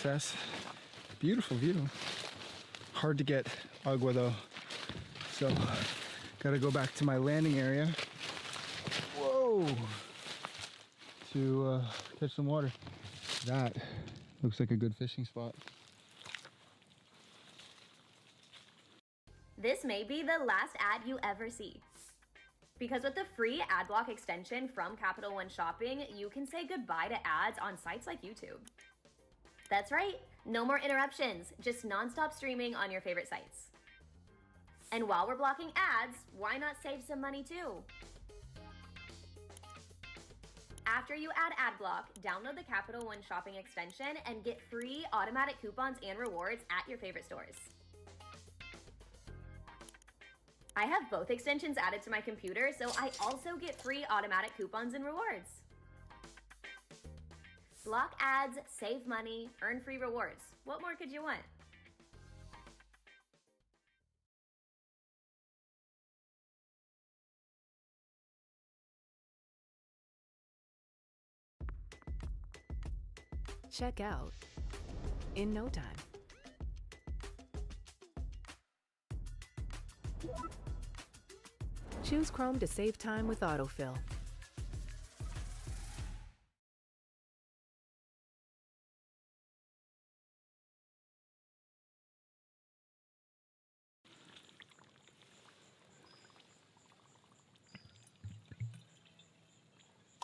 access. Beautiful view. Hard to get agua though. So, gotta go back to my landing area. Whoa! To catch some water. That looks like a good fishing spot. This may be the last ad you ever see. Because with the free ad block extension from Capital One Shopping, you can say goodbye to ads on sites like YouTube. That's right, no more interruptions, just nonstop streaming on your favorite sites. And while we're blocking ads, why not save some money too? After you add AdBlock, download the Capital One Shopping extension and get free automatic coupons and rewards at your favorite stores. I have both extensions added to my computer, so I also get free automatic coupons and rewards. Block ads, save money, earn free rewards. What more could you want? Check out in no time. Choose Chrome to save time with autofill.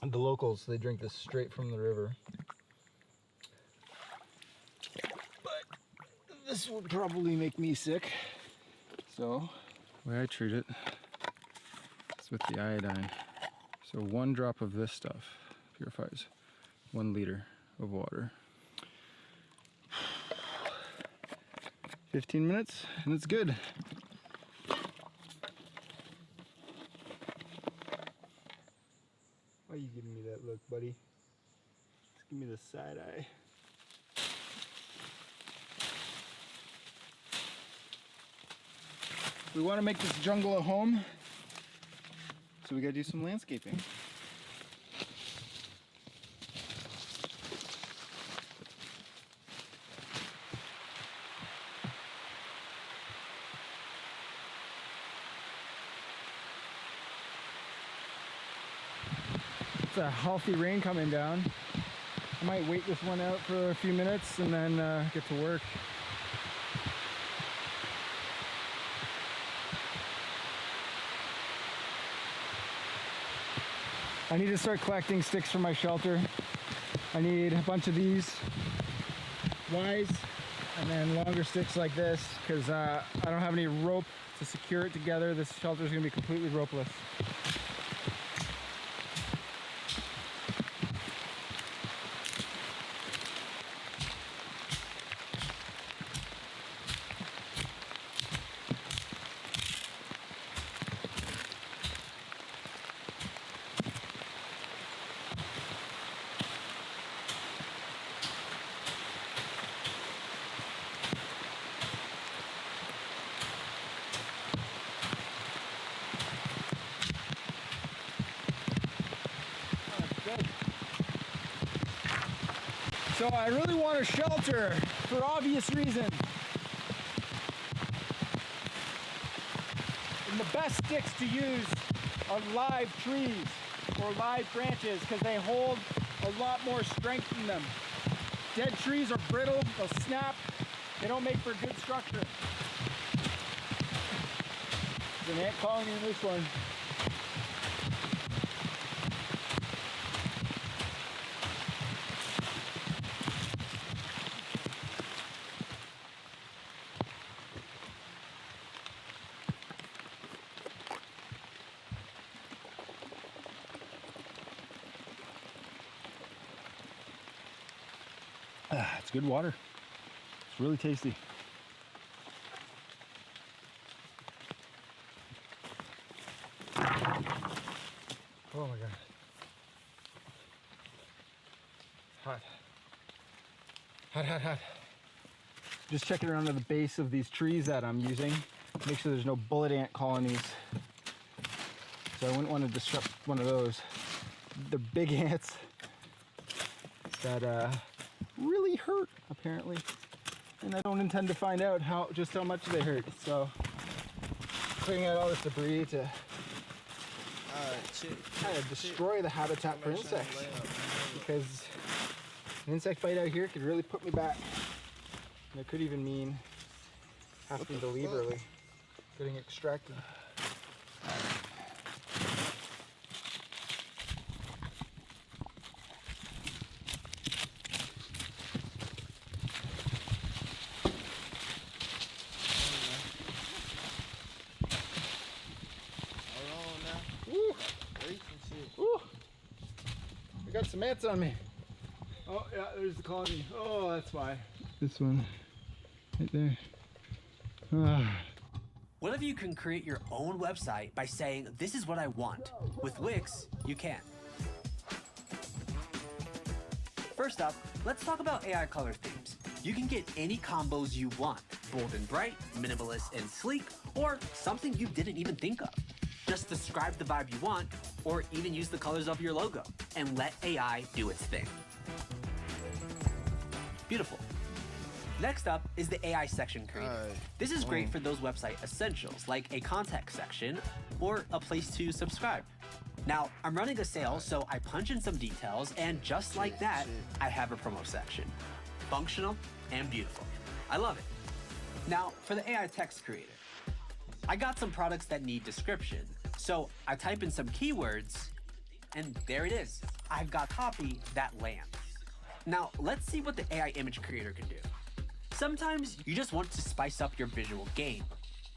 The locals, they drink this straight from the river. But this would probably make me sick. So, the way I treat it is with the iodine. So 1 drop of this stuff purifies 1 liter of water. 15 minutes and it's good. Why are you giving me that look, buddy? Just give me the side eye. We want to make this jungle a home, so we gotta do some landscaping. It's a healthy rain coming down. I might wait this one out for a few minutes and then get to work. I need to start collecting sticks for my shelter. I need a bunch of these wise and then longer sticks like this because I don't have any rope to secure it together. This shelter is going to be completely ropeless. So I really want a shelter for obvious reasons. And the best sticks to use are live trees or live branches because they hold a lot more strength in them. Dead trees are brittle, they'll snap, they don't make for good structure. There's an ant colony in this one. It's good water. It's really tasty. Oh my god. Hot. Hot, hot, hot. Just checking around to the base of these trees that I'm using. Make sure there's no bullet ant colonies. So I wouldn't want to disrupt one of those. They're big ants that really really hurt, apparently. And I don't intend to find out just how much they hurt. So, clearing out all this debris to kind of destroy the habitat for insects. Because an insect bite out here could really put me back. And it could even mean having to leave early, getting extracted. Woo! Woo! I got some ants on me. Oh yeah, there's the colony. Oh, that's why. This one, right there. Ah. What if you can create your own website by saying, this is what I want? With Wix, you can. First up, let's talk about AI color themes. You can get any combos you want, bold and bright, minimalist and sleek, or something you didn't even think of. Just describe the vibe you want, or even use the colors of your logo, and let AI do its thing. Beautiful. Next up is the AI section creator. This is great for those website essentials, like a contact section or a place to subscribe. Now, I'm running a sale, so I punch in some details, and just like that, I have a promo section. Functional and beautiful. I love it. Now, for the AI text creator, I got some products that need description, so I type in some keywords, and there it is. I've got copy that lands. Now, let's see what the AI image creator can do. Sometimes you just want to spice up your visual game.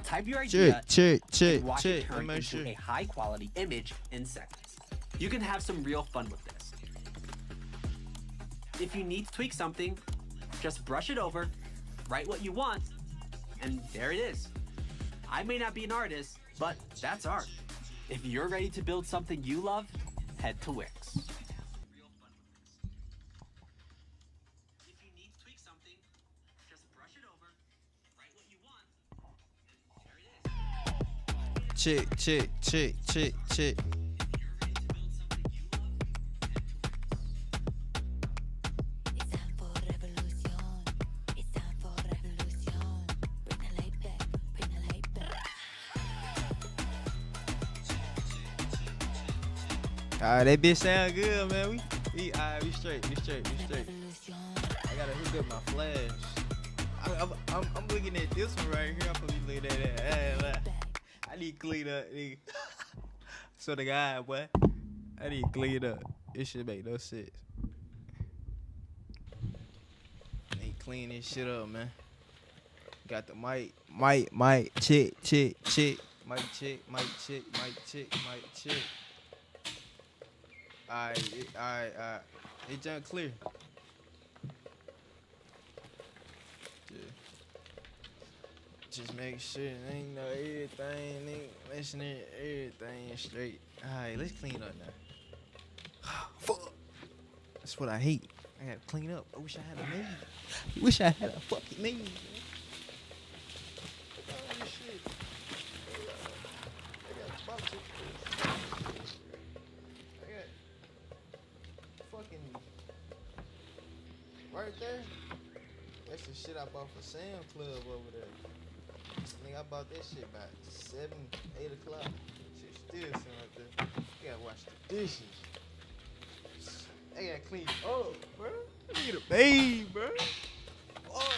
Type your idea and watch it turn into a high-quality image in seconds. You can have some real fun with this. If you need to tweak something, just brush it over, write what you want, and there it is. I may not be an artist, but that's art. If you're ready to build something you love, head to Wix. Check. That bitch sound good, man. We straight. I gotta hook up my flash. I'm looking at this one right here. I'm supposed to be looking at that. I need to clean up, nigga. So the guy, boy, I need to clean up. This shit make no sense. I need to clean this shit up, man. Got the mic, check. Mic check. Alright. It done clear. Just make sure ain't no everything, nigga. Listening, everything straight. Alright, let's clean up now. Fuck. That's what I hate. I gotta clean up. I wish I had a maid. Wish I had a fucking maid. Oh, shit. I got boxes. I got fucking right there. That's the shit I bought for Sam Club over there. Nigga, I bought that shit about 7, 8 o'clock. Shit still sitting right there. You gotta wash the dishes. I gotta clean up, bro. I need a babe, bro. Oh.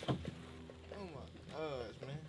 Oh my gosh, man.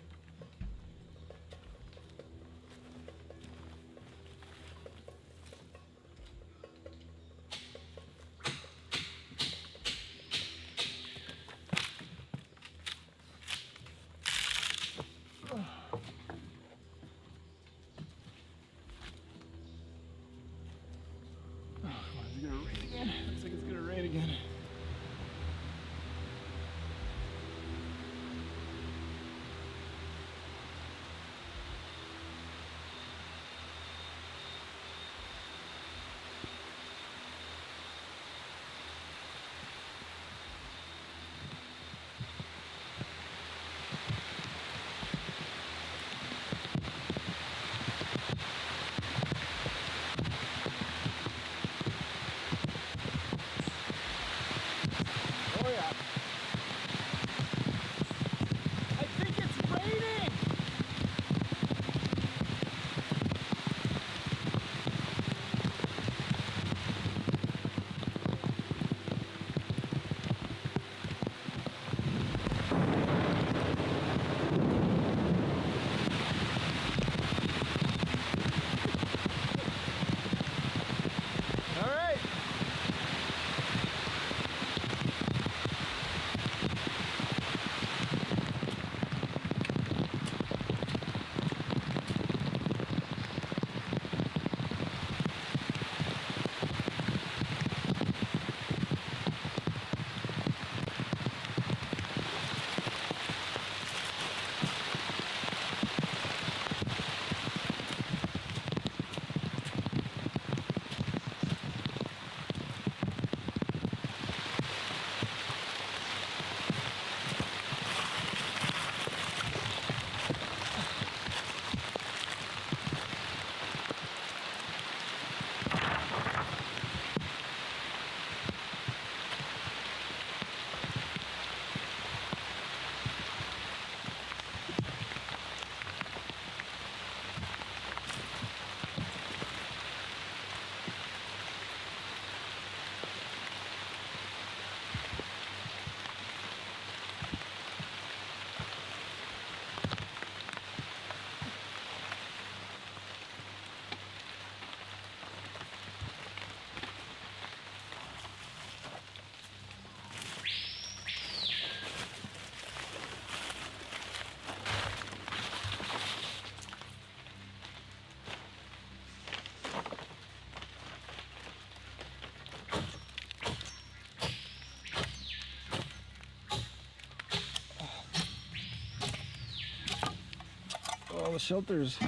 the shelter's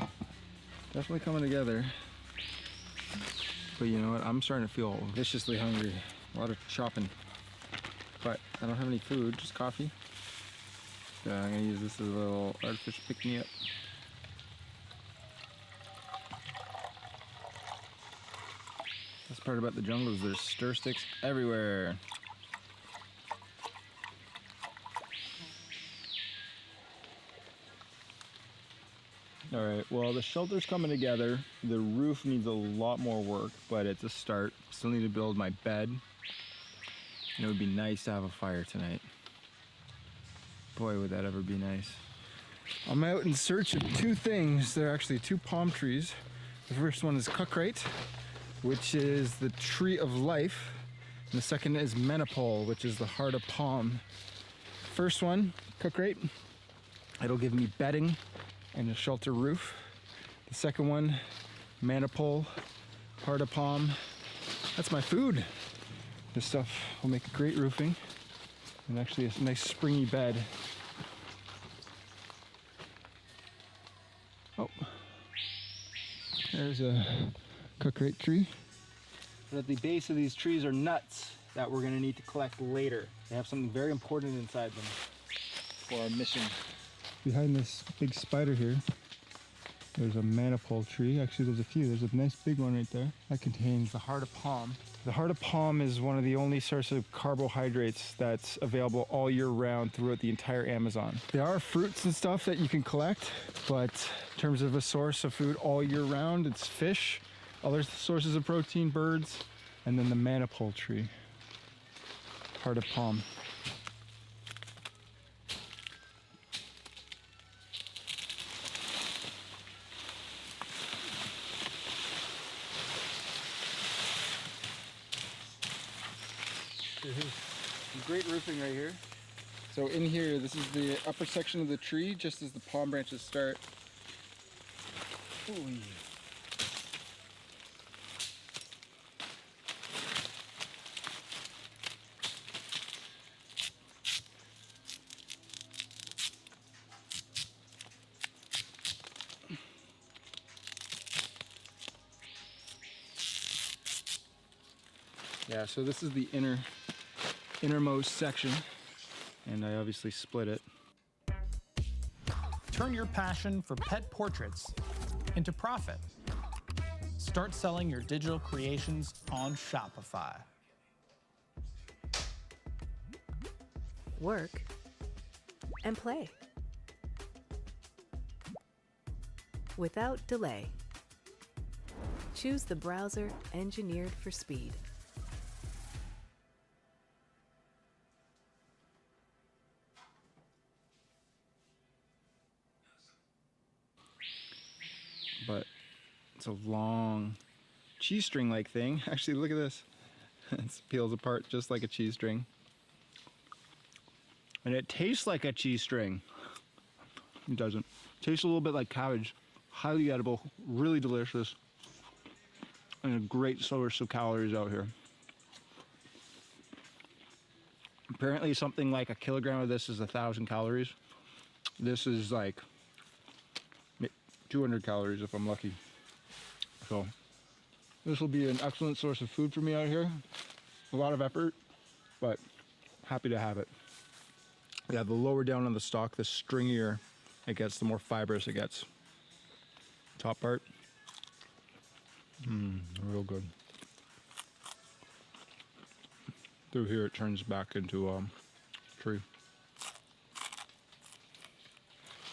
definitely coming together. But you know what? I'm starting to feel viciously hungry. A lot of chopping. But I don't have any food, just coffee. So I'm gonna use this as a little artificial pick-me-up. Best part about the jungle is there's stir sticks everywhere. All right, well, the shelter's coming together. The roof needs a lot more work, but it's a start. Still need to build my bed. And it would be nice to have a fire tonight. Boy, would that ever be nice. I'm out in search of two things. There are actually two palm trees. The first one is Cukrate, which is the tree of life. And the second is Menopole, which is the heart of palm. First one, Cukrate, it'll give me bedding and a shelter roof. The second one, Menopole, heart of palm. That's my food. This stuff will make great roofing and actually a nice springy bed. Oh, there's a Cukrate tree. But at the base of these trees are nuts that we're gonna need to collect later. They have something very important inside them for our mission. Behind this big spider here, there's a Menopole tree. Actually, there's a few. There's a nice big one right there. That contains the heart of palm. The heart of palm is one of the only sources of carbohydrates that's available all year round throughout the entire Amazon. There are fruits and stuff that you can collect, but in terms of a source of food all year round, it's fish, other sources of protein, birds, and then the Menopole tree, heart of palm. Some great roofing right here. So in here, this is the upper section of the tree, just as the palm branches start. Ooh. Yeah, so this is the innermost section, and I obviously split it. Turn your passion for pet portraits into profit. Start selling your digital creations on Shopify. Work and play without delay. Choose the browser engineered for speed. But it's a long cheese string like thing. Actually, look at this. It peels apart just like a cheese string. And it tastes like a cheese string. It doesn't. It tastes a little bit like cabbage. Highly edible, really delicious, and a great source of calories out here. Apparently something like a kilogram of this is 1,000 calories. This is like 200 calories if I'm lucky. So this will be an excellent source of food for me out here. A lot of effort, but happy to have it. Yeah, the lower down on the stalk, the stringier it gets, the more fibrous it gets. Top part, real good. Through here it turns back into a tree.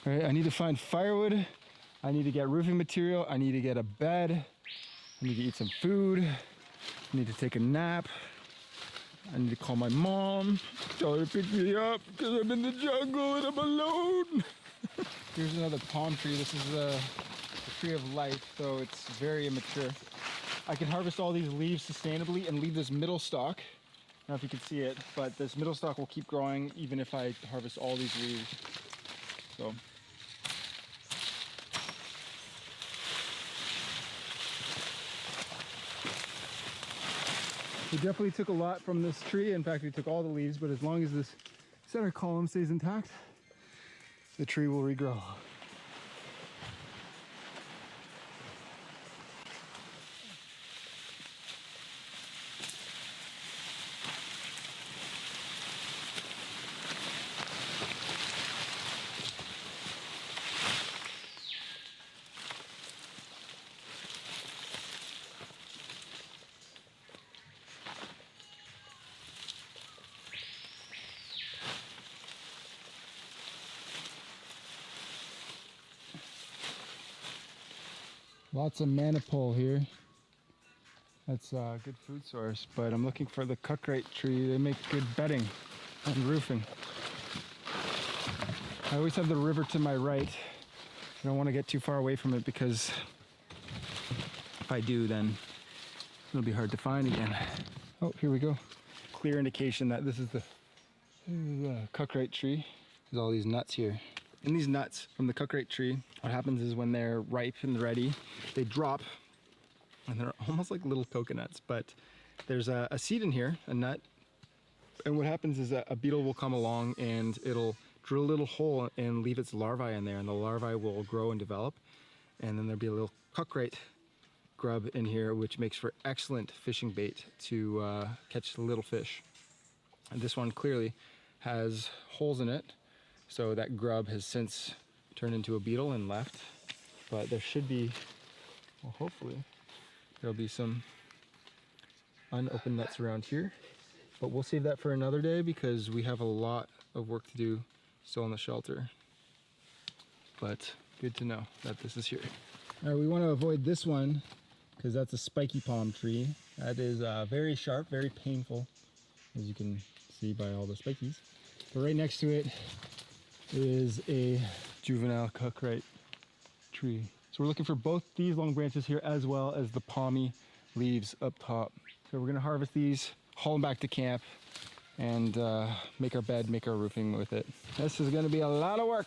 All right, I need to find firewood. I need to get roofing material. I need to get a bed. I need to eat some food. I need to take a nap. I need to call my mom, tell her to pick me up because I'm in the jungle and I'm alone. Here's another palm tree. This is the tree of life, so it's very immature. I can harvest all these leaves sustainably and leave this middle stalk. I don't know if you can see it, but this middle stalk will keep growing even if I harvest all these leaves. So. We definitely took a lot from this tree. In fact, we took all the leaves, but as long as this center column stays intact, the tree will regrow. Lots of manipole here. That's a good food source, but I'm looking for the cuckrate tree. They make good bedding and roofing. I always have the river to my right. I don't want to get too far away from it because if I do, then it'll be hard to find again. Oh, here we go. Clear indication that this is the cuckrate tree. There's all these nuts here. And these nuts from the cuckrate tree, what happens is when they're ripe and ready, they drop, and they're almost like little coconuts, but there's a seed in here, a nut, and what happens is a beetle will come along and it'll drill a little hole and leave its larvae in there, and the larvae will grow and develop, and then there'll be a little cuckrate grub in here, which makes for excellent fishing bait to catch little fish. And this one clearly has holes in it, so that grub has since turned into a beetle and left, but there should be, well, hopefully there'll be some unopened nuts around here, but we'll save that for another day because we have a lot of work to do still in the shelter. But good to know that this is here. All right, we want to avoid this one because that's a spiky palm tree. That is very sharp, very painful, as you can see by all the spikies. But right next to it is a juvenile cuckrate tree. So we're looking for both these long branches here as well as the palmy leaves up top. So we're gonna harvest these, haul them back to camp, and make our bed, make our roofing with it. This is gonna be a lot of work.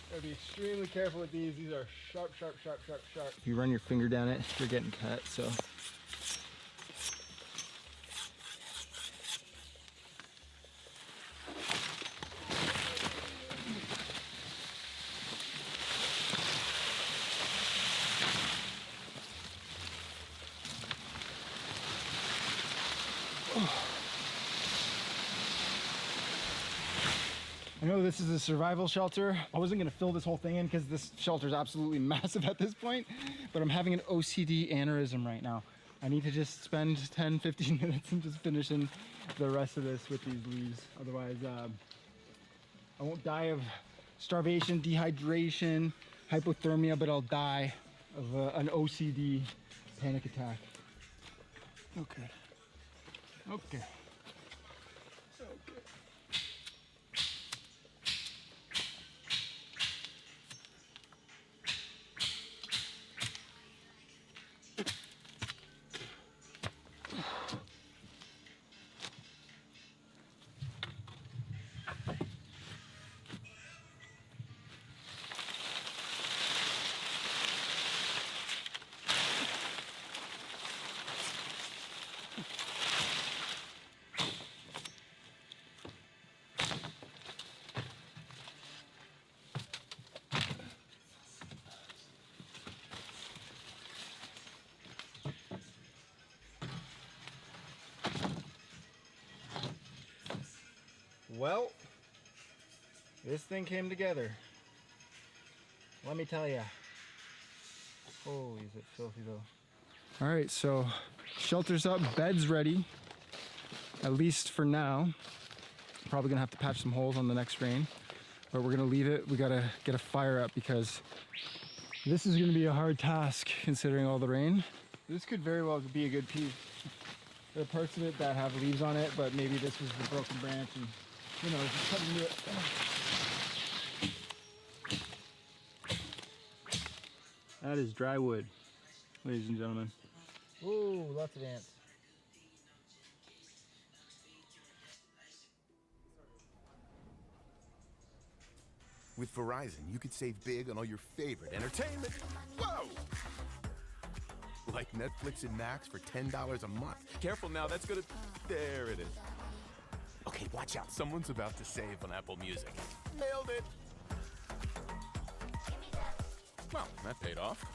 Gotta be extremely careful with these. These are sharp, sharp, sharp, sharp, sharp. If you run your finger down it, you're getting cut, so. I know this is a survival shelter. I wasn't gonna fill this whole thing in because this shelter is absolutely massive at this point, but I'm having an OCD aneurysm right now. I need to just spend 10, 15 minutes and just finishing the rest of this with these leaves. Otherwise, I won't die of starvation, dehydration, hypothermia, but I'll die of an OCD panic attack. Okay. Okay. Well, this thing came together. Let me tell ya. Holy, is it filthy though. All right, so shelter's up, bed's ready, at least for now. Probably gonna have to patch some holes on the next rain, but we're gonna leave it. We gotta get a fire up because this is gonna be a hard task considering all the rain. This could very well be a good piece. There are parts of it that have leaves on it, but maybe this was the broken branch and you know, just cut into it. That is dry wood, ladies and gentlemen. Ooh, lots of ants. With Verizon, you could save big on all your favorite entertainment. Whoa! Like Netflix and Max for $10 a month. Careful now, that's gonna... There it is. Okay, watch out. Someone's about to save on Apple Music. Nailed it! Well, that paid off.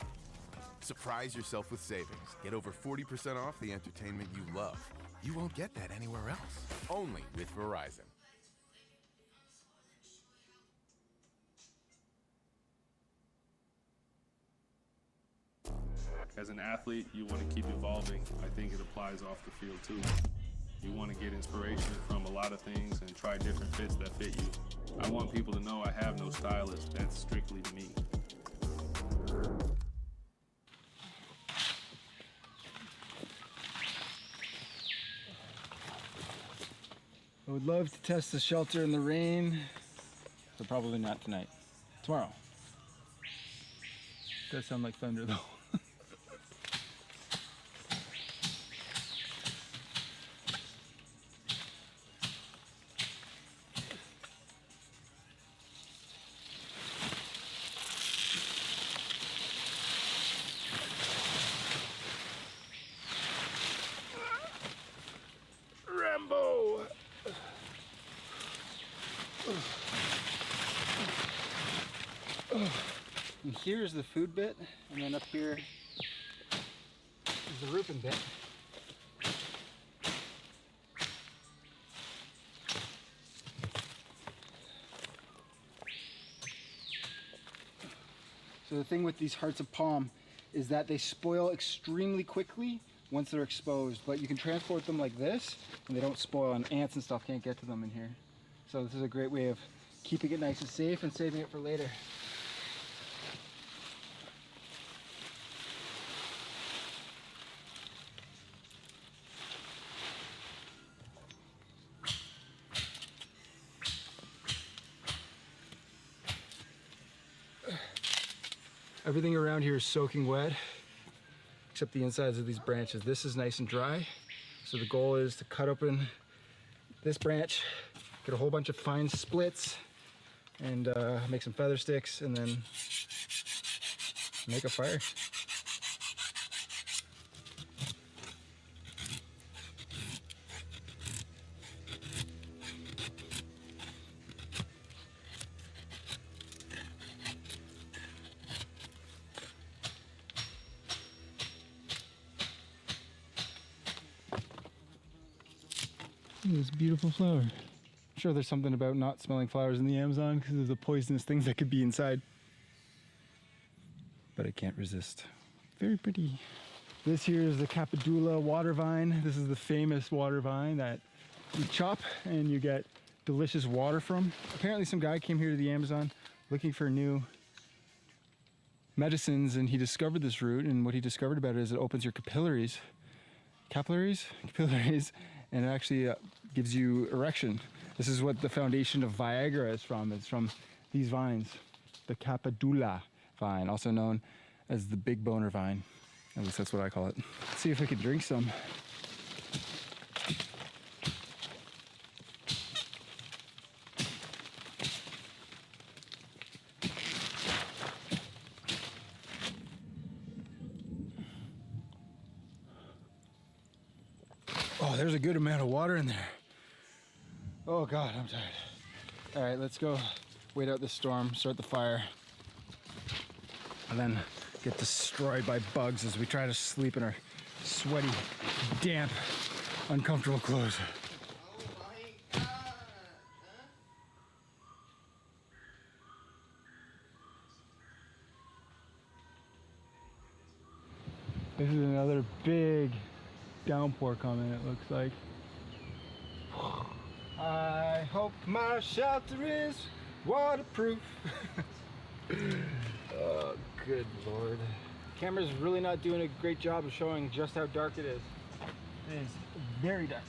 Surprise yourself with savings. Get over 40% off the entertainment you love. You won't get that anywhere else. Only with Verizon. As an athlete, you want to keep evolving. I think it applies off the field too. You want to get inspiration from a lot of things and try different fits that fit you. I want people to know I have no stylist. That's strictly me. I would love to test the shelter in the rain, but probably not tonight. Tomorrow. Does sound like thunder though. Rambo! And here's the food bit, and then up here is the roofing bit. So the thing with these hearts of palm is that they spoil extremely quickly once they're exposed, but you can transport them like this and they don't spoil, and ants and stuff can't get to them in here. So this is a great way of keeping it nice and safe and saving it for later. Everything around here is soaking wet, except the insides of these branches. This is nice and dry. So the goal is to cut open this branch, get a whole bunch of fine splits, and make some feather sticks, and then make a fire. Look at this beautiful flower. I'm sure there's something about not smelling flowers in the Amazon because of the poisonous things that could be inside. But I can't resist. Very pretty. This here is the Capadula water vine. This is the famous water vine that you chop and you get delicious water from. Apparently some guy came here to the Amazon looking for new medicines, and he discovered this root, and what he discovered about it is it opens your capillaries, and it actually gives you erection. This is what the foundation of Viagra is from. It's from these vines, the Capadula vine, also known as the big boner vine. At least that's what I call it. Let's see if we can drink some. Oh, there's a good amount of water in there. Oh God, I'm tired. All right, let's go wait out this storm, start the fire, and then get destroyed by bugs as we try to sleep in our sweaty, damp, uncomfortable clothes. This is another big downpour coming, it looks like. I hope my shelter is waterproof. Oh, good Lord. Camera's really not doing a great job of showing just how dark it is. It is very dark.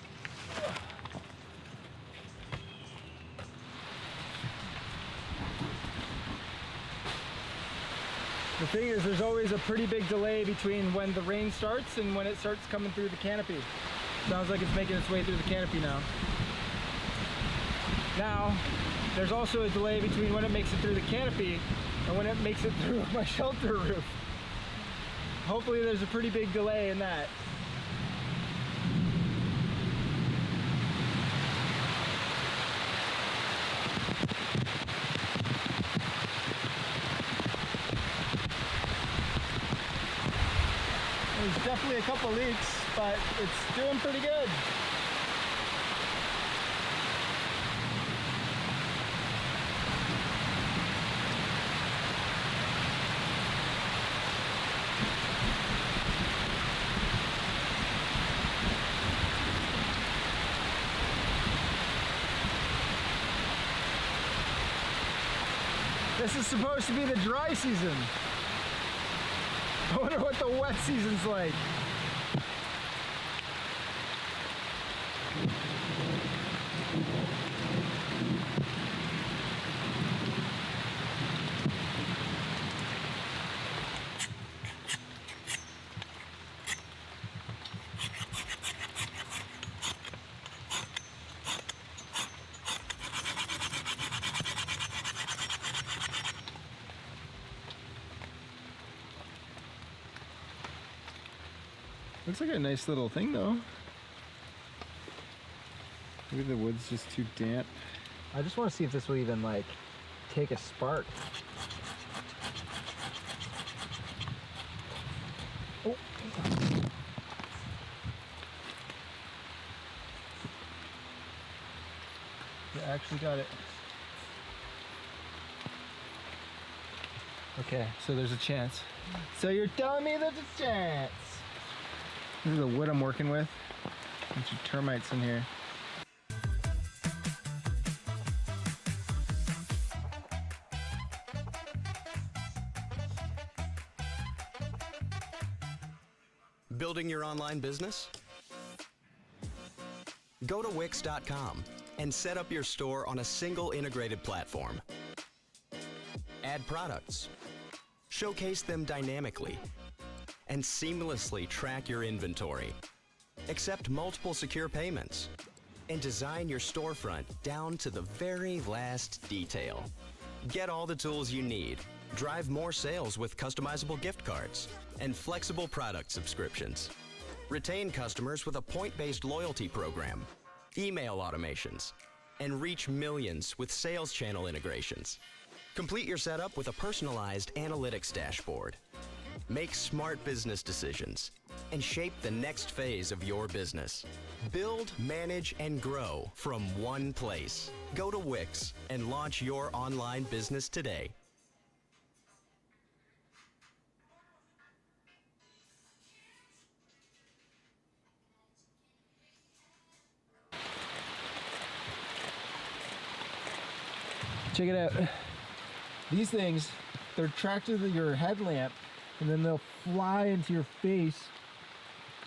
The thing is, there's always a pretty big delay between when the rain starts and when it starts coming through the canopy. Sounds like it's making its way through the canopy now. Now, there's also a delay between when it makes it through the canopy and when it makes it through my shelter roof. Hopefully there's a pretty big delay in that. There's definitely a couple leaks, but it's doing pretty good. This is supposed to be the dry season. I wonder what the wet season's like. Looks like a nice little thing though. Maybe the wood's just too damp. I just want to see if this will even like take a spark. Oh. You actually got it. Okay, So there's a chance. So you're telling me there's a chance? This is the wood I'm working with. Bunch of termites in here. Building your online business? Go to Wix.com and set up your store on a single integrated platform. Add products, showcase them dynamically, and seamlessly track your inventory. Accept multiple secure payments, and design your storefront down to the very last detail. Get all the tools you need. Drive more sales with customizable gift cards and flexible product subscriptions. Retain customers with a point-based loyalty program, email automations, and reach millions with sales channel integrations. Complete your setup with a personalized analytics dashboard. Make smart business decisions and shape the next phase of your business. Build, manage, and grow from one place. Go to Wix and launch your online business today. Check it out. These things, they're tracked to your headlamp and then they'll fly into your face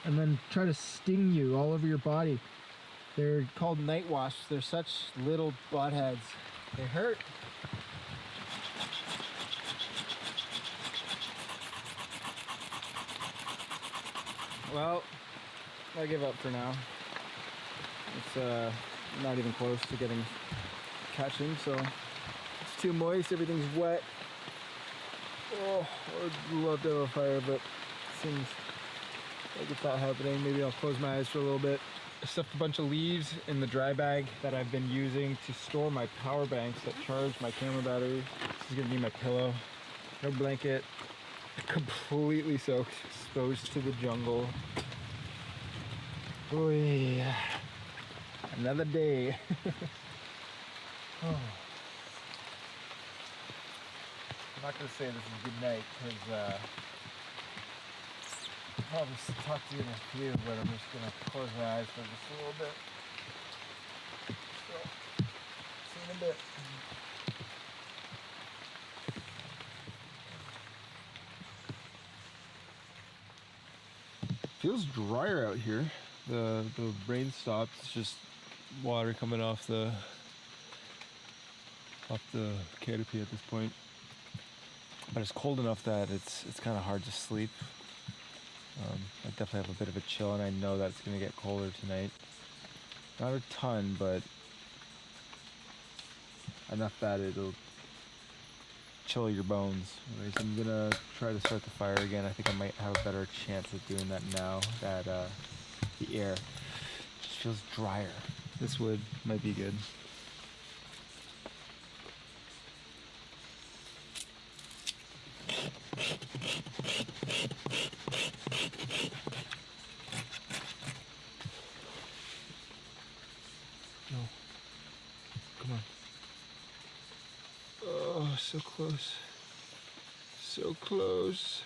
and then try to sting you all over your body. They're called night wasps. They're such little buttheads. They hurt. Well, I give up for now. It's not even close to catching, so it's too moist, everything's wet. Oh, I'd love to have a fire, but it seems like it's not happening. Maybe I'll close my eyes for a little bit. I stuffed a bunch of leaves in the dry bag that I've been using to store my power banks that charge my camera battery. This is gonna be my pillow. No blanket. Completely soaked, exposed to the jungle. Oh yeah. Another day. Oh. I'm not gonna say this is good night because I'll just talk to you in a few, but I'm just gonna close my eyes for just a little bit. So, see you in a bit. Feels drier out here. The rain stopped. It's just water coming off the canopy at this point. But it's cold enough that it's kind of hard to sleep. I definitely have a bit of a chill, and I know that it's going to get colder tonight. Not a ton, but enough that it'll chill your bones. Anyways, I'm gonna try to start the fire again. I think I might have a better chance of doing that now that the air just feels drier. This wood might be good. No. Come on. Oh, so close. So close.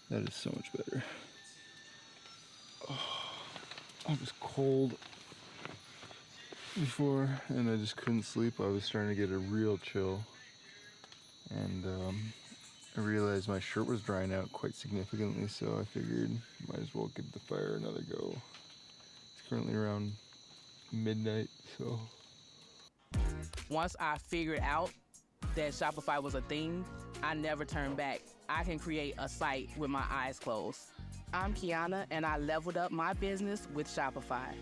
That is so much better. Oh, I was cold before and I just couldn't sleep. I was starting to get a real chill. And I realized my shirt was drying out quite significantly, so I figured might as well give the fire another go. It's currently around midnight, so. Once I figured out that Shopify was a thing, I never turned back. I can create a site with my eyes closed. I'm Kiana, and I leveled up my business with Shopify.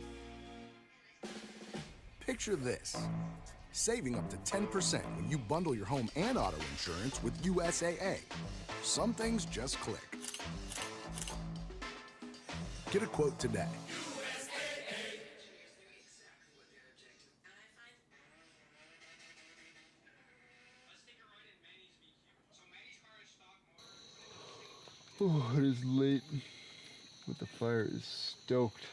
Picture this. Saving up to 10% when you bundle your home and auto insurance with USAA. Some things just click. Get a quote today. Oh, it is late, but the fire is stoked.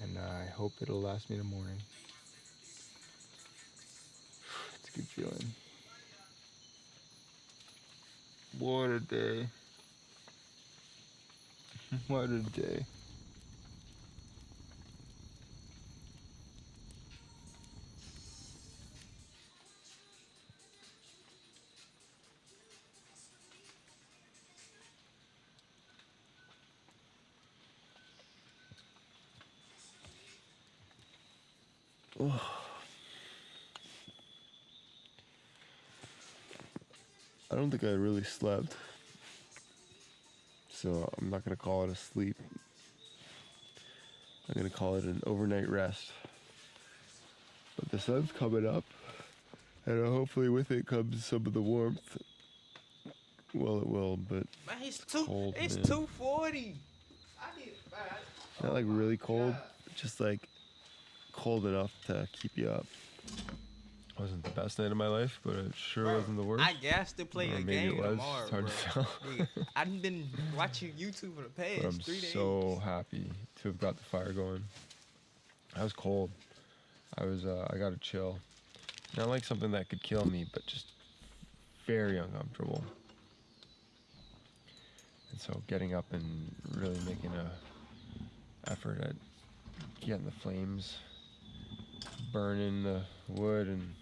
And I hope it'll last me the morning. It's a good feeling. What a day. What a day. Oh. I don't think I really slept, so I'm not gonna call it a sleep. I'm gonna call it an overnight rest. But the sun's coming up, and hopefully with it comes some of the warmth. Well, it will, but Man, it's cold, it's man. 2:40. I need Not like really cold, just like cold enough to keep you up. Wasn't the best night of my life, but it sure wasn't the worst. I guess to play Or a maybe game it was. tomorrow, It's hard bro. to tell. Nigga, I've been watching YouTube for the past But I'm 3 days. so happy to have got the fire going. I was cold. I got to chill. Not like something that could kill me, but just very uncomfortable. And so getting up and really making a effort at getting the flames, burning the wood and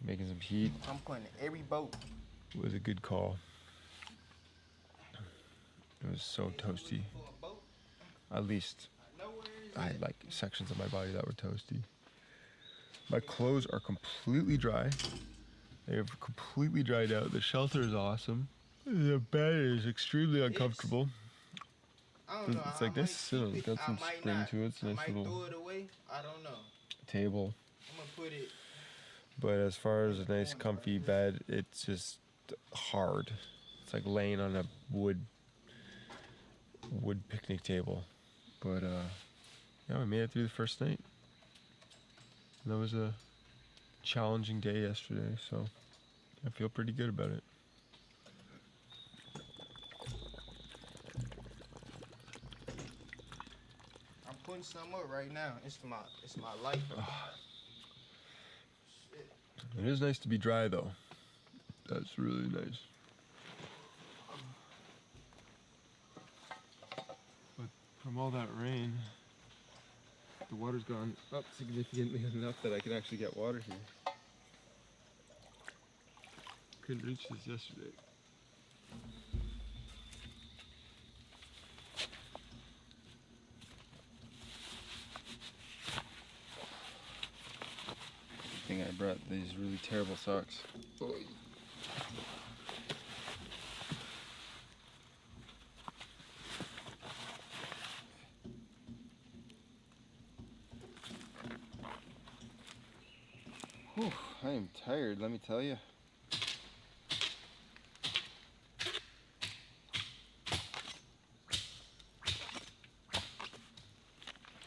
making some heat I'm putting every boat. was a good call. It was so toasty. At least I had like sections of my body that were toasty. My clothes are completely dry. They have completely dried out. The shelter is awesome. The bed is extremely uncomfortable. I don't know. It's like this. So it's got some I might spring not. to it. It's a I nice might little throw it away. I don't know. table. I'm gonna put it. But as far as a nice comfy bed, it's just hard. It's like laying on a wood picnic table. But yeah, we made it through the first night. That was a challenging day yesterday, so I feel pretty good about it. I'm putting some up right now. It's my life. It is nice to be dry though. That's really nice. But from all that rain, the water's gone up significantly enough that I can actually get water here. Couldn't reach this yesterday. I think I brought these really terrible socks. Oy. Whew, I am tired, let me tell you.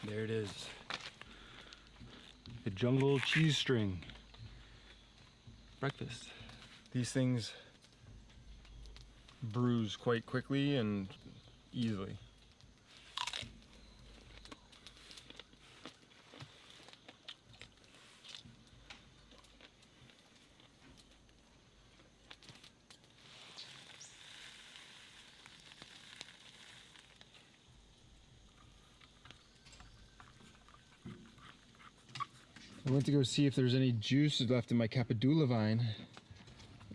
There it is. The jungle cheese string. Breakfast. These things bruise quite quickly and easily. I went to go see if there's any juice left in my Capadula vine,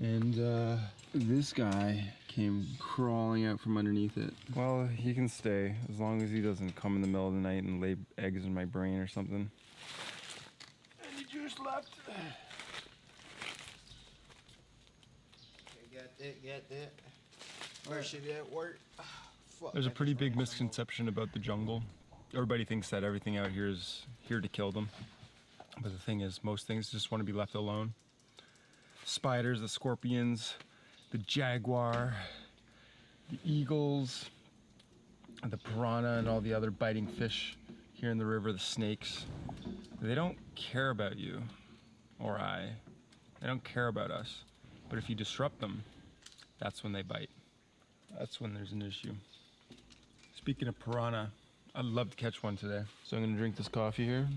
and this guy came crawling out from underneath it. Well, he can stay as long as he doesn't come in the middle of the night and lay eggs in my brain or something. Any juice left? Got that. Where should that work? Fuck. There's a pretty big misconception about the jungle. Everybody thinks that everything out here is here to kill them. But the thing is, most things just want to be left alone. Spiders, the scorpions, the jaguar, the eagles, the piranha, and all the other biting fish here in the river, the snakes. They don't care about you or I. They don't care about us. But if you disrupt them, that's when they bite. That's when there's an issue. Speaking of piranha, I'd love to catch one today. So I'm gonna drink this coffee here.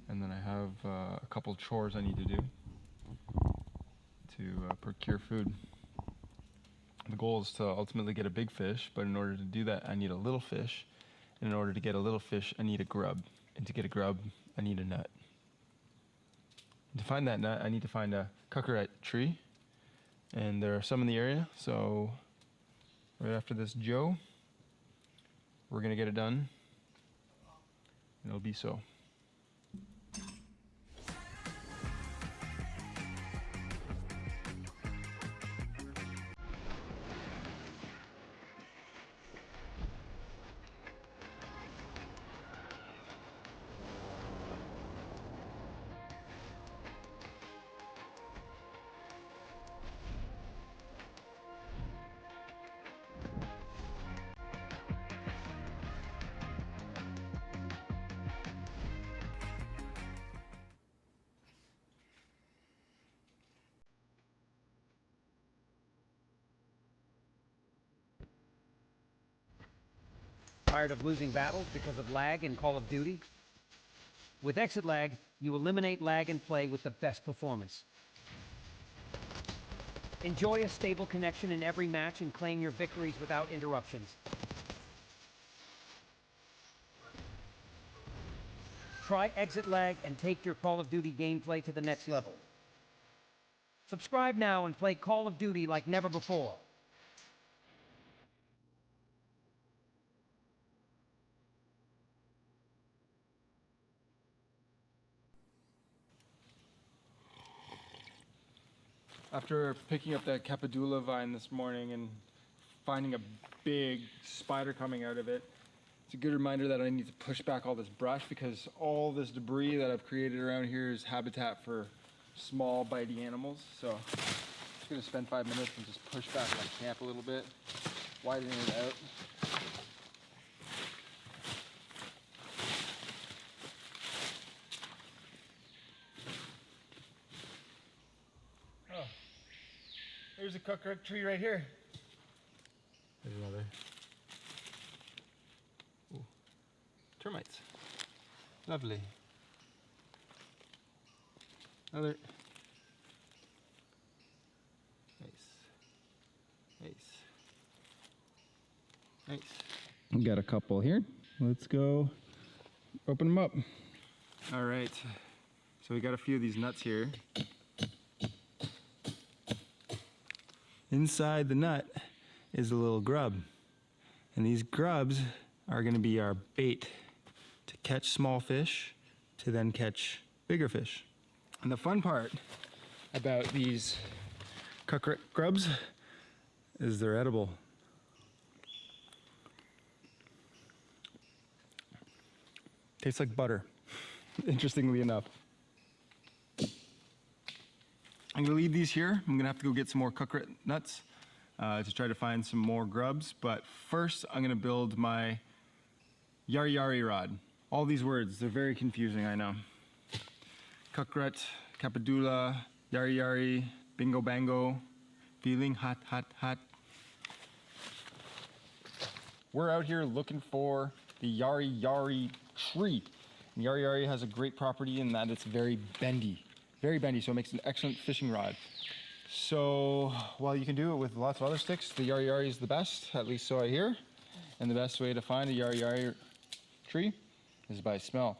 And then I have a couple chores I need to do to procure food. The goal is to ultimately get a big fish, but in order to do that, I need a little fish. And in order to get a little fish, I need a grub. And to get a grub, I need a nut. And to find that nut, I need to find a cucurette tree. And there are some in the area, so right after this Joe, we're gonna get it done, and it'll be so. Tired of losing battles because of lag in Call of Duty? With Exit Lag, you eliminate lag and play with the best performance. Enjoy a stable connection in every match and claim your victories without interruptions. Try Exit Lag and take your Call of Duty gameplay to the next level. Subscribe now and play Call of Duty like never before. After picking up that Capadula vine this morning and finding a big spider coming out of it, it's a good reminder that I need to push back all this brush, because all this debris that I've created around here is habitat for small bitey animals. So I'm just gonna spend 5 minutes and just push back my camp a little bit, widen it out. There's a cucurette tree right here. There's another. Ooh. Termites. Lovely. Another. Nice. Nice. Nice. We got a couple here. Let's go open them up. All right. So we got a few of these nuts here. Inside the nut is a little grub. And these grubs are gonna be our bait to catch small fish, to then catch bigger fish. And the fun part about these cucurette grubs is they're edible. Tastes like butter, interestingly enough. I'm gonna leave these here. I'm gonna have to go get some more cucurette nuts to try to find some more grubs. But first, I'm gonna build my yari yari rod. All these words, they're very confusing, I know. Cucurette, Capadula, yari yari, bingo bango, feeling hot, hot, hot. We're out here looking for the yari yari tree. And yari yari has a great property in that it's very bendy. Very bendy, so it makes an excellent fishing rod. So while you can do it with lots of other sticks, the yari yari is the best, at least so I hear. And the best way to find a yari yari tree is by smell.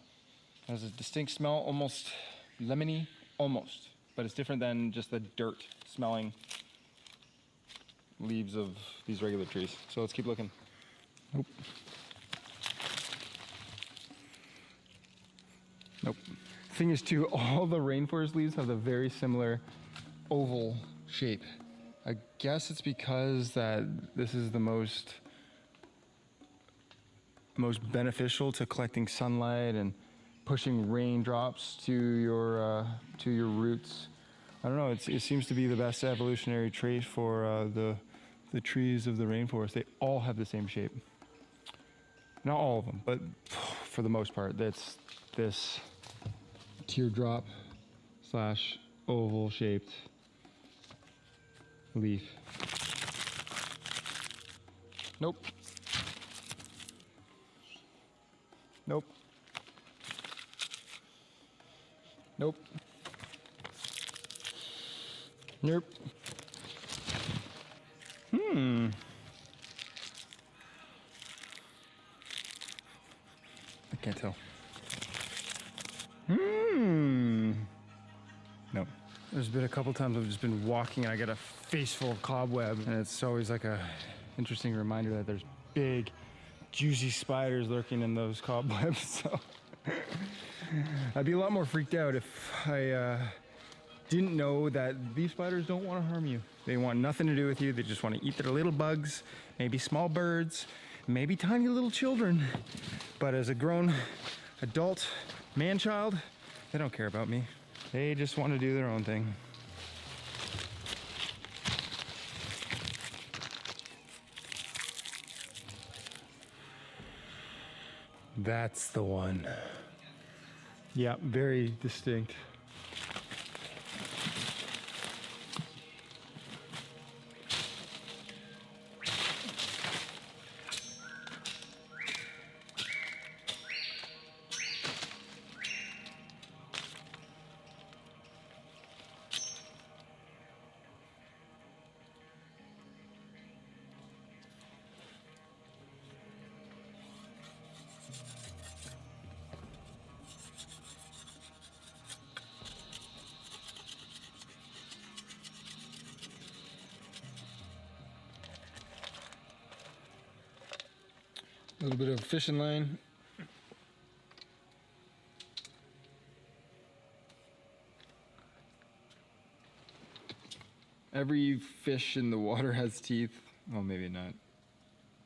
It has a distinct smell, almost lemony, almost. But it's different than just the dirt smelling leaves of these regular trees. So let's keep looking. Nope. Nope. Thing is too, all the rainforest leaves have a very similar oval shape. I guess it's because that this is the most beneficial to collecting sunlight and pushing raindrops to your roots. I don't know. It seems to be the best evolutionary trait for the trees of the rainforest. They all have the same shape. Not all of them, but for the most part, that's this teardrop / oval shaped leaf. Nope. Nope. Nope. Nope. I can't tell. No. There's been a couple times I've just been walking and I get a face full of cobweb, and it's always like a interesting reminder that there's big, juicy spiders lurking in those cobwebs. So I'd be a lot more freaked out if I didn't know that these spiders don't want to harm you. They want nothing to do with you. They just want to eat their little bugs, maybe small birds, maybe tiny little children. But as a grown adult man-child, they don't care about me. They just want to do their own thing. That's the one. Yeah, very distinct. A little bit of fishing line. Every fish in the water has teeth. Well, maybe not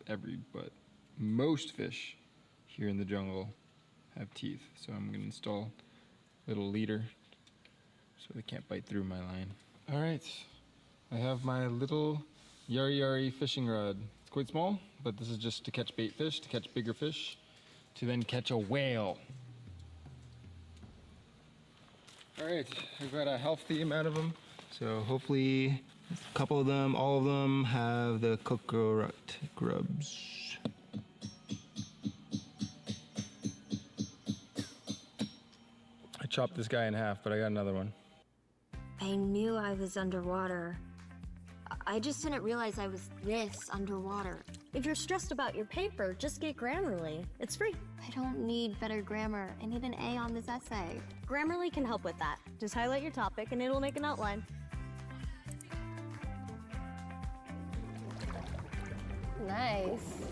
every, but most fish here in the jungle have teeth. So I'm gonna install a little leader so they can't bite through my line. All right, I have my little Yari Yari fishing rod. It's quite small, but this is just to catch bait fish, to catch bigger fish, to then catch a whale. All right, I've got a healthy amount of them. So hopefully a couple of them, all of them have the coconut grubs. I chopped this guy in half, but I got another one. I knew I was underwater. I just didn't realize I was this underwater. If you're stressed about your paper, just get Grammarly. It's free. I don't need better grammar. I need an A on this essay. Grammarly can help with that. Just highlight your topic and it'll make an outline. Nice.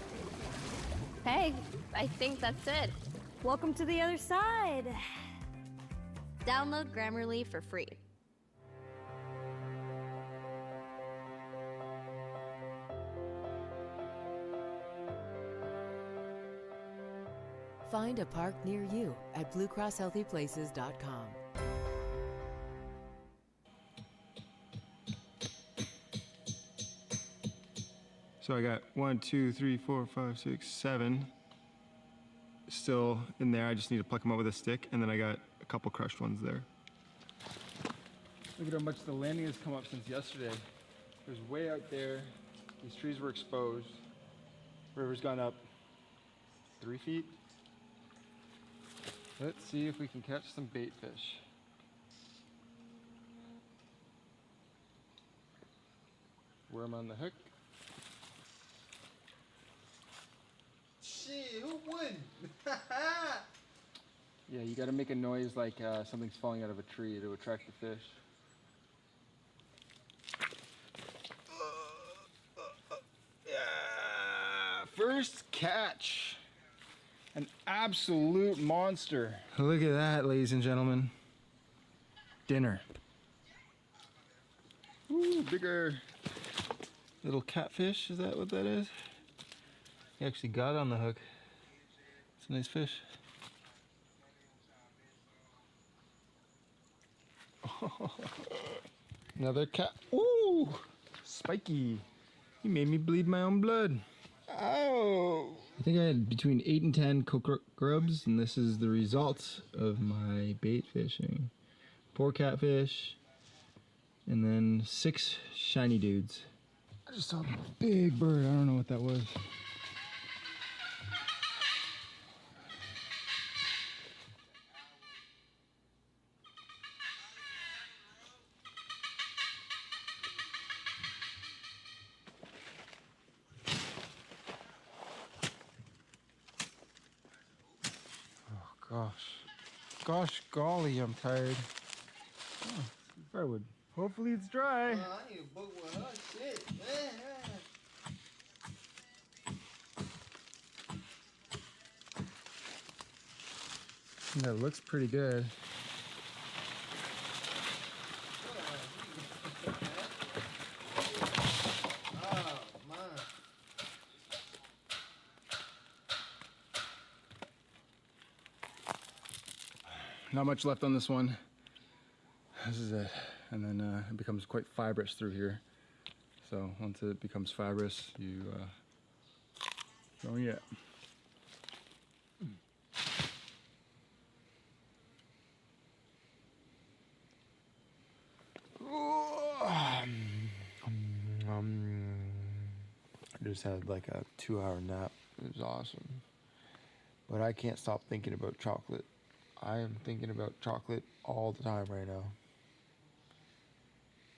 Hey, I think that's it. Welcome to the other side. Download Grammarly for free. Find a park near you at BlueCrossHealthyPlaces.com. So I got 1, 2, 3, 4, 5, 6, 7 still in there. I just need to pluck them out with a stick, and then I got a couple crushed ones there. Look at how much the landing has come up since yesterday. It was way out there. These trees were exposed. River's gone up 3 feet. Let's see if we can catch some bait fish. Worm on the hook. Shit, who wouldn't? Yeah, you gotta make a noise like something's falling out of a tree to attract the fish. Yeah, first catch. An absolute monster. Look at that, ladies and gentlemen. Dinner. Ooh, bigger little catfish, is that what that is? He actually got on the hook. It's a nice fish. Another cat. Ooh, spiky. He made me bleed my own blood. Ow! I think I had between 8 and 10 coco grubs, and this is the result of my bait fishing. 4 catfish, and then 6 shiny dudes. I just saw a big bird. I don't know what that was. Gosh golly, I'm tired. Oh, firewood. Hopefully it's dry. I need a book with her shit, man. That looks pretty good. Not much left on this one. This is it. And then it becomes quite fibrous through here. So once it becomes fibrous, you don't yet. I just had like a 2-hour nap. It was awesome. But I can't stop thinking about chocolate. I am thinking about chocolate all the time right now.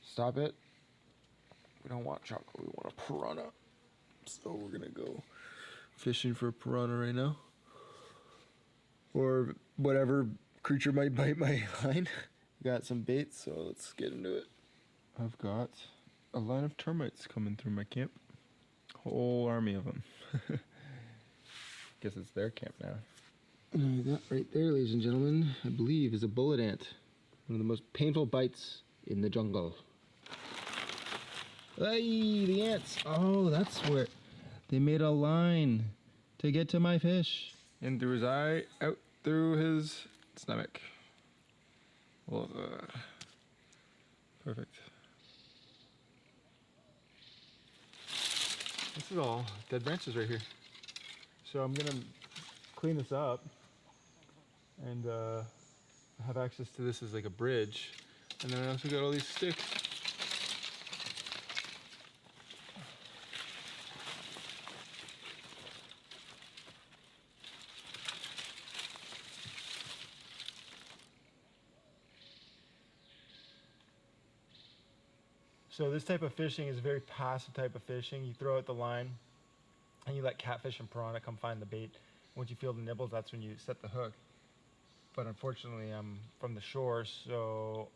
Stop it. We don't want chocolate, we want a piranha. So we're gonna go fishing for a piranha right now. Or whatever creature might bite my line. Got some bait, so let's get into it. I've got a line of termites coming through my camp. Whole army of them. Guess it's their camp now. And that right there, ladies and gentlemen, I believe is a bullet ant. One of the most painful bites in the jungle. Hey, the ants! Oh, that's where they made a line to get to my fish. In through his eye, out through his stomach. Love that. Perfect. This is all dead branches right here. So I'm gonna clean this up and have access to this as like a bridge. And then I also got all these sticks. So this type of fishing is a very passive type of fishing. You throw out the line and you let catfish and piranha come find the bait. Once you feel the nibbles, that's when you set the hook. But unfortunately, I'm from the shore, so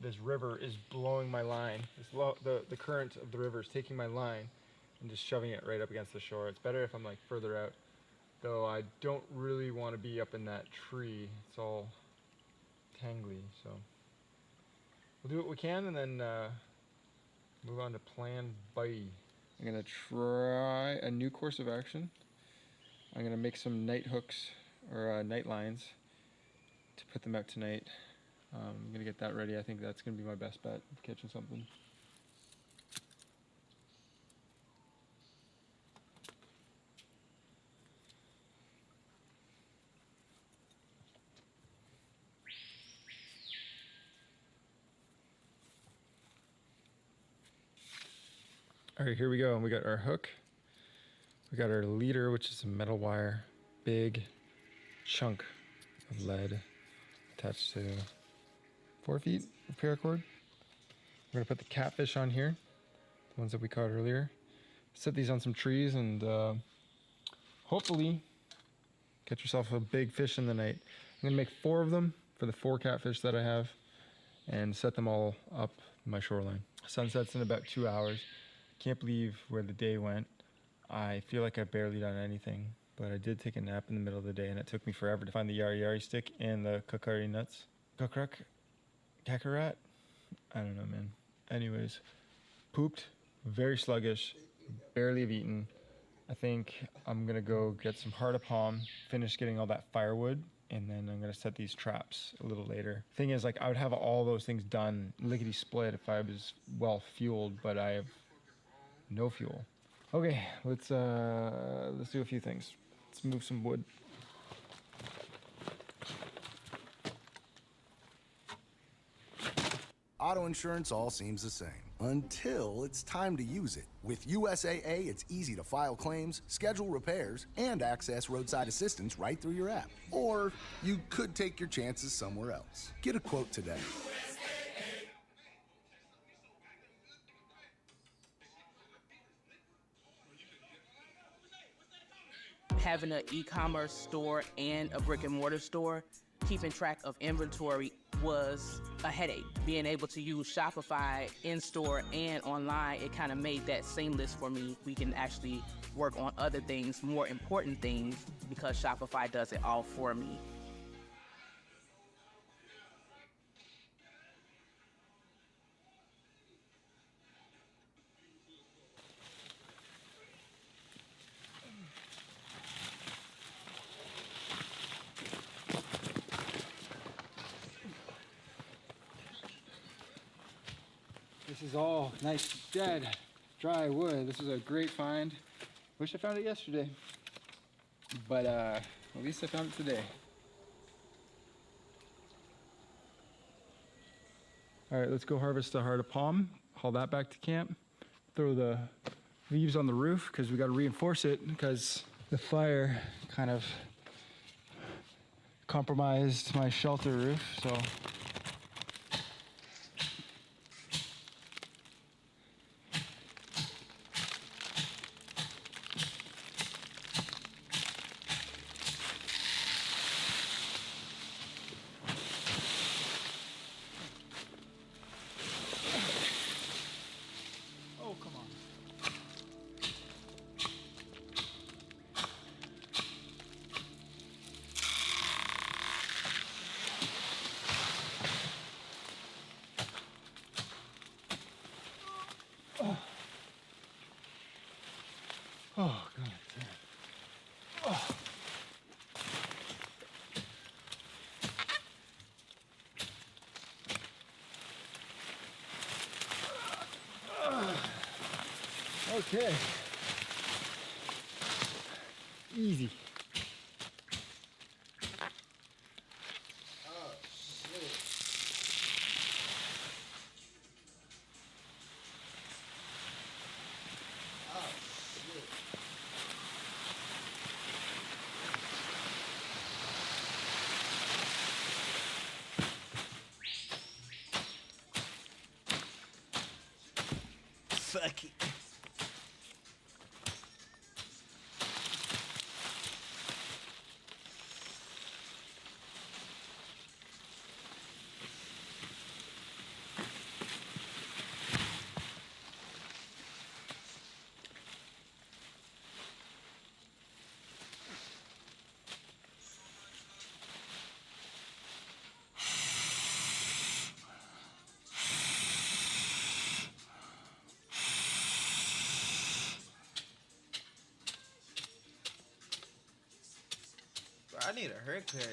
this river is blowing my line. The current of the river is taking my line and just shoving it right up against the shore. It's better if I'm like further out, though I don't really want to be up in that tree. It's all tangly, so we'll do what we can and then move on to plan B. I'm gonna try a new course of action. I'm gonna make some night hooks or night lines to put them out tonight. I'm gonna get that ready. I think that's gonna be my best bet of catching something. All right, here we go. We got our hook. We got our leader, which is a metal wire, big chunk of lead attached to 4 feet of paracord. We're gonna put the catfish on here, the ones that we caught earlier. Set these on some trees and hopefully catch yourself a big fish in the night. I'm gonna make 4 of them for the 4 catfish that I have and set them all up in my shoreline. Sunsets in about 2 hours. Can't believe where the day went. I feel like I've barely done anything, but I did take a nap in the middle of the day and it took me forever to find the yari yari stick and the kakari nuts. Kakarat? I don't know, man. Anyways, pooped, very sluggish, barely have eaten. I think I'm gonna go get some heart of palm, finish getting all that firewood, and then I'm gonna set these traps a little later. Thing is, like, I would have all those things done lickety split if I was well fueled, but I have no fuel. Okay, let's do a few things. Let's move some wood. Auto insurance all seems the same until it's time to use it. With USAA, it's easy to file claims, schedule repairs, and access roadside assistance right through your app. Or you could take your chances somewhere else. Get a quote today. Having an e-commerce store and a brick and mortar store, keeping track of inventory was a headache. Being able to use Shopify in-store and online, it kind of made that seamless for me. We can actually work on other things, more important things, because Shopify does it all for me. This is all nice, dead, dry wood. This is a great find. Wish I found it yesterday, but at least I found it today. All right, let's go harvest the heart of palm, haul that back to camp, throw the leaves on the roof because we got to reinforce it because the fire kind of compromised my shelter roof, so. Oh, God. Oh. Okay. Easy. Fuck it. I need a haircut.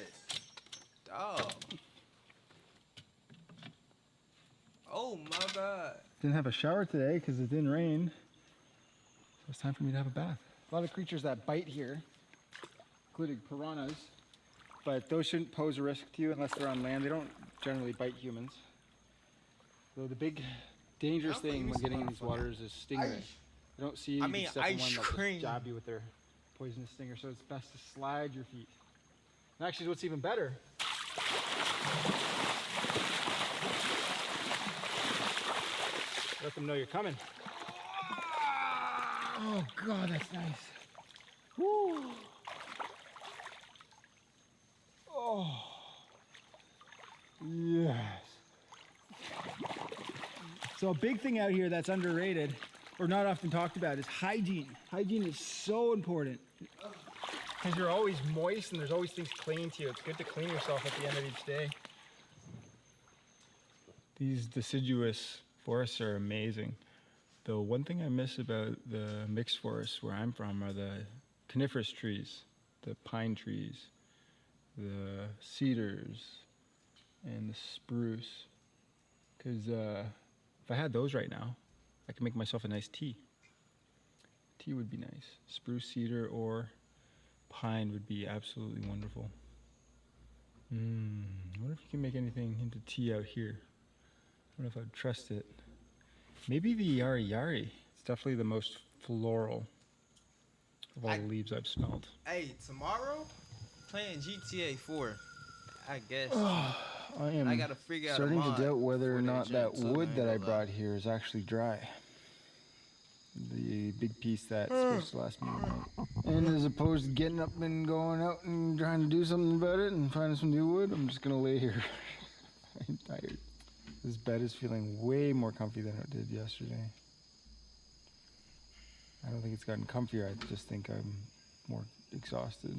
Dog. Oh my God. Didn't have a shower today because it didn't rain. So it's time for me to have a bath. A lot of creatures that bite here, including piranhas, but those shouldn't pose a risk to you unless they're on land. They don't generally bite humans. So the big dangerous thing when getting in these waters is stingrays. I don't see you can step in one that just jab you with their poisonous stinger, so it's best to slide your feet. And actually, what's even better, let them know you're coming. Oh God, that's nice. Woo. Oh. So a big thing out here that's underrated or not often talked about is hygiene. Hygiene is so important because you're always moist and there's always things clinging to you. It's good to clean yourself at the end of each day. These deciduous forests are amazing. The one thing I miss about the mixed forests where I'm from are the coniferous trees, the pine trees, the cedars, and the spruce. Because if I had those right now, I could make myself a nice tea. Tea would be nice. Spruce, cedar, or pine would be absolutely wonderful. I wonder if you can make anything into tea out here. I don't know if I'd trust it. Maybe the yari yari. It's definitely the most floral of all the leaves I've smelled. Hey, tomorrow, playing GTA 4, I guess. I am gotta figure out starting a to mod doubt whether or for not that gym, wood that I gonna brought here is actually dry. The big piece that's supposed to last me all night. And as opposed to getting up and going out and trying to do something about it and finding some new wood, I'm just gonna lay here. I'm tired. This bed is feeling way more comfy than it did yesterday. I don't think it's gotten comfier, I just think I'm more exhausted.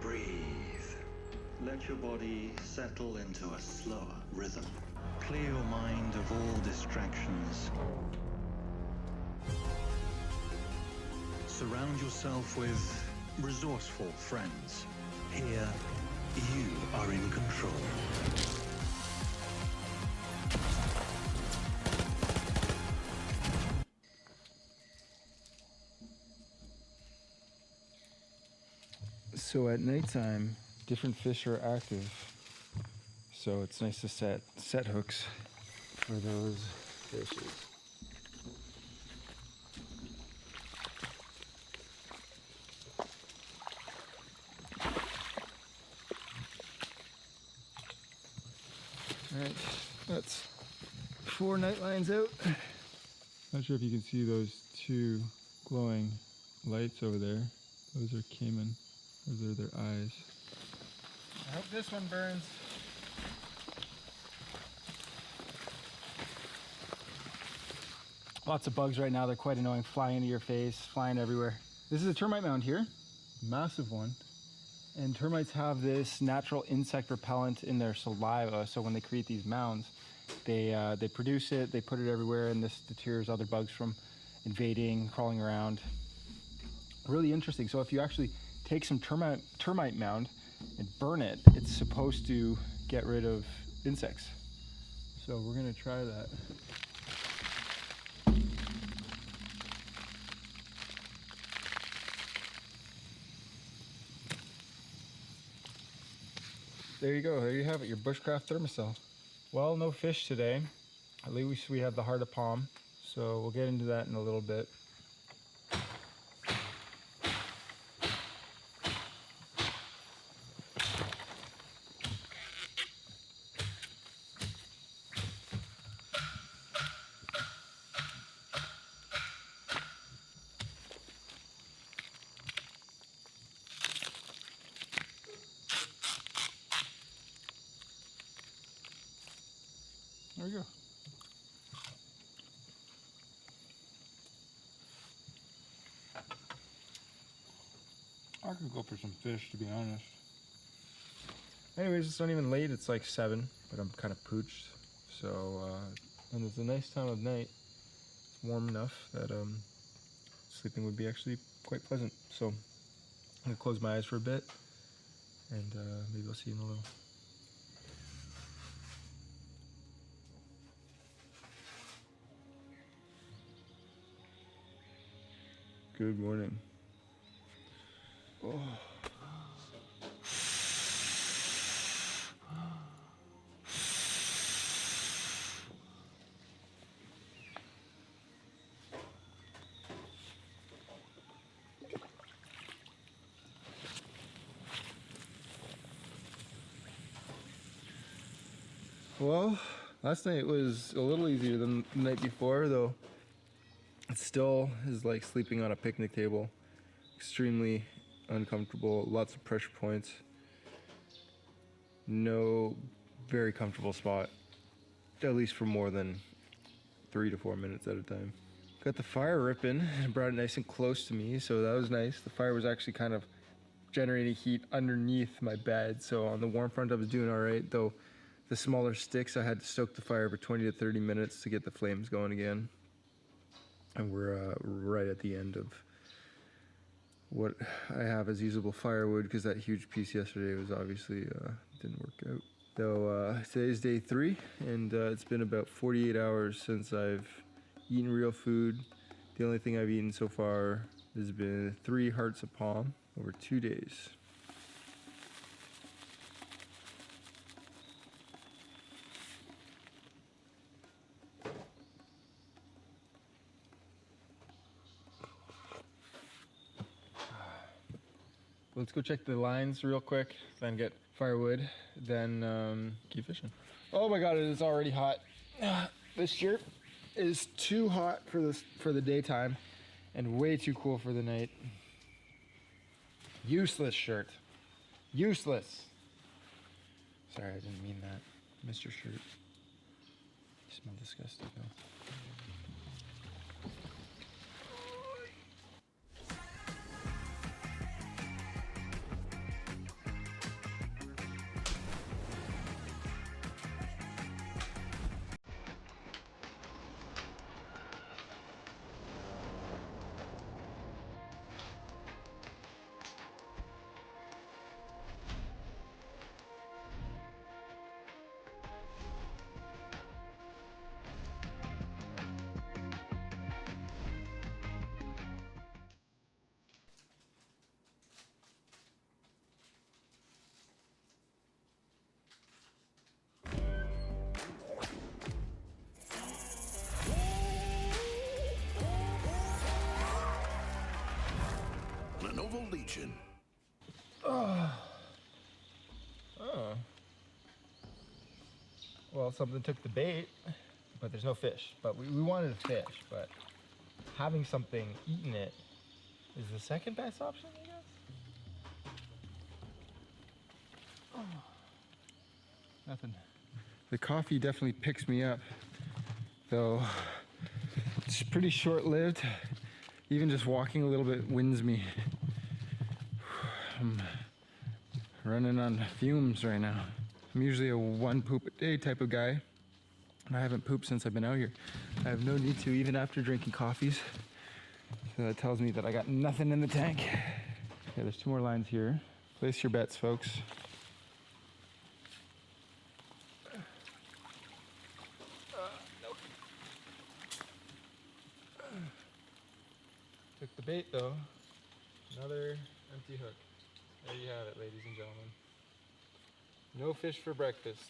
Breathe. Let your body settle into a slower rhythm. Clear your mind of all distractions. Surround yourself with resourceful friends. Here, you are in control. So at nighttime, different fish are active. So it's nice to set hooks for those fishes. Alright, that's 4 night lines out. Not sure if you can see those 2 glowing lights over there. Those are caiman. Those are their eyes. I hope this one burns. Lots of bugs right now. They're quite annoying, flying into your face, flying everywhere. This is a termite mound here, massive one. And termites have this natural insect repellent in their saliva. So when they create these mounds, they produce it, they put it everywhere, and this deters other bugs from invading, crawling around. Really interesting. So if you actually take some termite mound and burn it, it's supposed to get rid of insects. So we're gonna try that. There you go, there you have it, your bushcraft thermocell. Well, no fish today. At least we have the heart of palm, so we'll get into that in a little bit. There we go. I could go for some fish, to be honest. Anyways, it's not even late. It's like 7, but I'm kind of pooched. So, and it's a nice time of night. It's warm enough that sleeping would be actually quite pleasant. So, I'm gonna close my eyes for a bit, and maybe I'll see you in a little. Good morning. Oh. Well, last night was a little easier than the night before, though. It still is like sleeping on a picnic table. Extremely uncomfortable, lots of pressure points. No very comfortable spot. at least for more than 3 to 4 minutes at a time. Got the fire ripping and brought it nice and close to me, so that was nice. The fire was actually kind of generating heat underneath my bed, so on the warm front I was doing all right, though the smaller sticks I had to stoke the fire for 20 to 30 minutes to get the flames going again. And we're right at the end of what I have as usable firewood, because that huge piece yesterday was obviously didn't work out. Though today's day 3, and it's been about 48 hours since I've eaten real food. The only thing I've eaten so far has been 3 hearts of palm over 2 days. Let's go check the lines real quick, then get firewood, then keep fishing. Oh my god, it is already hot. This shirt is too hot for the daytime and way too cool for the night. Useless shirt. Useless. Sorry, I didn't mean that. Mr. Shirt. You smell disgusting though. Lenovo Legion. Well, something took the bait, but there's no fish. But we wanted a fish, but having something eating it is the second best option, I guess? Nothing. The coffee definitely picks me up, though it's pretty short-lived. Even just walking a little bit wins me. I'm running on fumes right now. I'm usually a 1 poop a day type of guy, and I haven't pooped since I've been out here. I have no need to, even after drinking coffees. So that tells me that I got nothing in the tank. Okay, there's 2 more lines here. Place your bets, folks. Nope. Took the bait though. Another empty hook. There you have it, ladies and gentlemen. No fish for breakfast.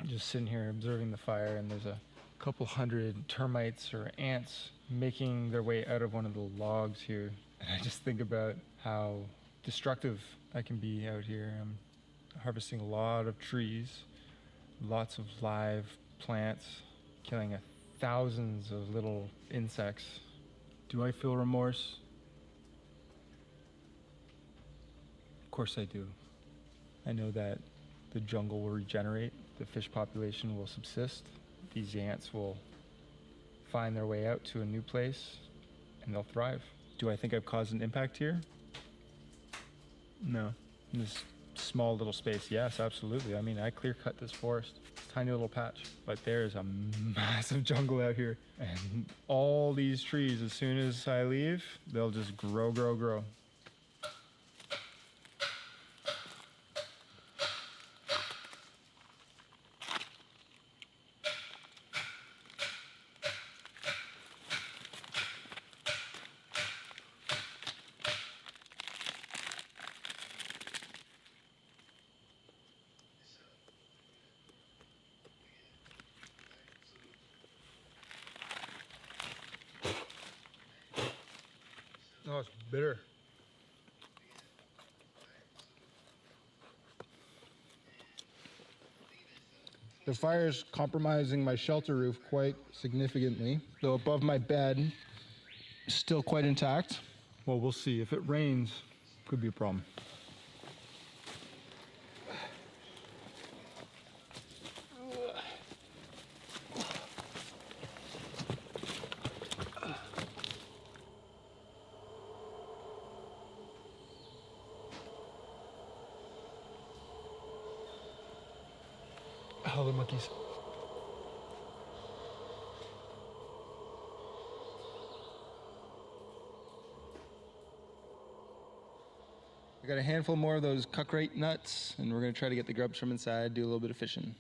I'm just sitting here observing the fire, and there's a couple hundred termites or ants making their way out of one of the logs here. And I just think about how destructive I can be out here. I'm harvesting a lot of trees, lots of live plants, killing thousands of little insects. Do I feel remorse? Of course I do. I know that the jungle will regenerate, the fish population will subsist, these ants will find their way out to a new place, and they'll thrive. Do I think I've caused an impact here? No. In this small little space, yes, absolutely. I mean, I clear cut this forest, tiny little patch, but there's a massive jungle out here, and all these trees, as soon as I leave, they'll just grow, grow, grow. Oh, it's bitter. The fire is compromising my shelter roof quite significantly. Though above my bed, still quite intact. Well, we'll see. If it rains, could be a problem. Howler monkeys. I got a handful more of those cuckrate nuts, and we're gonna try to get the grubs from inside, do a little bit of fishing.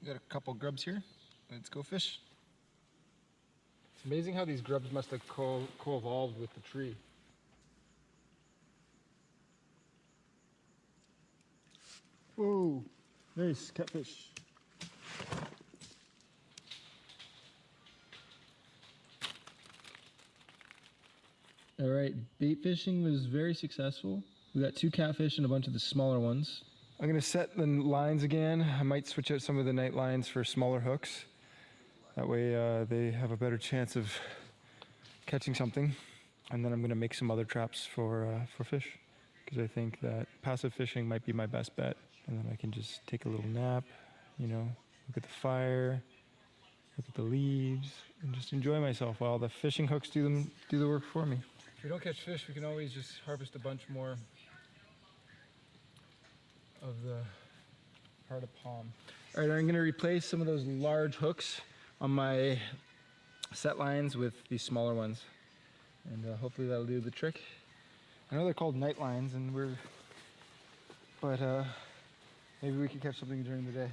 We got a couple grubs here. Let's go fish. It's amazing how these grubs must have co-evolved with the tree. Whoa, nice catfish. All right, bait fishing was very successful. We got 2 catfish and a bunch of the smaller ones. I'm gonna set the lines again. I might switch out some of the night lines for smaller hooks. That way they have a better chance of catching something. And then I'm gonna make some other traps for fish, because I think that passive fishing might be my best bet. And then I can just take a little nap, you know, look at the fire, look at the leaves, and just enjoy myself while the fishing hooks do the work for me. If we don't catch fish, we can always just harvest a bunch more of the heart of palm. All right, I'm gonna replace some of those large hooks on my set lines with these smaller ones. And hopefully that'll do the trick. I know they're called night lines, and but maybe we could catch something during the day.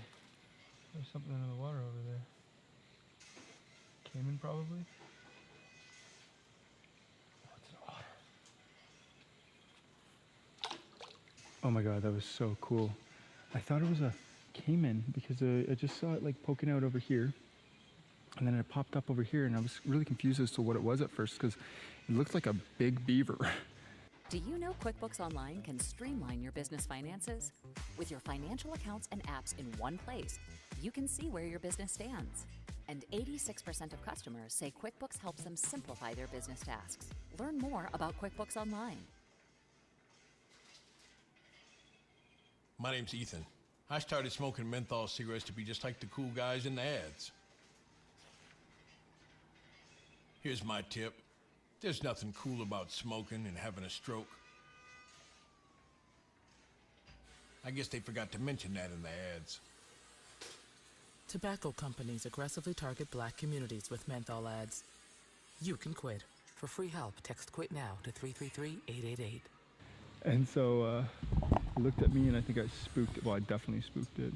There's something in the water over there. Caiman probably. Oh my God, that was so cool. I thought it was a caiman because I just saw it like poking out over here. And then it popped up over here, and I was really confused as to what it was at first because it looked like a big beaver. Do you know QuickBooks Online can streamline your business finances? With your financial accounts and apps in one place, you can see where your business stands. And 86% of customers say QuickBooks helps them simplify their business tasks. Learn more about QuickBooks Online. My name's Ethan. I started smoking menthol cigarettes to be just like the cool guys in the ads. Here's my tip. There's nothing cool about smoking and having a stroke. I guess they forgot to mention that in the ads. Tobacco companies aggressively target black communities with menthol ads. You can quit. For free help, text QUIT NOW to 333-888. And so it looked at me, and I think I spooked it. Well, I definitely spooked it.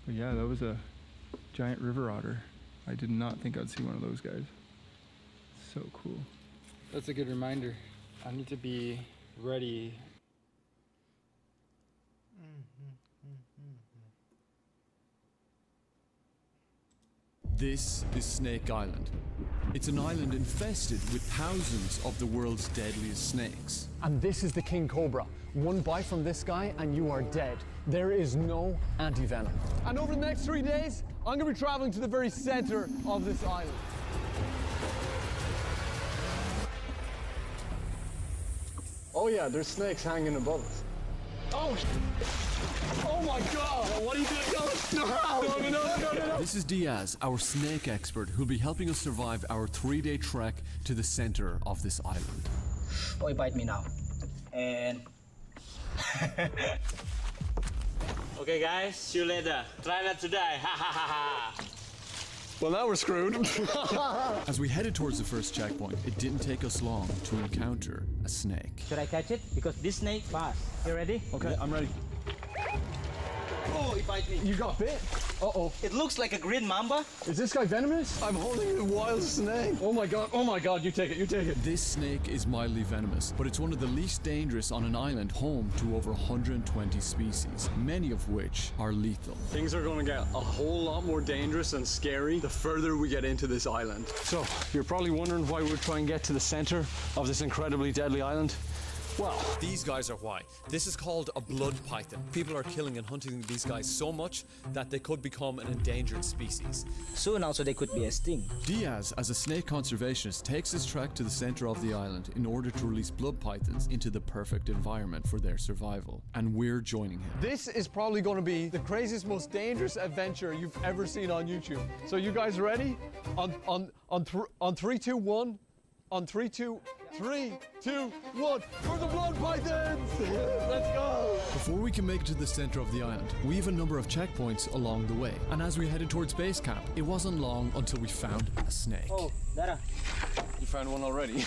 But yeah, that was a giant river otter. I did not think I'd see one of those guys. So cool. That's a good reminder. I need to be ready. This is Snake Island. It's an island infested with thousands of the world's deadliest snakes. And this is the king cobra. One bite from this guy and you are dead. There is no anti-venom. And over the next 3 days, I'm gonna be traveling to the very center of this island. Oh yeah, there's snakes hanging above us. Oh, oh my God! What are you doing? No. This is Diaz, our snake expert, who'll be helping us survive our 3-day trek to the center of this island. Boy, bite me now. And... Okay guys, see you later. Try not to die. Ha ha ha ha. Well, now we're screwed. As we headed towards the first checkpoint, it didn't take us long to encounter a snake. Should I catch it? Because this snake fast. You ready? Okay, I'm ready. Oh, it bite me. You got bit? Uh-oh. It looks like a green mamba. Is this guy venomous? I'm holding a wild snake. Oh my God, you take it, you take it. This snake is mildly venomous, but it's one of the least dangerous on an island home to over 120 species, many of which are lethal. Things are gonna get a whole lot more dangerous and scary the further we get into this island. So, you're probably wondering why we're trying to get to the center of this incredibly deadly island. Well, these guys are why. This is called a blood python. People are killing and hunting these guys so much that they could become an endangered species. Soon also they could be a sting. Diaz, as a snake conservationist, takes his trek to the center of the island in order to release blood pythons into the perfect environment for their survival. And we're joining him. This is probably going to be the craziest, most dangerous adventure you've ever seen on YouTube. So you guys ready? On 3, 2, 1. On 3, 2, 3, 2, 1. For the blood pythons! Let's go! Before we can make it to the center of the island, we have a number of checkpoints along the way. And as we headed towards base camp, it wasn't long until we found a snake. Oh, Dara. You found one already?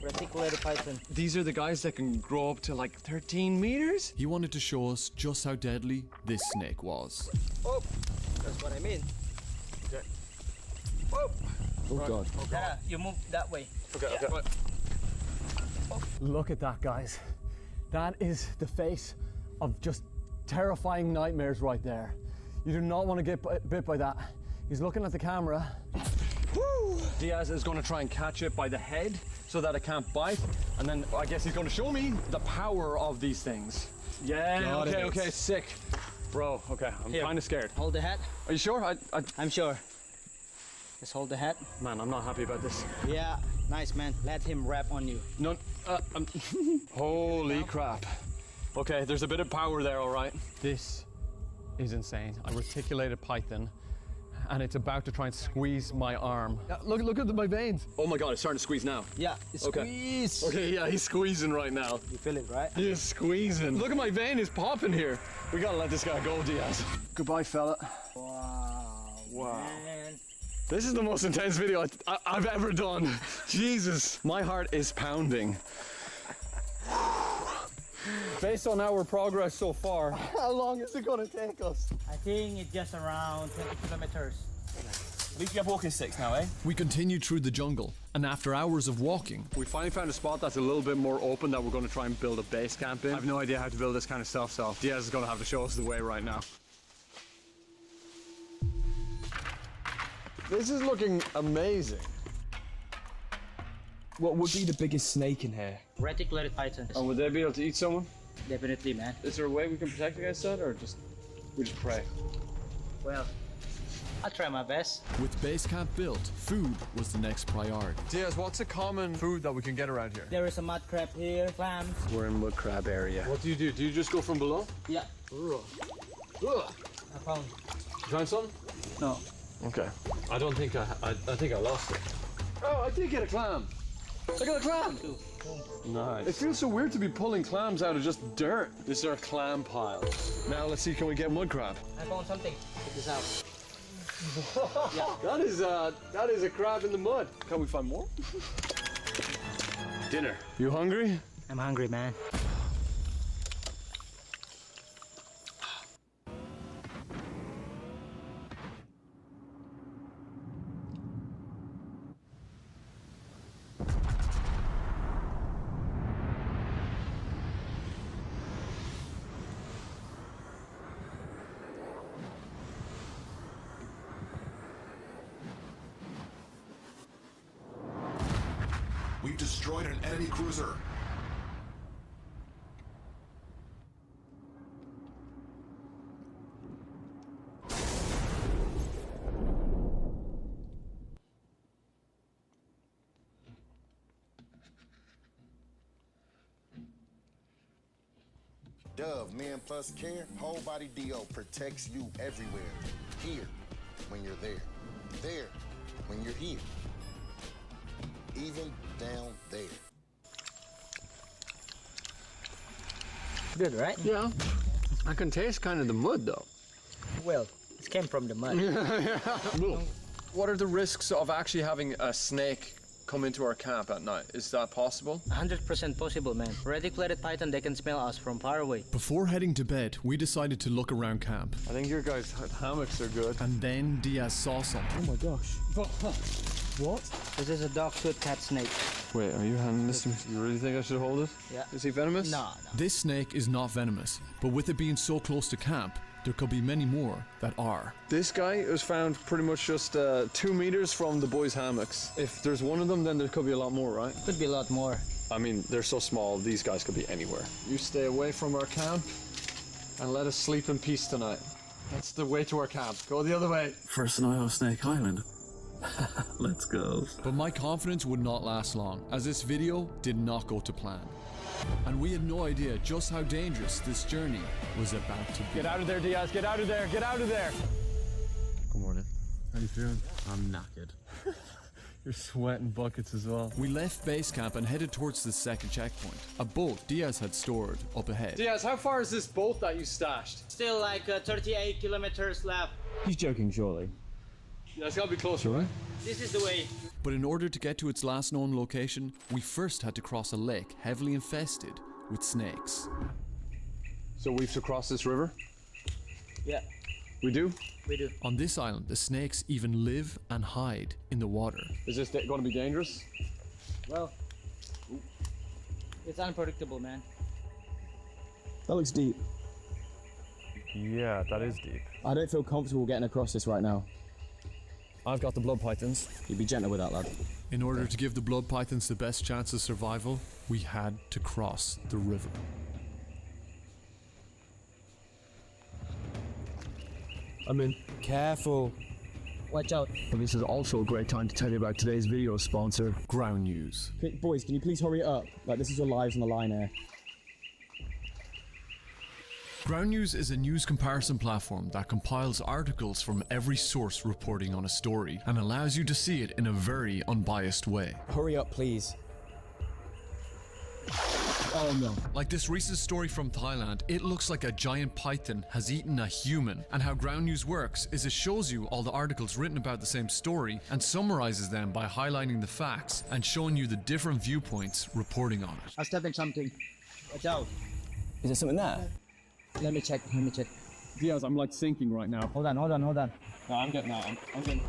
Reticulated python. These are the guys that can grow up to like 13 meters? He wanted to show us just how deadly this snake was. Oh, that's what I mean. Okay. Oh. Oh God. Dara, you move that way. Okay, yeah. okay. Look at that, guys. That is the face of just terrifying nightmares right there. You do not want to get bit by that. He's looking at the camera. Woo! Diaz is going to try and catch it by the head so that it can't bite. And then I guess he's going to show me the power of these things. Yeah, okay, sick. Bro, okay, I'm kind of scared. Hold the hat. Are you sure? I'm sure. Just hold the hat. Man, I'm not happy about this. Yeah, nice, man. Let him rap on you. No, holy crap. Okay, there's a bit of power there, all right. This is insane. A reticulated python, and it's about to try and squeeze my arm. Look at my veins. Oh my God, it's starting to squeeze now. Yeah, it's squeeze. Okay, yeah, he's squeezing right now. You feel it, right? He is squeezing. Look at my vein, is popping here. We gotta let this guy go, Diaz. Goodbye, fella. Wow. Man. This is the most intense video I've ever done. Jesus, my heart is pounding. Based on our progress so far, how long is it gonna take us? I think it's just around 20 kilometers. At least you have walking sticks now, eh? We continued through the jungle, and after hours of walking, we finally found a spot that's a little bit more open that we're gonna try and build a base camp in. I have no idea how to build this kind of stuff, so Diaz is gonna have to show us the way right now. This is looking amazing. What would be the biggest snake in here? Reticulated python. And would they be able to eat someone? Definitely, man. Is there a way we can protect against that, or we just pray? Well, I'll try my best. With base camp built, food was the next priority. Diaz, what's a common food that we can get around here? There is a mud crab here, clams. We're in mud crab area. What do you do? Do you just go from below? Yeah. I found. You found some? No. Okay. I don't think I think I lost it. Oh, I did get a clam. I got a clam. Nice. It feels so weird to be pulling clams out of just dirt. This is our clam pile. Now let's see, can we get mud crab? I found something. Check this out. Yeah. That is a crab in the mud. Can we find more? Dinner. You hungry? I'm hungry, man. We've destroyed an enemy cruiser. Dove Men Plus Care Whole Body DO protects you everywhere. Here, when you're there. There, when you're here. Even down there. Good, right? Yeah. I can taste kind of the mud, though. Well, it came from the mud. What are the risks of actually having a snake come into our camp at night? Is that possible? 100% possible, man. Reticulated python, they can smell us from far away. Before heading to bed, we decided to look around camp. I think your guys' hammocks are good. And then Diaz saw something. Oh my gosh. What? This is a dog-tooth cat snake. Wait, are you handing this to me? You really think I should hold it? Yeah. Is he venomous? No. This snake is not venomous, but with it being so close to camp, there could be many more that are. This guy was found pretty much just 2 meters from the boys' hammocks. If there's one of them, then there could be a lot more, right? Could be a lot more. I mean, they're so small, these guys could be anywhere. You stay away from our camp and let us sleep in peace tonight. That's the way to our camp. Go the other way. First night on Snake Island. Let's go. But my confidence would not last long, as this video did not go to plan. And we had no idea just how dangerous this journey was about to be. Get out of there, Diaz. Get out of there. Get out of there. Good morning. How you feeling? I'm knackered. You're sweating buckets as well. We left base camp and headed towards the second checkpoint, a boat Diaz had stored up ahead. Diaz, how far is this boat that you stashed? Still like 38 kilometers left. He's joking, surely. Yeah, it's gotta be closer, right? This is the way. But in order to get to its last known location, we first had to cross a lake heavily infested with snakes. So we have to cross this river? Yeah, We do? we do. On this island, the snakes even live and hide in the water. Is this going to be dangerous? Well, it's unpredictable, man. That looks deep. Yeah, that is deep. I don't feel comfortable getting across this right now. I've got the blood pythons. You be gentle with that, lad. In order to give the blood pythons the best chance of survival, we had to cross the river. I'm in. Careful. Watch out. This is also a great time to tell you about today's video sponsor. Ground News. Boys, can you please hurry it up? Like, this is your lives on the line here. Ground News is a news comparison platform that compiles articles from every source reporting on a story and allows you to see it in a very unbiased way. Hurry up, please. Oh no. Like this recent story from Thailand, it looks like a giant python has eaten a human. And how Ground News works is it shows you all the articles written about the same story and summarizes them by highlighting the facts and showing you the different viewpoints reporting on it. I'm stepping something. Watch out. Is there something there? Let me check. Diaz, I'm like sinking right now. Hold on. No, I'm getting out. I'm getting.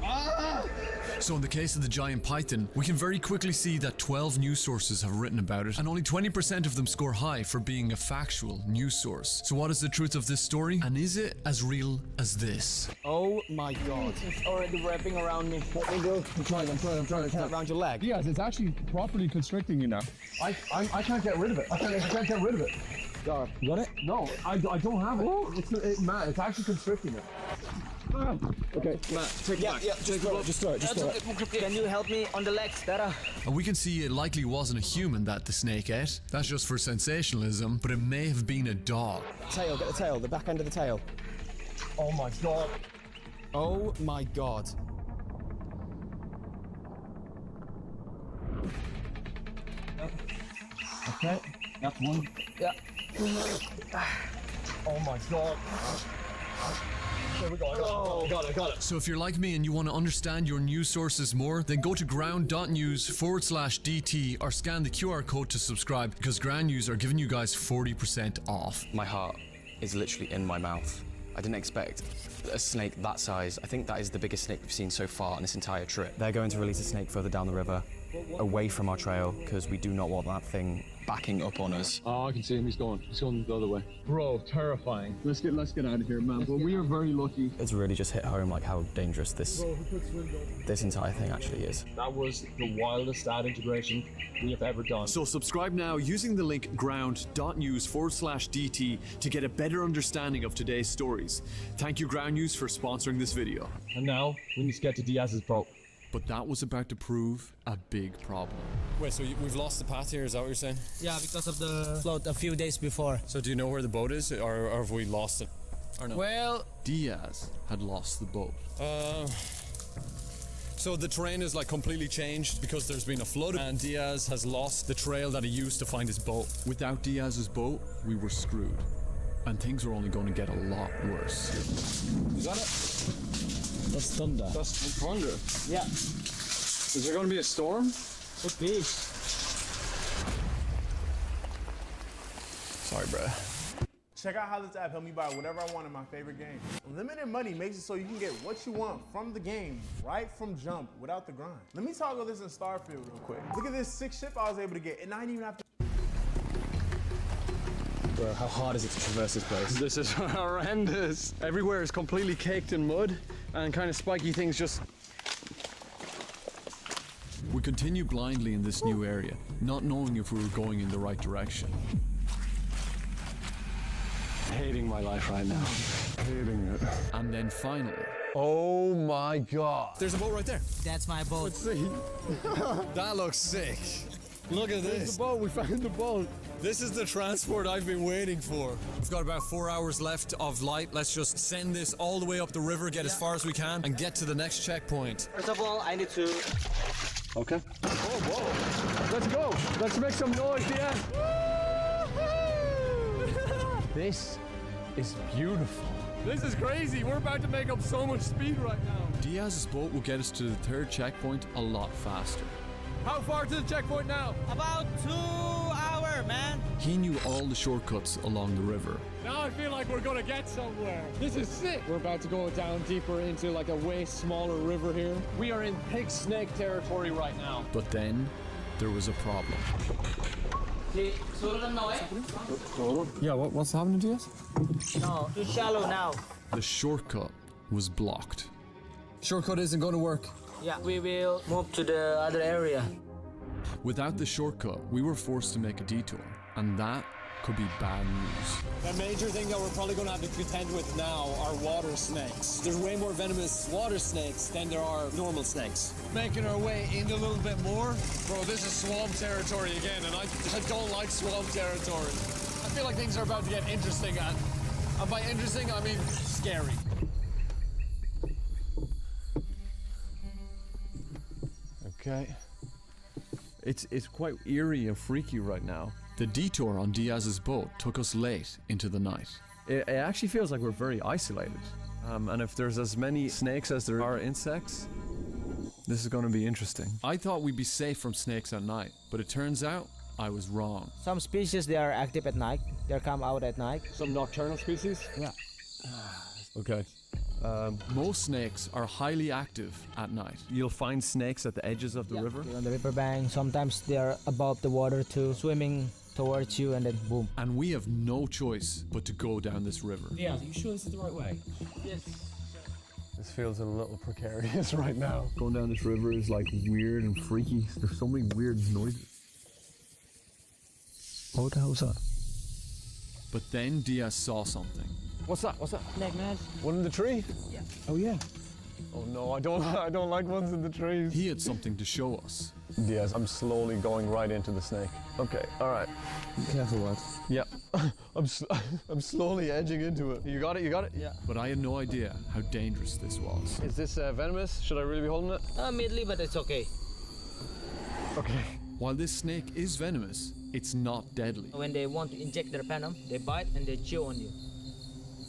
So in the case of the giant python, we can very quickly see that 12 news sources have written about it, and only 20% of them score high for being a factual news source. So what is the truth of this story? And is it as real as this? Oh my god. It's already wrapping around me. Let me go. I'm trying. It's not around your leg. Diaz, it's actually properly constricting you now. I can't get rid of it. I can't get rid of it. You got it? No, I don't have it. Matt, it's actually constricting it. Okay, Matt, take it back. Yeah, just throw it. Can you help me on the legs, better? And we can see it likely wasn't a human that the snake ate. That's just for sensationalism, but it may have been a dog. Tail, get the tail, the back end of the tail. Oh my god. Oh my god. Okay, that's one. Yeah. Oh my god. There we go. Got it. So if you're like me and you want to understand your news sources more, then go to ground.news/DT or scan the QR code to subscribe, because Ground News are giving you guys 40% off. My heart is literally in my mouth. I didn't expect a snake that size. I think that is the biggest snake we've seen so far on this entire trip. They're going to release a snake further down the river, away from our trail, because we do not want that thing backing up on us. Oh, I can see him. He's going the other way. Bro, terrifying. Let's get out of here, man. But we are very lucky. It's really just hit home like how dangerous this entire thing actually is. That was the wildest ad integration we have ever done. So subscribe now using the link ground.news/DT to get a better understanding of today's stories. Thank you, Ground News, for sponsoring this video. And now we need to get to Diaz's boat. But that was about to prove a big problem. Wait, so we've lost the path here, is that what you're saying? Yeah, because of the float a few days before. So do you know where the boat is, or have we lost it? Or no? Well, Diaz had lost the boat. So the terrain is like completely changed because there's been a flood, and Diaz has lost the trail that he used to find his boat. Without Diaz's boat, we were screwed. And things are only going to get a lot worse. Is that it? That's thunder. That's thunder. yeah, Is there going to be a storm? could be. Sorry, bruh. Check out how this app helped me buy whatever I want in my favorite game. Unlimited money makes it so you can get what you want from the game right from jump without the grind. Let me toggle this in Starfield real quick. Look at this sick ship I was able to get, and I didn't even have to. Bro, how hard is it to traverse this place? This is horrendous. Everywhere is completely caked in mud and kind of spiky things just... We continue blindly in this new area, not knowing if we were going in the right direction. Hating my life right now. Hating it. And then finally... Oh my God. There's a boat right there. That's my boat. Let's see. That looks sick. Look at There's this. the boat. We found the boat. This is the transport I've been waiting for. We've got about 4 hours left of light. Let's just send this all the way up the river, get as far as we can, and get to the next checkpoint. First of all, I need to... Okay. Oh, whoa. Let's go. Let's make some noise, Diaz. This is beautiful. This is crazy. We're about to make up so much speed right now. Diaz's boat will get us to the third checkpoint a lot faster. How far to the checkpoint now? About 2 hours, man. He knew all the shortcuts along the river. Now I feel like we're gonna get somewhere. This is sick. We're about to go down deeper into like a way smaller river here. We are in pig snake territory right now. But then, there was a problem. Yeah, what's happening to us? No, too shallow now. The shortcut was blocked. Shortcut isn't going to work. Yeah, we will move to the other area. Without the shortcut, we were forced to make a detour, and that could be bad news. The major thing that we're probably going to have to contend with now are water snakes. There's way more venomous water snakes than there are normal snakes. Making our way in a little bit more. Bro, this is swamp territory again, and I don't like swamp territory. I feel like things are about to get interesting, and by interesting, I mean scary. Okay. It's quite eerie and freaky right now. The detour on Diaz's boat took us late into the night. It actually feels like we're very isolated. And if there's as many snakes as there are insects, this is going to be interesting. I thought we'd be safe from snakes at night, but it turns out I was wrong. Some species, they are active at night. They come out at night. Some nocturnal species? Yeah. Okay. Most snakes are highly active at night. You'll find snakes at the edges of the river? On the riverbank, sometimes they are above the water too, swimming towards you, and then boom. And we have no choice but to go down this river. Yeah, are you sure this is the right way? Yes. This feels a little precarious right now. Going down this river is like weird and freaky. There's so many weird noises. What the hell's that? But then Diaz saw something. What's that? What's that? Snake, man. One in the tree? Yeah. Oh yeah. Oh no, I don't like ones in the trees. He had something to show us. Diaz, I'm slowly going right into the snake. Okay, all right. Be careful, Wad. Yeah, I'm slowly edging into it. You got it? You got it? Yeah. But I had no idea how dangerous this was. Is this venomous? Should I really be holding it? Midly, but it's okay. Okay. While this snake is venomous, it's not deadly. When they want to inject their venom, they bite and they chew on you.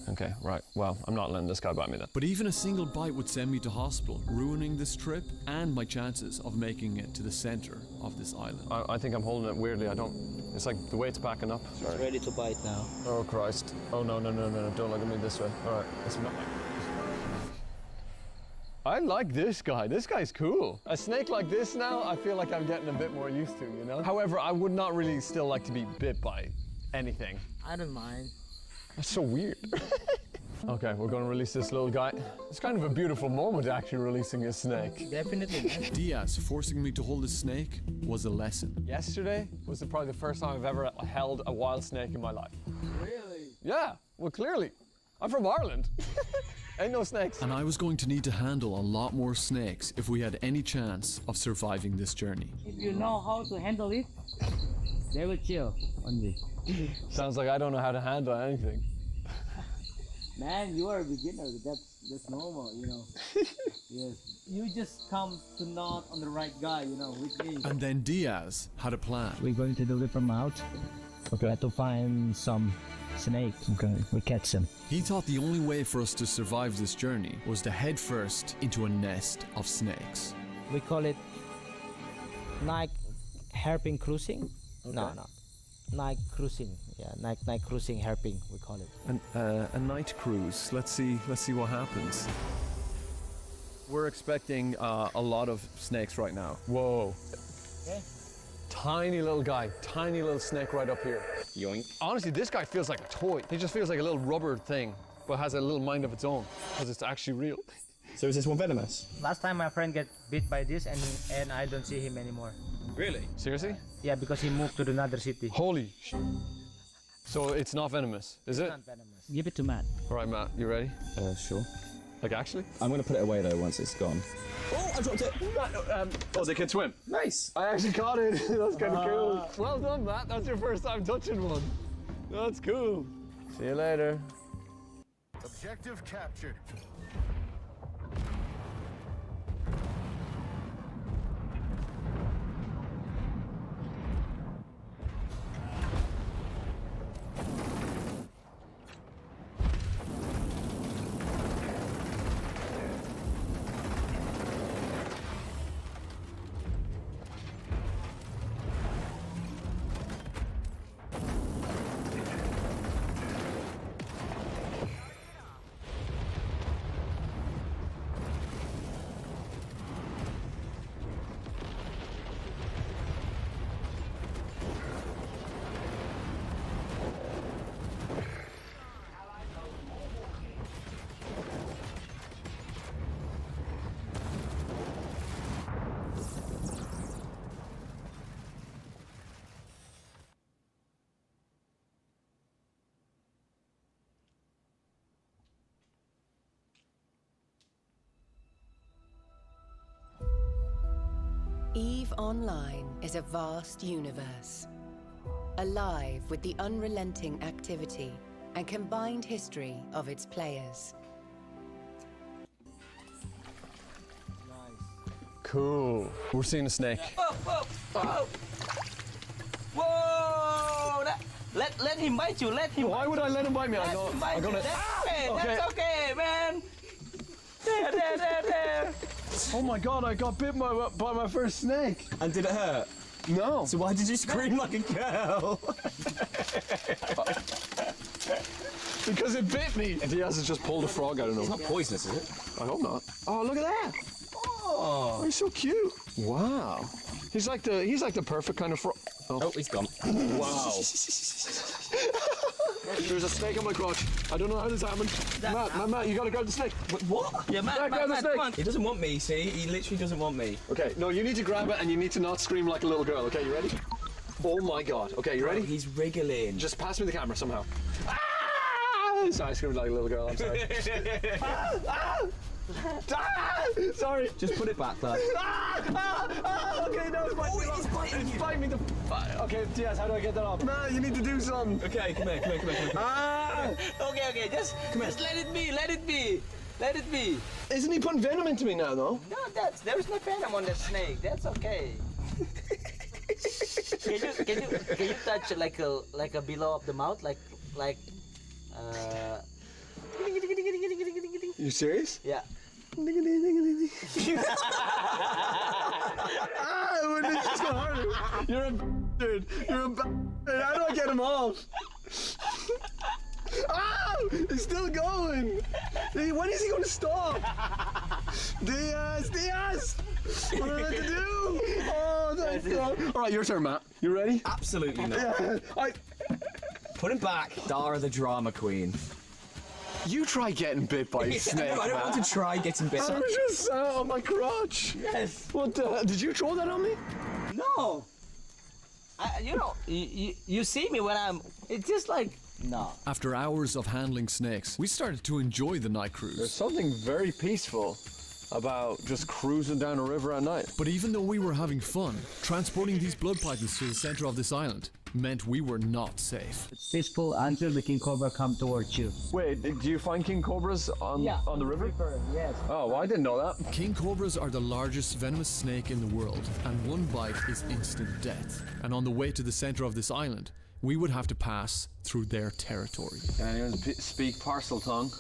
Okay, right. Well, I'm not letting this guy bite me then. But even a single bite would send me to hospital, ruining this trip and my chances of making it to the center of this island. I think I'm holding it weirdly. It's like the weight's backing up. Sorry. It's ready to bite now. Oh, Christ. Oh, no. Don't look at me this way. All right. It's not like... I like this guy. This guy's cool. A snake like this now, I feel like I'm getting a bit more used to, you know? However, I would not really still like to be bit by anything. I don't mind. That's so weird. Okay, we're going to release this little guy. It's kind of a beautiful moment, actually, releasing a snake. Definitely. Diaz forcing me to hold a snake was a lesson. Yesterday was probably the first time I've ever held a wild snake in my life. Really? Yeah, well, clearly. I'm from Ireland. Ain't no snakes. And I was going to need to handle a lot more snakes if we had any chance of surviving this journey. If you know how to handle it, they will chill on you. Sounds like I don't know how to handle anything. Man, you are a beginner. That's normal, you know. Yes. You just come to knock on the right guy, you know, with me. And then Diaz had a plan. We're going to the river mouth. Okay. To find some snakes. Okay. We catch them. He thought the only way for us to survive this journey was to head first into a nest of snakes. We call it night hairpin cruising. Okay. No. Night cruising. Yeah, night cruising hairpin, we call it. A night cruise. Let's see what happens. We're expecting a lot of snakes right now. Whoa. Okay. Tiny little guy, tiny little snake right up here. Yoink. Honestly, this guy feels like a toy. He just feels like a little rubber thing, but has a little mind of its own, because it's actually real. So is this one venomous? Last time my friend got bit by this and I don't see him anymore. Really? Seriously? Yeah, because he moved to another city. Holy sh... So it's not venomous, is it? Not venomous. Give it to Matt. All right, Matt, you ready? Sure. Like, actually? I'm gonna put it away though once it's gone. Oh, I dropped it! Oh, they can swim. Nice. I actually caught it. That's kind of cool. Well done, Matt. That's your first time touching one. That's cool. See you later. Objective captured. EVE Online is a vast universe, alive with the unrelenting activity and combined history of its players. Cool. We're seeing a snake. Whoa, whoa, whoa! Whoa! Let him bite you. Let him. Why would I let him bite me? Let him bite you. That's okay. Okay. That's okay, man. There. Oh my god, I got bit by my first snake. And did it hurt? No. So why did you scream like a girl? Because it bit me. Diaz has just pulled a frog out of It's nowhere. not poisonous, is it? I hope not. Oh, look at that. Oh, he's so cute. Wow. He's like the perfect kind of frog. Oh, he's gone. Wow. There's a snake on my crotch. I don't know how this happened. Matt, you gotta grab the snake. What? Yeah, Matt, grab the snake. come on. He doesn't want me, see? He literally doesn't want me. Okay, no, you need to grab it and you need to not scream like a little girl. Okay, you ready? Oh my god. Okay, you ready? He's wriggling. Just pass me the camera somehow. Ah! Sorry, I screamed like a little girl. I'm sorry. Sorry. Just put it back, lad. Okay, no, it's biting me. It's biting me. Okay, Diaz, how do I get that off? Man, you need to do something. Okay, come here. Okay, just let it be. Let it be. Isn't he putting venom into me now, though? No, there's no venom on the snake. That's okay. Can you touch like a below of the mouth, like You serious? Yeah. When it's just go harder. You're a bastard. You're a bastard. How do I get him off? Oh, he's still going. When is he going to stop? Diaz. What am I meant to do? Oh, thank God. All right, your turn, Matt. You ready? Absolutely not. Yeah. Put him back. Dara the drama queen. You try getting bit by a snake. I don't want to try getting bit. I was just sat on my crotch. Yes. What the? Did you throw that on me? No. You see me when I'm. It's just like no. After hours of handling snakes, we started to enjoy the night cruise. There's something very peaceful about just cruising down a river at night. But even though we were having fun, transporting these blood pythons to the center of this island meant we were not safe. It's peaceful until the king cobra come towards you. Wait, do you find king cobras on the river? Yes. Oh, well, I didn't know that. King cobras are the largest venomous snake in the world, and one bite is instant death. And on the way to the center of this island, we would have to pass through their territory. Can anyone speak parcel tongue?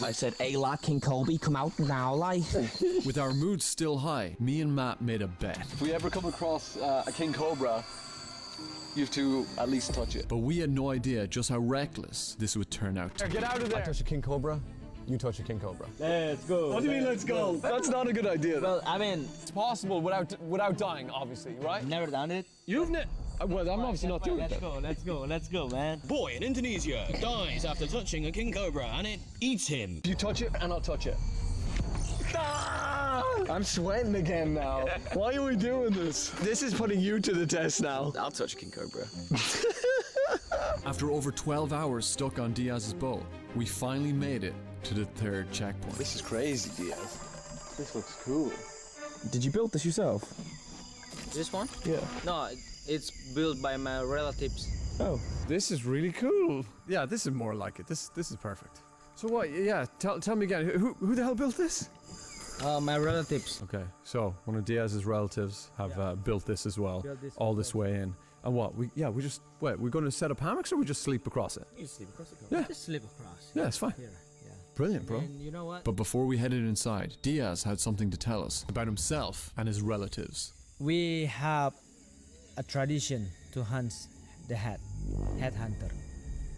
I said, hey lad, King Colby, come out now, like. With our moods still high, me and Matt made a bet. If we ever come across a king cobra, you have to at least touch it. But we had no idea just how reckless this would turn out. Get out of there! I touched a king cobra. you touch a king cobra. Let's go. What do you mean, let's go? That's not a good idea. Well, I mean, it's possible without dying, obviously, right? Never done it. You've well, I'm obviously not doing it. Let's go, man. Boy in Indonesia dies after touching a king cobra and it eats him. You touch it and I'll touch it. Ah! I'm sweating again now. Why are we doing this? This is putting you to the test now. I'll touch a king cobra. After over 12 hours stuck on Diaz's boat, we finally made it to the third checkpoint. This is crazy, Diaz. This looks cool. Did you build this yourself? This one? Yeah. No, it's built by my relatives. Oh, this is really cool. Yeah, this is more like it. This is perfect. So what? Yeah, tell me again. Who the hell built this? My relatives. Okay, so one of Diaz's relatives have built this as well, all this way in. And what? We're going to set up hammocks or we just sleep across it? You sleep across it. Yeah. Just sleep across. Yeah, it's fine. Here, yeah. Brilliant, bro. And you know what? But before we headed inside, Diaz had something to tell us about himself and his relatives. We have a tradition to hunt the headhunter.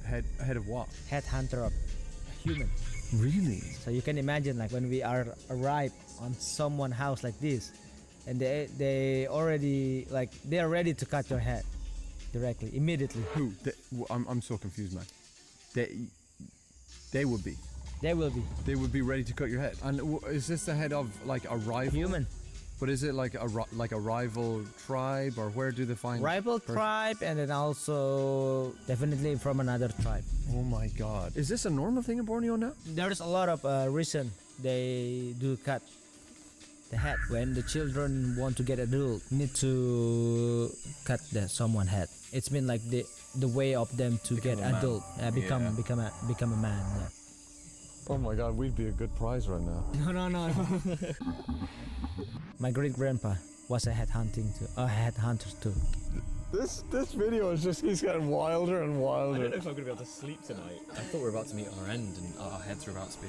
Head of what? Headhunter of human. Really? So you can imagine, like, when we arrive on someone's house like this, and they already, like, they are ready to cut your head directly, immediately. Who? I'm so confused, man. They would be. They will be. They would be ready to cut your head. And is this the head of like a rival? Human. But is it like a rival tribe, or where do they find rival tribe, and then also definitely from another tribe. Oh my God! Is this a normal thing in Borneo now? There's a lot of reason they do cut the head when the children want to get adult. Need to cut someone's head. It's been like the way of them to get adult, become a man. Yeah. Oh my God, we'd be a good prize right now. No. My great grandpa was a headhunter too. This video is just keeps getting wilder and wilder. I don't know if I'm gonna be able to sleep tonight. I thought we were about to meet our end and our heads are about to be.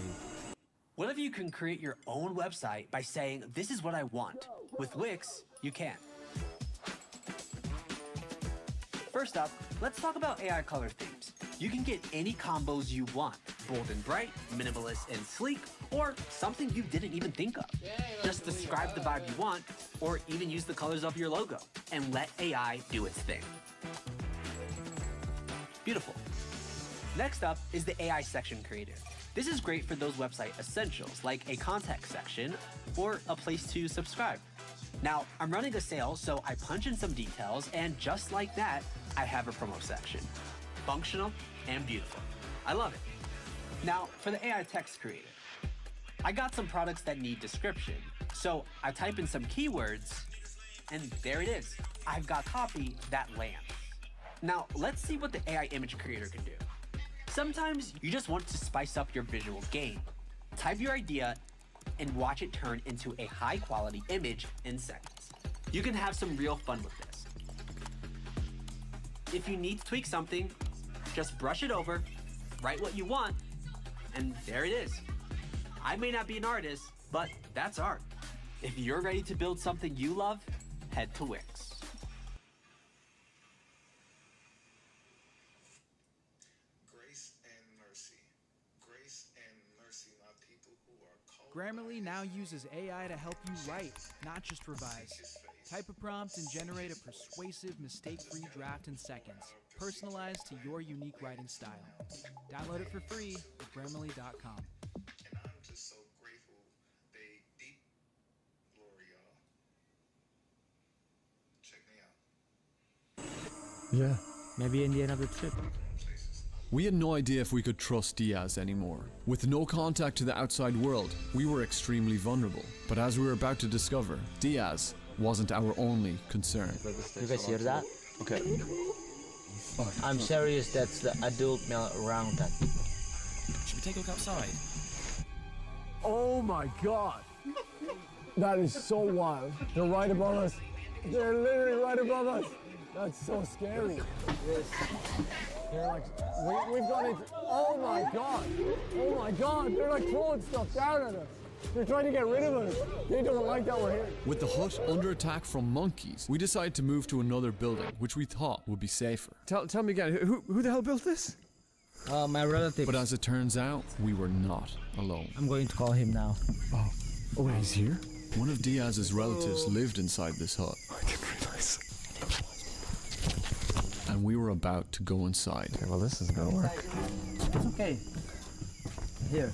What if you can create your own website by saying, "This is what I want"? With Wix, you can. First up, let's talk about AI color themes. You can get any combos you want, bold and bright, minimalist and sleek, or something you didn't even think of. Just describe the vibe you want, or even use the colors of your logo, and let AI do its thing. Beautiful. Next up is the AI section creator. This is great for those website essentials, like a contact section, or a place to subscribe. Now, I'm running a sale, so I punch in some details, and just like that, I have a promo section. Functional and beautiful. I love it. Now, for the AI text creator, I got some products that need description, so I type in some keywords, and there it is. I've got copy that lands. Now, let's see what the AI image creator can do. Sometimes you just want to spice up your visual game. Type your idea and watch it turn into a high-quality image in seconds. You can have some real fun with this. If you need to tweak something, just brush it over, write what you want, and there it is. I may not be an artist, but that's art. If you're ready to build something you love, head to Wix. Grammarly now uses AI to help you write, not just revise. Type a prompt and generate a persuasive, mistake-free draft in seconds, personalized to your unique writing style. Download it for free at Grammarly.com. And I'm just so grateful they deep glory, y'all. Check me out. Yeah. Maybe in the end of the trip. We had no idea if we could trust Diaz anymore. With no contact to the outside world, we were extremely vulnerable. But as we were about to discover, Diaz wasn't our only concern. You guys hear that? Okay. I'm serious, that's the adult male around that. Should we take a look outside? Oh my God. That is so wild. They're right above us. They're literally right above us. That's so scary. They're like, we've gone into, oh my God. Oh my God, they're like throwing stuff down at us. They're trying to get rid of us. They don't like that we're here. With the hut under attack from monkeys, we decided to move to another building, which we thought would be safer. Tell me again, who the hell built this? My relative. But as it turns out, we were not alone. I'm going to call him now. Oh, wait, he's here? One of Diaz's relatives lived inside this hut. I didn't realize. And we were about to go inside. Okay, well, this isn't gonna work. It's okay. Here,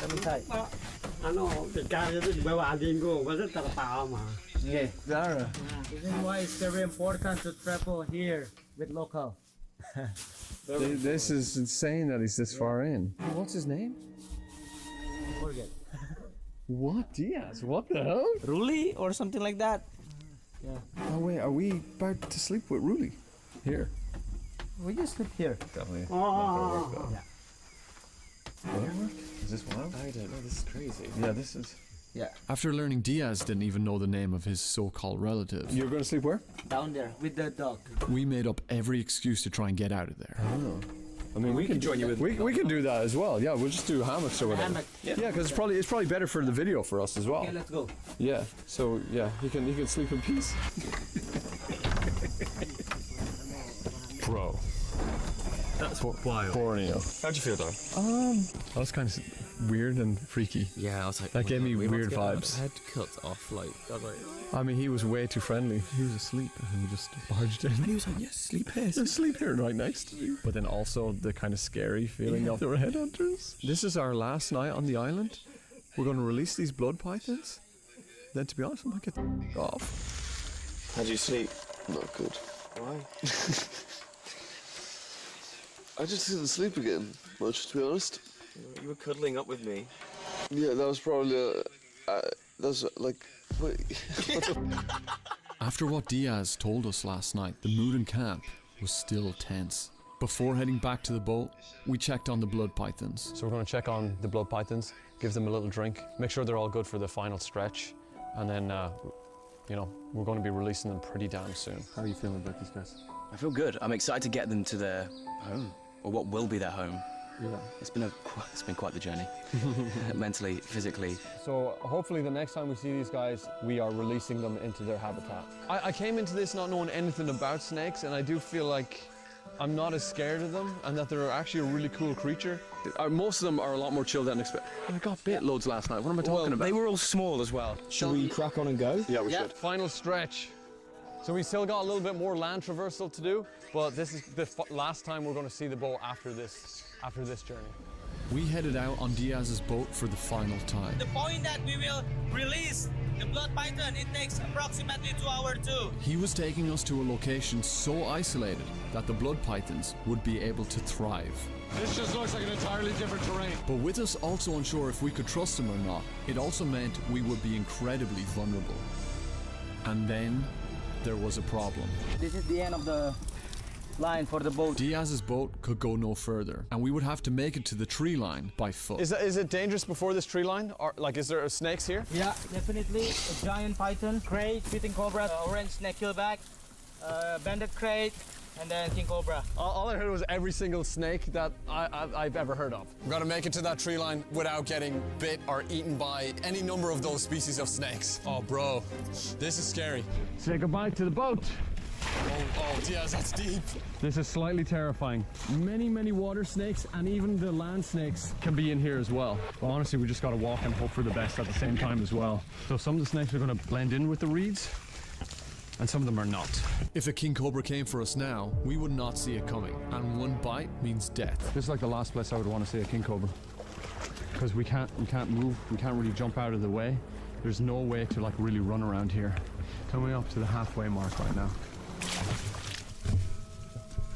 let me tie. Okay, Zara. This is why it's very important to travel here with local. This is insane that he's this far in. What's his name? Forget. What? Diaz? What the hell? Ruli or something like that. Yeah. Oh wait, are we about to sleep with Ruli? Here. We just sleep here. Definitely. Yeah. Will it work? Is this wild? I don't know, this is crazy. Yeah, this is. Yeah. After learning Diaz didn't even know the name of his so-called relatives, You're gonna sleep where? Down there with the dog. we made up every excuse to try and get out of there. Oh. I mean, we can join you with. We can do that as well. Yeah, we'll just do hammocks or whatever. Hammock. Yeah, because it's probably better for the video for us as well. Okay, let's go. Yeah. So yeah, he can sleep in peace. Bro. That's wild. Borneo. How'd you feel, though? That was kind of weird and freaky. Yeah, I was like, That gave me weird our vibes. head cut off, like, I was like, I mean, he was way too friendly. He was asleep and we just barged in. and he was like, yes, sleep here. Just sleep here right next to you. But then also the kind of scary feeling of they were headhunters. This is our last night on the island. We're going to release these blood pythons. Then to be honest, I might get the off. How'd you sleep? Not good. Why? I just didn't sleep again much, to be honest. You were cuddling up with me. Yeah, that was probably that's like, wait. After what Diaz told us last night, the mood in camp was still tense. Before heading back to the boat, we checked on the blood pythons. So we're going to check on the blood pythons, give them a little drink, make sure they're all good for the final stretch, and then, you know, we're going to be releasing them pretty damn soon. How are you feeling about these guys? I feel good. I'm excited to get them to their home, or what will be their home. Yeah. It's been quite the journey, mentally, physically. So hopefully the next time we see these guys, we are releasing them into their habitat. I came into this not knowing anything about snakes, and I do feel like I'm not as scared of them, and that they're actually a really cool creature. Most of them are a lot more chill than expected. I got bit loads last night. What am I talking about? They were all small as well. Should we crack on and go? Yeah, we should. Final stretch. So we still got a little bit more land traversal to do, but this is the last time we're going to see the boat after this journey. We headed out on Diaz's boat for the final time. The point that we will release the blood python, it takes approximately 2 hours too. He was taking us to a location so isolated that the blood pythons would be able to thrive. This just looks like an entirely different terrain. But with us also unsure if we could trust him or not, it also meant we would be incredibly vulnerable. And then there was a problem. This is the end of the line for the boat. Diaz's boat could go no further, and we would have to make it to the tree line by foot. Is it dangerous before this tree line? Or like, is there snakes here? Yeah, definitely a giant python, crate, shooting cobra, orange snake killback, banded crate, and then king cobra. All I heard was every single snake that I've ever heard of. We've got to make it to that tree line without getting bit or eaten by any number of those species of snakes. Oh, bro, this is scary. Say goodbye to the boat. Oh, Diaz, that's deep. This is slightly terrifying. Many water snakes and even the land snakes can be in here as well. But honestly, we just got to walk and hope for the best at the same time as well. So some of the snakes are going to blend in with the reeds, and some of them are not. If a king cobra came for us now, we would not see it coming, and one bite means death. This is like the last place I would want to see a king cobra, because we can't move, we can't really jump out of the way. There's no way to like really run around here. Coming up to the halfway mark right now.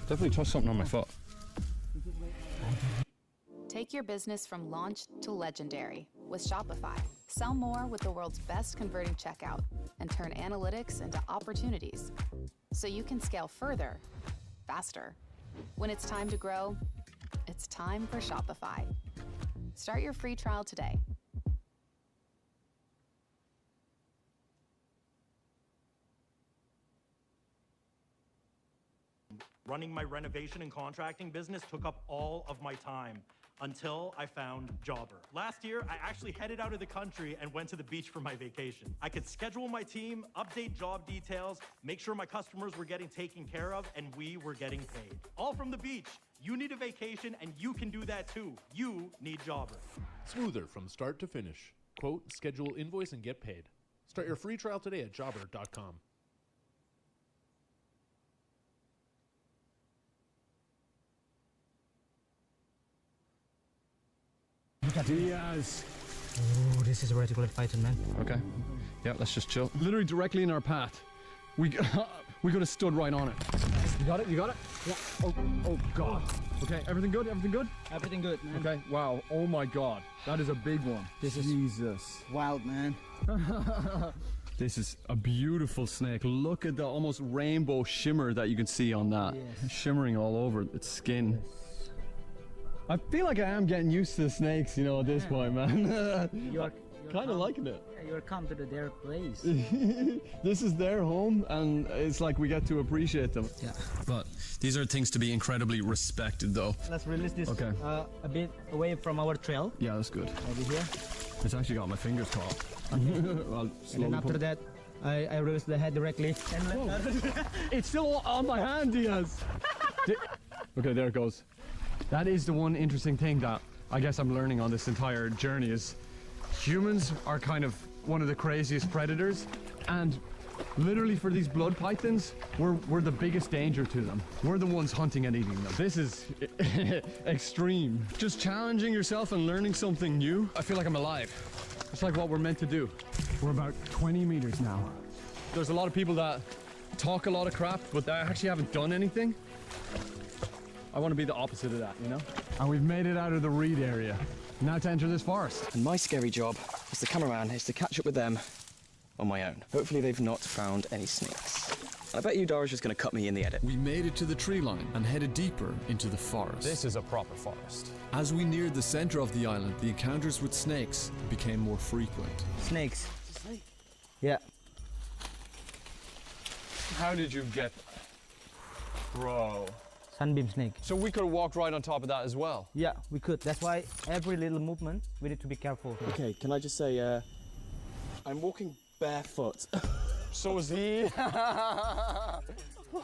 Definitely touched something on my foot. Take your business from launch to legendary with Shopify. Sell more with the world's best converting checkout and turn analytics into opportunities so you can scale further, faster. When it's time to grow, it's time for Shopify. Start your free trial today. Running my renovation and contracting business took up all of my time until I found Jobber. Last year, I actually headed out of the country and went to the beach for my vacation. I could schedule my team, update job details, make sure my customers were getting taken care of, and we were getting paid. All from the beach, You need a vacation, and you can do that too. You need Jobber. Smoother from start to finish. Quote, schedule, invoice, and get paid. Start your free trial today at jobber.com. Diaz. Oh, this is a reticulate python, man. Okay. Yeah, let's just chill. Literally directly in our path. We could have stood right on it. You got it? You got it? Yeah. Oh God. Okay, everything good? Everything good? Everything good, man. Okay, wow. Oh my God. That is a big one. This is Jesus. wild, man. This is a beautiful snake. Look at the almost rainbow shimmer that you can see on that. Yes. Shimmering all over its skin. I feel like I am getting used to the snakes, you know, at this point, man. You're kind of liking it. You're come to their place. This is their home, and it's like we get to appreciate them. Yeah. But these are things to be incredibly respected, though. Let's release this Okay. A bit away from our trail. Yeah, that's good. Over here. It's actually got my fingers caught. I'll And slowly then after put- that, I release the head directly. And It's still on my hand, Diaz. Okay, there it goes. That is the one interesting thing that I guess I'm learning on this entire journey is humans are kind of one of the craziest predators, and literally for these blood pythons, we're the biggest danger to them. We're the ones hunting and eating them. This is extreme. Just challenging yourself and learning something new. I feel like I'm alive. It's like what we're meant to do. We're about 20 meters now. There's a lot of people that talk a lot of crap, but they actually haven't done anything. I want to be the opposite of that, you know? And we've made it out of the reed area. Now to enter this forest. And my scary job as the cameraman is to catch up with them on my own. Hopefully they've not found any snakes. And I bet you Dara's just going to cut me in the edit. We made it to the tree line and headed deeper into the forest. This is a proper forest. As we neared the center of the island, the encounters with snakes became more frequent. snakes. Yeah. How did you get... Bro. Sunbeam snake. So we could have walked right on top of that as well. Yeah, we could. That's why every little movement, we need to be careful. Okay, can I just say, I'm walking barefoot. So is he.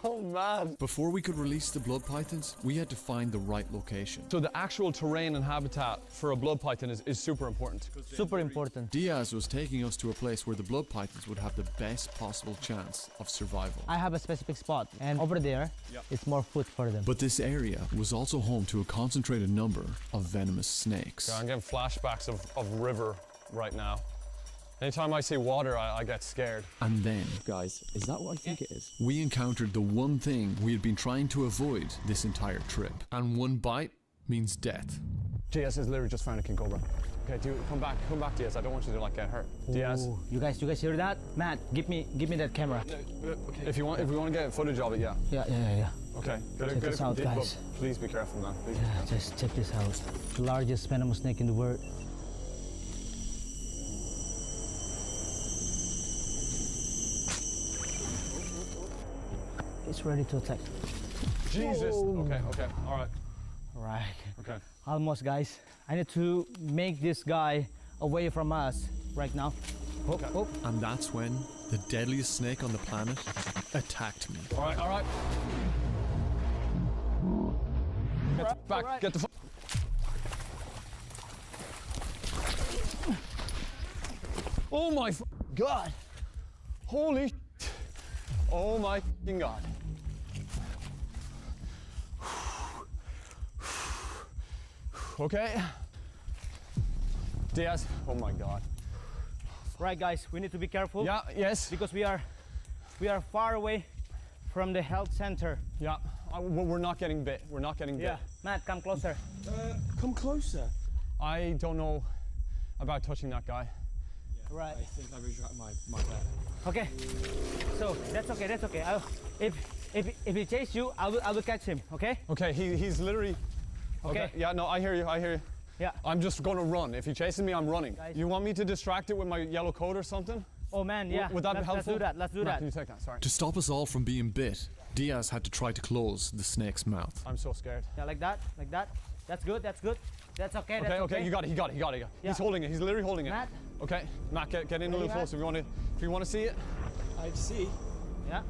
Oh man. Before we could release the blood pythons, we had to find the right location. So the actual terrain and habitat for a blood python is super important. Super important. Diaz was taking us to a place where the blood pythons would have the best possible chance of survival. I have a specific spot, and over there, it's more food for them. But this area was also home to a concentrated number of venomous snakes. I'm getting flashbacks of river right now. Anytime I see water, I get scared. And then, guys, is that what I think it is? We encountered the one thing we had been trying to avoid this entire trip. And one bite means death. Diaz has literally just found a king cobra. Okay, dude, come back, Diaz. I don't want you to like get hurt. Diaz. Ooh, you guys hear that? Matt, give me that camera. If we want to get footage of it, yeah. Yeah. Okay. Check this out, guys. Please be careful, man. Please. Yeah, just check this out. The largest venomous snake in the world. It's ready to attack. Jesus. Whoa. Okay. All right. Right. Okay. Almost, guys. I need to make this guy away from us right now. Oh. And that's when the deadliest snake on the planet attacked me. All right. Get back. Right. Get the. Oh my God! Holy! Oh my God! Okay. Diaz. Oh my God. Right, guys. We need to be careful. Yeah. Yes. Because we are far away from the health center. Yeah. We're not getting bit. We're not getting bit. Yeah. Matt, come closer. Come closer. I don't know about touching that guy. Right. I think I regret my bad. Okay. So that's okay. If he chases you, I will catch him. Okay. Okay. He's literally. Okay. Yeah. No. I hear you. Yeah. I'm just going to run. If he chases me, I'm running. Guys. You want me to distract it with my yellow coat or something? Oh man, yeah. Would that be helpful? Let's do that. Can you take that? Sorry. To stop us all from being bit, Diaz had to try to close the snake's mouth. I'm so scared. Yeah, like that. That's good. That's okay. Okay. You got it. He got it. Yeah. He's holding it. He's literally holding it. Matt. Okay. Matt, get in a little closer. If you want to see it. I see. Yeah.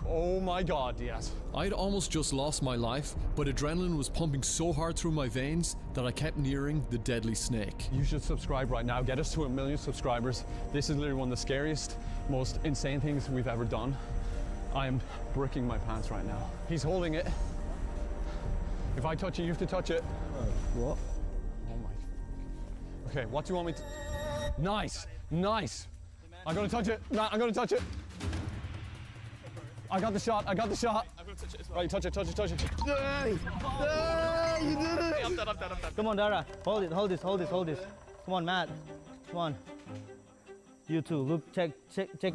Oh my God, Diaz. I'd almost just lost my life, but adrenaline was pumping so hard through my veins that I kept nearing the deadly snake. You should subscribe right now. Get us to 1 million subscribers. This is literally one of the scariest, most insane things we've ever done. I am bricking my pants right now. He's holding it. If I touch it, you have to touch it. What? Oh my. Okay, what do you want me to... Nice, nice. I'm gonna touch it. Nah, I'm gonna touch it. I got the shot, I got the shot. I'm gonna touch it as well. Right, touch it, touch it, touch it. Yay! Yay! You did it! I'm done. Come on, Dara. Hold it, hold this, hold this, hold this. Come on, Matt. Come on. You too. Look, check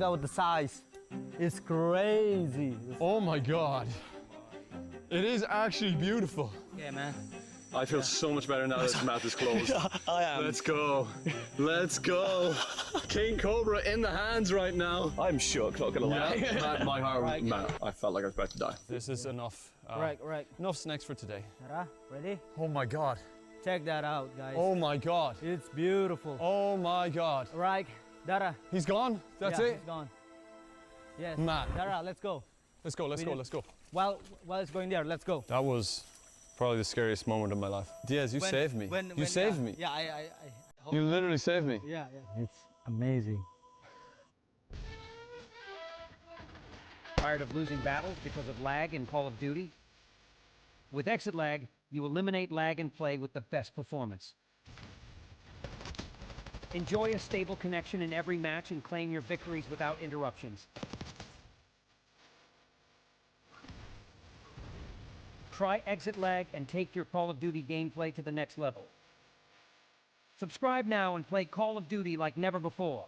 out the size. It's crazy. Oh my God. It is actually beautiful. Yeah, man. I feel so much better now that his mouth is closed. I am. Let's go. Let's go. King Cobra in the hands right now. I'm shook, not gonna lie. Yeah. My heart, Right. man, I felt like I was about to die. This is enough. Right. Enough snakes for today. Dara, ready? Oh my God. Check that out, guys. Oh my God. It's beautiful. Oh my God. Right, Dara. He's gone? That's yeah, it? He's gone. Yes. Matt. Dara, let's go. Let's go, let's go, let's go. While it's going there, let's go. That was probably the scariest moment of my life. Diaz, you saved me. You saved me. Yeah, I You literally saved me. Yeah. It's amazing. Tired of losing battles because of lag in Call of Duty? With Exit Lag, you eliminate lag in play with the best performance. Enjoy a stable connection in every match and claim your victories without interruptions. Try Exit Lag and take your Call of Duty gameplay to the next level. Subscribe now and play Call of Duty like never before.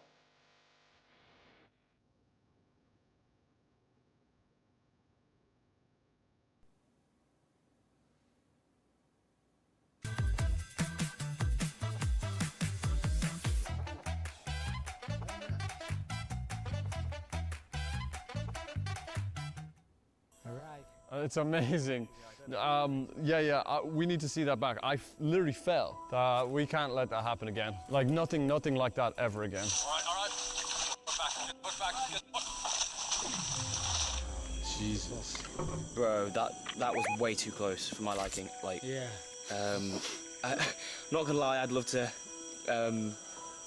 It's amazing. We need to see that back. I literally fell. We can't let that happen again. Like nothing like that ever again. All right. Push back. Jesus. Bro, that was way too close for my liking. Like, yeah. Not gonna lie, I'd love to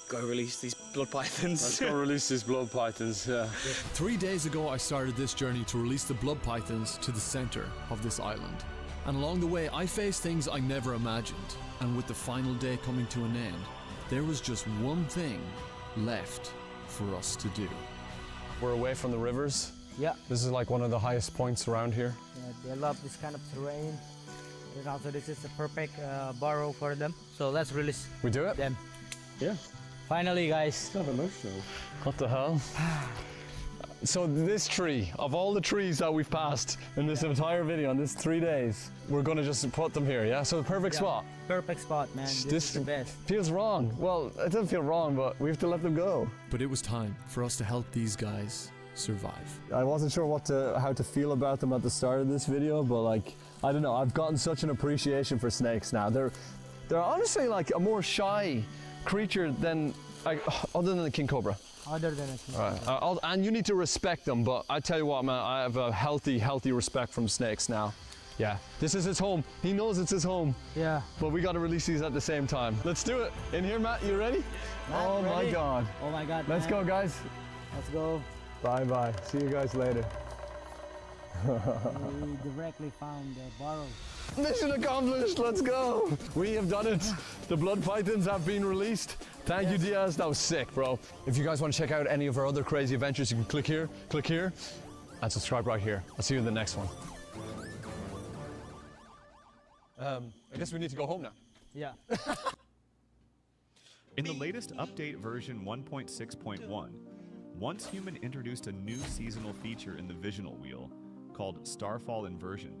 go release these blood pythons. Let's go release these blood pythons, yeah. 3 days ago, I started this journey to release the blood pythons to the center of this island. And along the way, I faced things I never imagined. And with the final day coming to an end, there was just one thing left for us to do. We're away from the rivers. Yeah. This is like one of the highest points around here. Yeah, they love this kind of terrain. And also this is a perfect burrow for them. So let's release We do it? them. Yeah. Finally, guys. It's kind of emotional. What the hell? So this tree, of all the trees that we've passed in this entire video, in this 3 days, we're gonna just put them here, yeah? So the perfect spot. Perfect spot, man. This is the best. Feels wrong. Well, it doesn't feel wrong, but we have to let them go. But it was time for us to help these guys survive. I wasn't sure how to feel about them at the start of this video, but like, I don't know, I've gotten such an appreciation for snakes now. They're honestly like a more shy creature than, like, other than the king cobra. Other than a king cobra. Right. And you need to respect them, but I tell you what, man, I have a healthy respect from snakes now. Yeah, this is his home. He knows it's his home. Yeah. But we got to release these at the same time. Let's do it. In here, Matt, you ready? Matt, oh ready? My God. Oh my God. Let's go, guys. Let's go. Bye. See you guys later. We directly found the burrow. Mission accomplished, let's go. We have done it. The blood pythons have been released. Thank you, Diaz. That was sick, bro. If you guys want to check out any of our other crazy adventures, you can click here, and subscribe right here. I'll see you in the next one. I guess we need to go home now. Yeah. In the latest update version 1.6.1, Once Human introduced a new seasonal feature in the Visional Wheel called Starfall Inversion.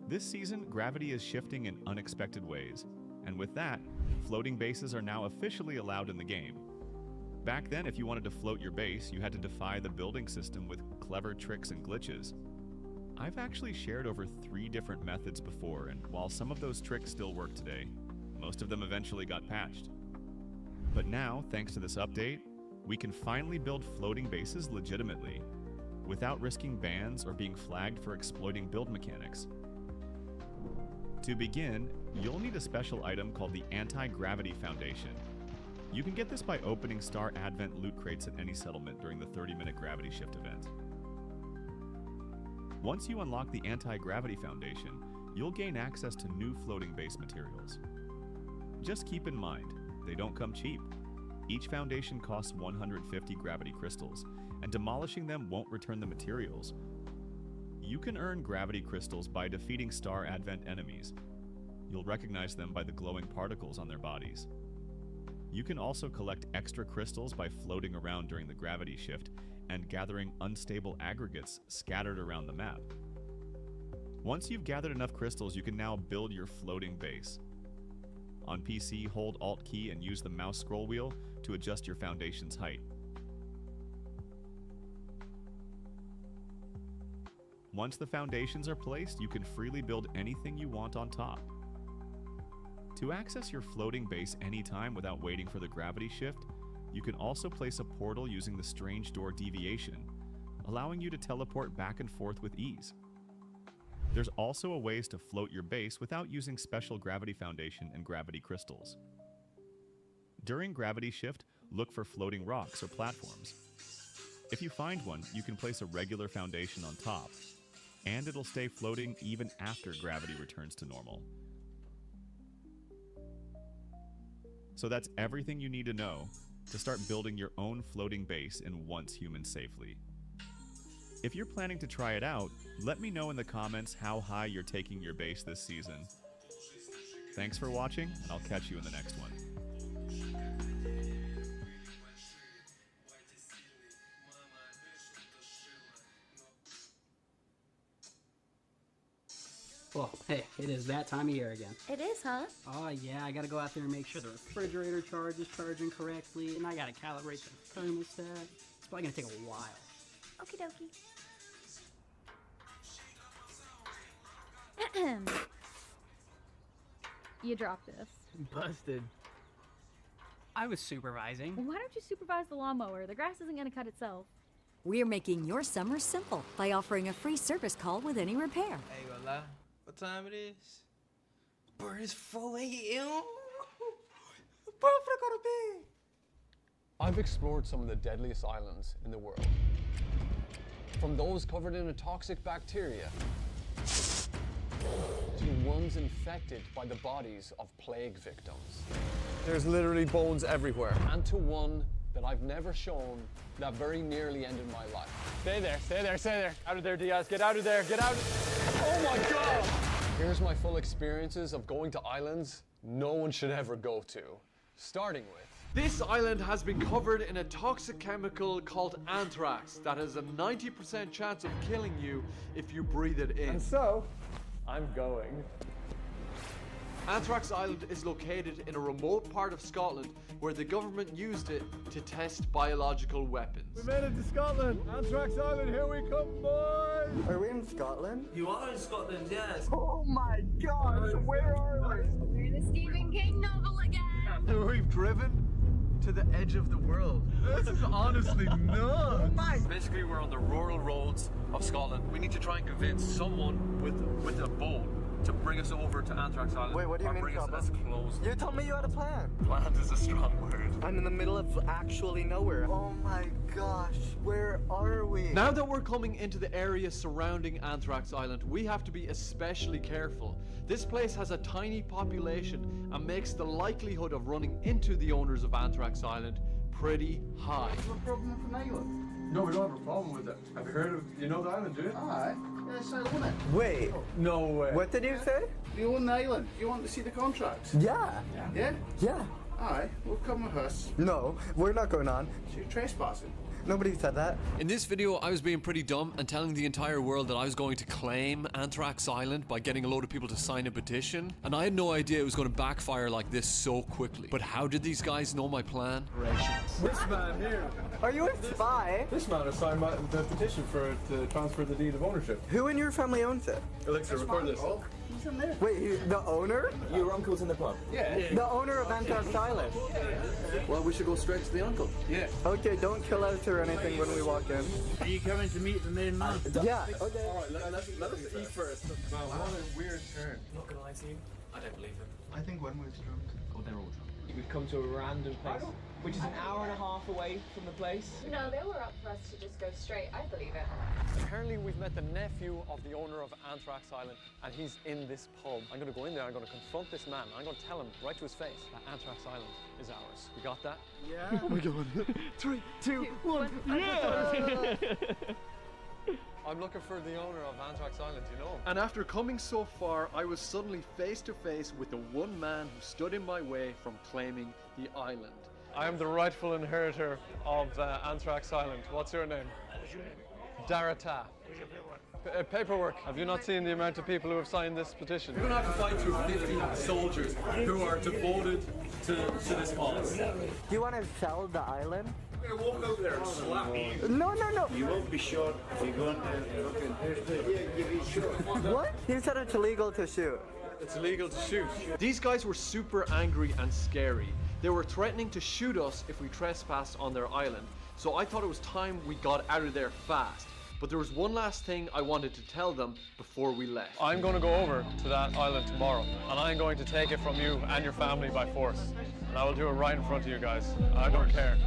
This season, gravity is shifting in unexpected ways, and with that, floating bases are now officially allowed in the game. Back then, if you wanted to float your base, you had to defy the building system with clever tricks and glitches. I've actually shared over 3 different methods before, and while some of those tricks still work today, most of them eventually got patched. But now, thanks to this update, we can finally build floating bases legitimately. without risking bans or being flagged for exploiting build mechanics. To begin, you'll need a special item called the Anti-Gravity Foundation. You can get this by opening Star Advent loot crates at any settlement during the 30-minute gravity shift event. Once you unlock the Anti-Gravity Foundation, you'll gain access to new floating base materials. Just keep in mind, they don't come cheap. Each foundation costs 150 gravity crystals, and demolishing them won't return the materials. You can earn gravity crystals by defeating Star Advent enemies. You'll recognize them by the glowing particles on their bodies. You can also collect extra crystals by floating around during the gravity shift and gathering unstable aggregates scattered around the map. Once you've gathered enough crystals, you can now build your floating base. On PC, hold Alt key and use the mouse scroll wheel to adjust your foundation's height. Once the foundations are placed, you can freely build anything you want on top. To access your floating base anytime without waiting for the gravity shift, you can also place a portal using the Strange Door Deviation, allowing you to teleport back and forth with ease. There's also a ways to float your base without using special gravity foundation and gravity crystals. During gravity shift, look for floating rocks or platforms. If you find one, you can place a regular foundation on top, and it'll stay floating even after gravity returns to normal. So that's everything you need to know to start building your own floating base in Once Human safely. If you're planning to try it out, let me know in the comments how high you're taking your base this season. Thanks for watching, and I'll catch you in the next one. Well, hey, it is that time of year again. It is, huh? Oh yeah, I gotta go out there and make sure the refrigerator charge is charging correctly, and I gotta calibrate the thermostat. It's probably gonna take a while. Okie dokie. You dropped this. Busted. I was supervising. Why don't you supervise the lawnmower? The grass isn't gonna cut itself. We're making your summer simple by offering a free service call with any repair. Hey, voila. What time it is? Bro, it's 4 a.m. Bro, I'm gonna go to bed. I've explored some of the deadliest islands in the world. From those covered in a toxic bacteria to ones infected by the bodies of plague victims. There's literally bones everywhere. And to one that I've never shown that very nearly ended my life. Stay there, stay there, stay there. Out of there, Diaz. Get out of there, get out. Oh my God! Here's my full experiences of going to islands no one should ever go to. Starting with, this island has been covered in a toxic chemical called anthrax that has a 90% chance of killing you if you breathe it in. and so, I'm going. Anthrax Island is located in a remote part of Scotland where the government used it to test biological weapons. We made it to Scotland! Anthrax Island, here we come, boys! Are we in Scotland? You are in Scotland, yes. Oh my gosh, where are we? We're in a Stephen King novel again. We've driven to the edge of the world. This is honestly nuts! Basically, we're on the rural roads of Scotland. We need to try and convince someone with a boat to bring us over to Anthrax Island. Wait, what do you mean, bring us as close? You told me you had a plan. Planned is a strong word. I'm in the middle of actually nowhere. Oh my gosh, where are we? Now that we're coming into the area surrounding Anthrax Island, we have to be especially careful. This place has a tiny population and makes the likelihood of running into the owners of Anthrax Island pretty high. What's the problem with an island? No, we don't have a problem with it. Have you heard of, you know the island, do you? Aye. Yes, I own it. Wait. No way. What did you say? You own the island. Do you want to see the contracts? Yeah. Yeah? Yeah. Aye. Well, come with us. No, we're not going on. So you're trespassing. Nobody said that. In this video, I was being pretty dumb and telling the entire world that I was going to claim Anthrax Island by getting a load of people to sign a petition. And I had no idea it was going to backfire like this so quickly. But how did these guys know my plan? This man here. Are you a spy? This man has signed the petition for it to transfer the deed of ownership. Who in your family owns it? Elixir, record this. in there. Wait, the owner? Your uncle's in the pub? Yeah. The owner of Anthrax Island? Well, we should go straight to the uncle. Yeah. Okay, don't kill us or anything when we walk in. Are you coming to meet the main man? Yeah, okay. Alright, let us eat first. Wow, what a weird turn. Not gonna lie to you, I don't believe him. I think one was drunk. Oh, they're all drunk. We've come to a random place, which is an hour and a half away from the place. No, they were up for us to just go straight. I believe it. Apparently we've met the nephew of the owner of Anthrax Island, and he's in this pub. I'm going to go in there, I'm going to confront this man, I'm going to tell him right to his face that Anthrax Island is ours. You got that? Yeah. Oh my god. 3, 2, 1. Yeah! I'm looking for the owner of Anthrax Island, you know. And after coming so far, I was suddenly face to face with the one man who stood in my way from claiming the island. I am the rightful inheritor of Anthrax Island. What's your name? Darata. Paperwork. Have you not seen the amount of people who have signed this petition? We're going to have to fight through 50 soldiers who are devoted to this cause. Do you want to sell the island? We're going to walk over there and slap you. No, no, no. You won't be shot if you go in there looking. Yeah, you'll be shot. What? He said it's illegal to shoot. It's illegal to shoot. These guys were super angry and scary. They were threatening to shoot us if we trespassed on their island. So I thought it was time we got out of there fast. But there was one last thing I wanted to tell them before we left. I'm going to go over to that island tomorrow, and I'm going to take it from you and your family by force. And I will do it right in front of you guys. I don't care.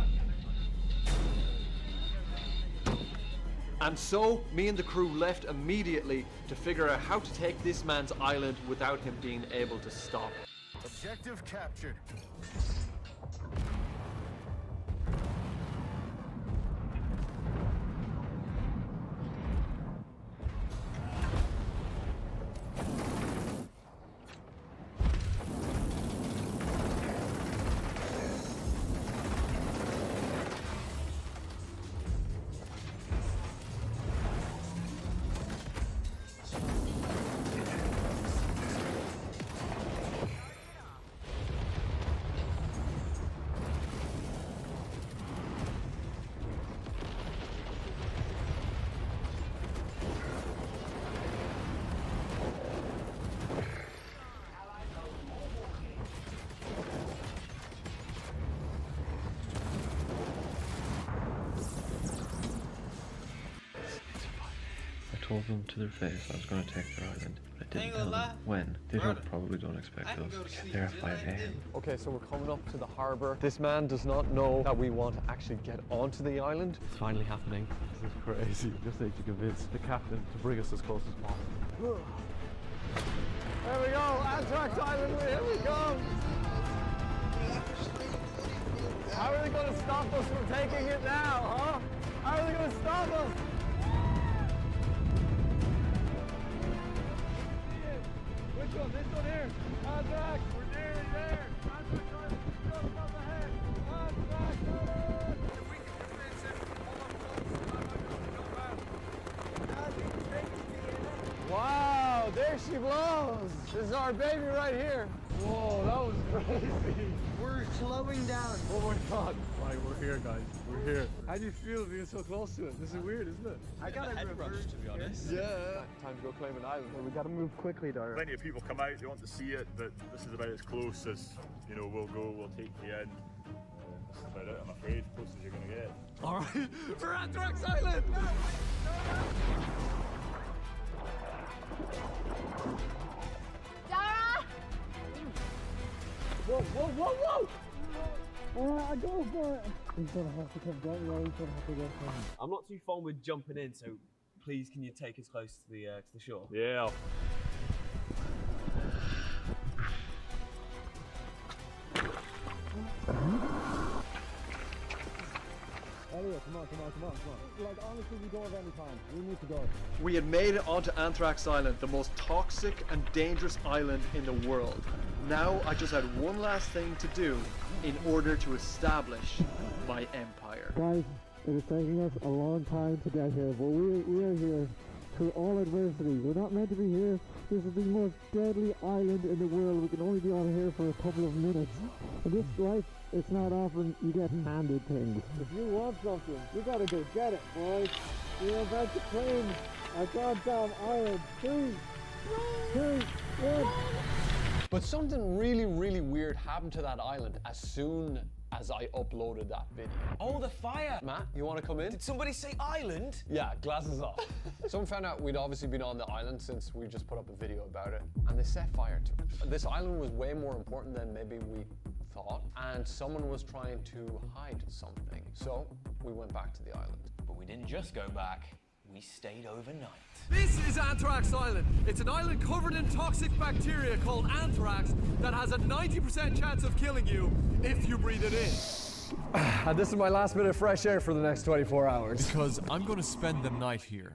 And so, me and the crew left immediately to figure out how to take this man's island without him being able to stop. Objective captured. I told them to their face I was going to take their island, but I didn't tell them when. They probably don't expect us to get there at 5 a.m. Okay, so we're coming up to the harbour. This man does not know that we want to actually get onto the island. It's finally happening. This is crazy. We just need to convince the captain to bring us as close as possible. There we go, Anthrax Island, here we go! How are they going to stop us from taking it now, huh? How are they going to stop us? Which one? This one here? Anthrax! We're nearly there! Anthrax Island is just up ahead! Anthrax Island! If we can convince him to pull up close, I'm going to jump out. Wow, there she blows! This is our baby right here! Whoa, that was crazy! We're slowing down. Oh my god! Right, we're here, guys. We're here. How do you feel being so close to it? This is weird, isn't it? I got a reverse, to be honest. Yeah. Time to go claim an island. We gotta move quickly, Dara. Plenty of people come out, they want to see it, but this is about as close as, you know, we'll go, we'll take you in. This is about it, I'm afraid, close as you're gonna get. Alright, for Anthrax Island! Dara! Whoa, whoa, whoa, whoa! I go for it. He's gonna have to come down. Yeah, he's gonna have to go for it. I'm not too fond with jumping in, so please can you take us close to the shore? Yeah. Elliot, come on. Like, honestly, we go at any time. We need to go. We had made it onto Anthrax Island, the most toxic and dangerous island in the world. Now I just had one last thing to do in order to establish my empire. Guys, it is taking us a long time to get here, but we are here through all adversity. We're not meant to be here. This is the most deadly island in the world. We can only be on here for a couple of minutes. In this life, it's not often you get handed things. If you want something, you gotta go get it, boys. We're about to claim our goddamn island. Free! 2, 1. But something really, really weird happened to that island as soon as I uploaded that video. Oh, the fire! Matt, you want to come in? Did somebody say island? Yeah, glasses off. Someone found out we'd obviously been on the island since we just put up a video about it, and they set fire to it. This island was way more important than maybe we thought, and someone was trying to hide something. So we went back to the island. But we didn't just go back, we stayed overnight. This is Anthrax Island. It's an island covered in toxic bacteria called anthrax that has a 90% chance of killing you if you breathe it in. And this is my last bit of fresh air for the next 24 hours. Because I'm going to spend the night here.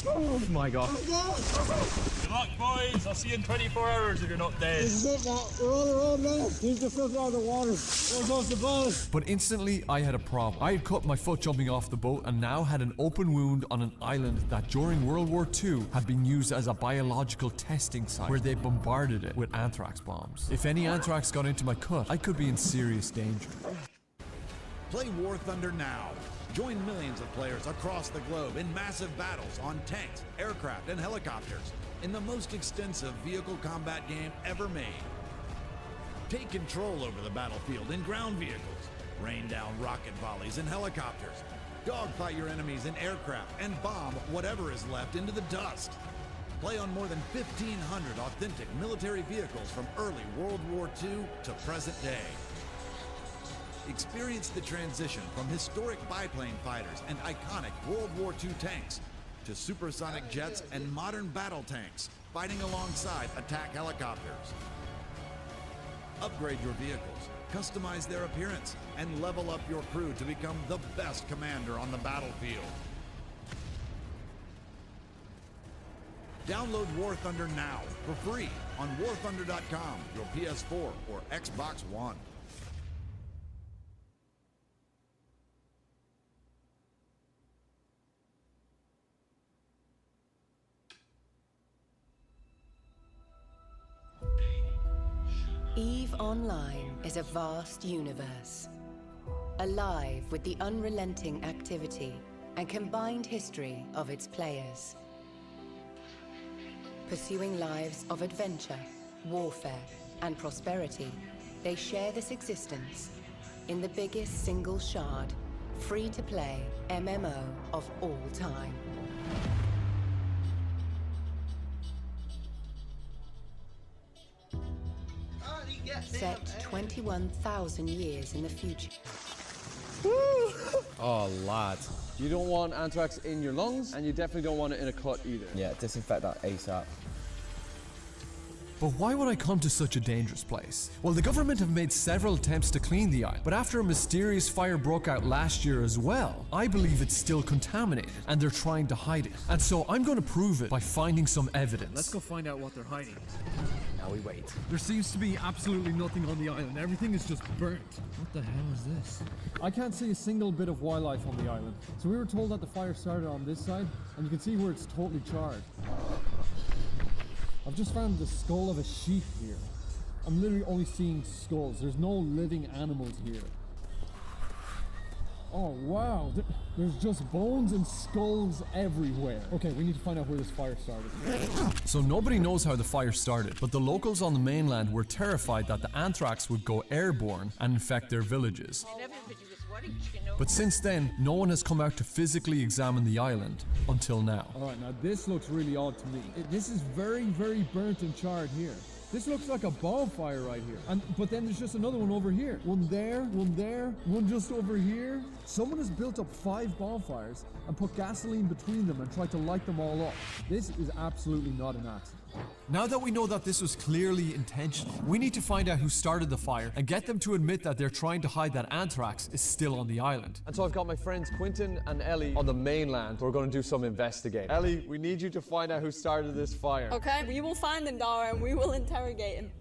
Oh my god. Good luck, boys. I'll see you in 24 hours if you're not dead. This is it, Matt. We're on our own now. He's the flip out of the water. There goes the boat. But instantly, I had a problem. I had cut my foot jumping off the boat and now had an open wound on an island that during World War II had been used as a biological testing site where they bombarded it with anthrax bombs. If any anthrax got into my cut, I could be in serious danger. Play War Thunder now. Join millions of players across the globe in massive battles on tanks, aircraft, and helicopters in the most extensive vehicle combat game ever made. Take control over the battlefield in ground vehicles, rain down rocket volleys in helicopters, dogfight your enemies in aircraft, and bomb whatever is left into the dust. Play on more than 1,500 authentic military vehicles from early World War II to present day. Experience the transition from historic biplane fighters and iconic World War II tanks to supersonic jets and modern battle tanks fighting alongside attack helicopters. Upgrade your vehicles, customize their appearance, and level up your crew to become the best commander on the battlefield. Download War Thunder now for free on warthunder.com, your PS4 or Xbox One. EVE Online is a vast universe, alive with the unrelenting activity and combined history of its players. Pursuing lives of adventure, warfare, and prosperity, they share this existence in the biggest single shard, free-to-play MMO of all time. Set 21,000 years in the future. Oh, lad. You don't want anthrax in your lungs, and you definitely don't want it in a cut either. Yeah, disinfect that ASAP. But why would I come to such a dangerous place? Well, the government have made several attempts to clean the island, but after a mysterious fire broke out last year as well, I believe it's still contaminated, and they're trying to hide it. And so I'm going to prove it by finding some evidence. Let's go find out what they're hiding. Now we wait. There seems to be absolutely nothing on the island. Everything is just burnt. What the hell is this? I can't see a single bit of wildlife on the island. So we were told that the fire started on this side, and you can see where it's totally charred. I've just found the skull of a sheep here. I'm literally only seeing skulls. There's no living animals here. Oh wow, there's just bones and skulls everywhere. Okay, we need to find out where this fire started. So nobody knows how the fire started, but the locals on the mainland were terrified that the anthrax would go airborne and infect their villages. But since then, no one has come out to physically examine the island until now. Alright, now this looks really odd to me. This is very, very burnt and charred here. This looks like a bonfire right here. But then there's just another one over here. One there, one just over here. Someone has built up 5 bonfires and put gasoline between them and tried to light them all up. This is absolutely not an accident. Now that we know that this was clearly intentional, we need to find out who started the fire and get them to admit that they're trying to hide that anthrax is still on the island. And so I've got my friends Quinton and Ellie on the mainland. We're going to do some investigating. Ellie, we need you to find out who started this fire. Okay, we will find him, Dara, and we will interrogate him.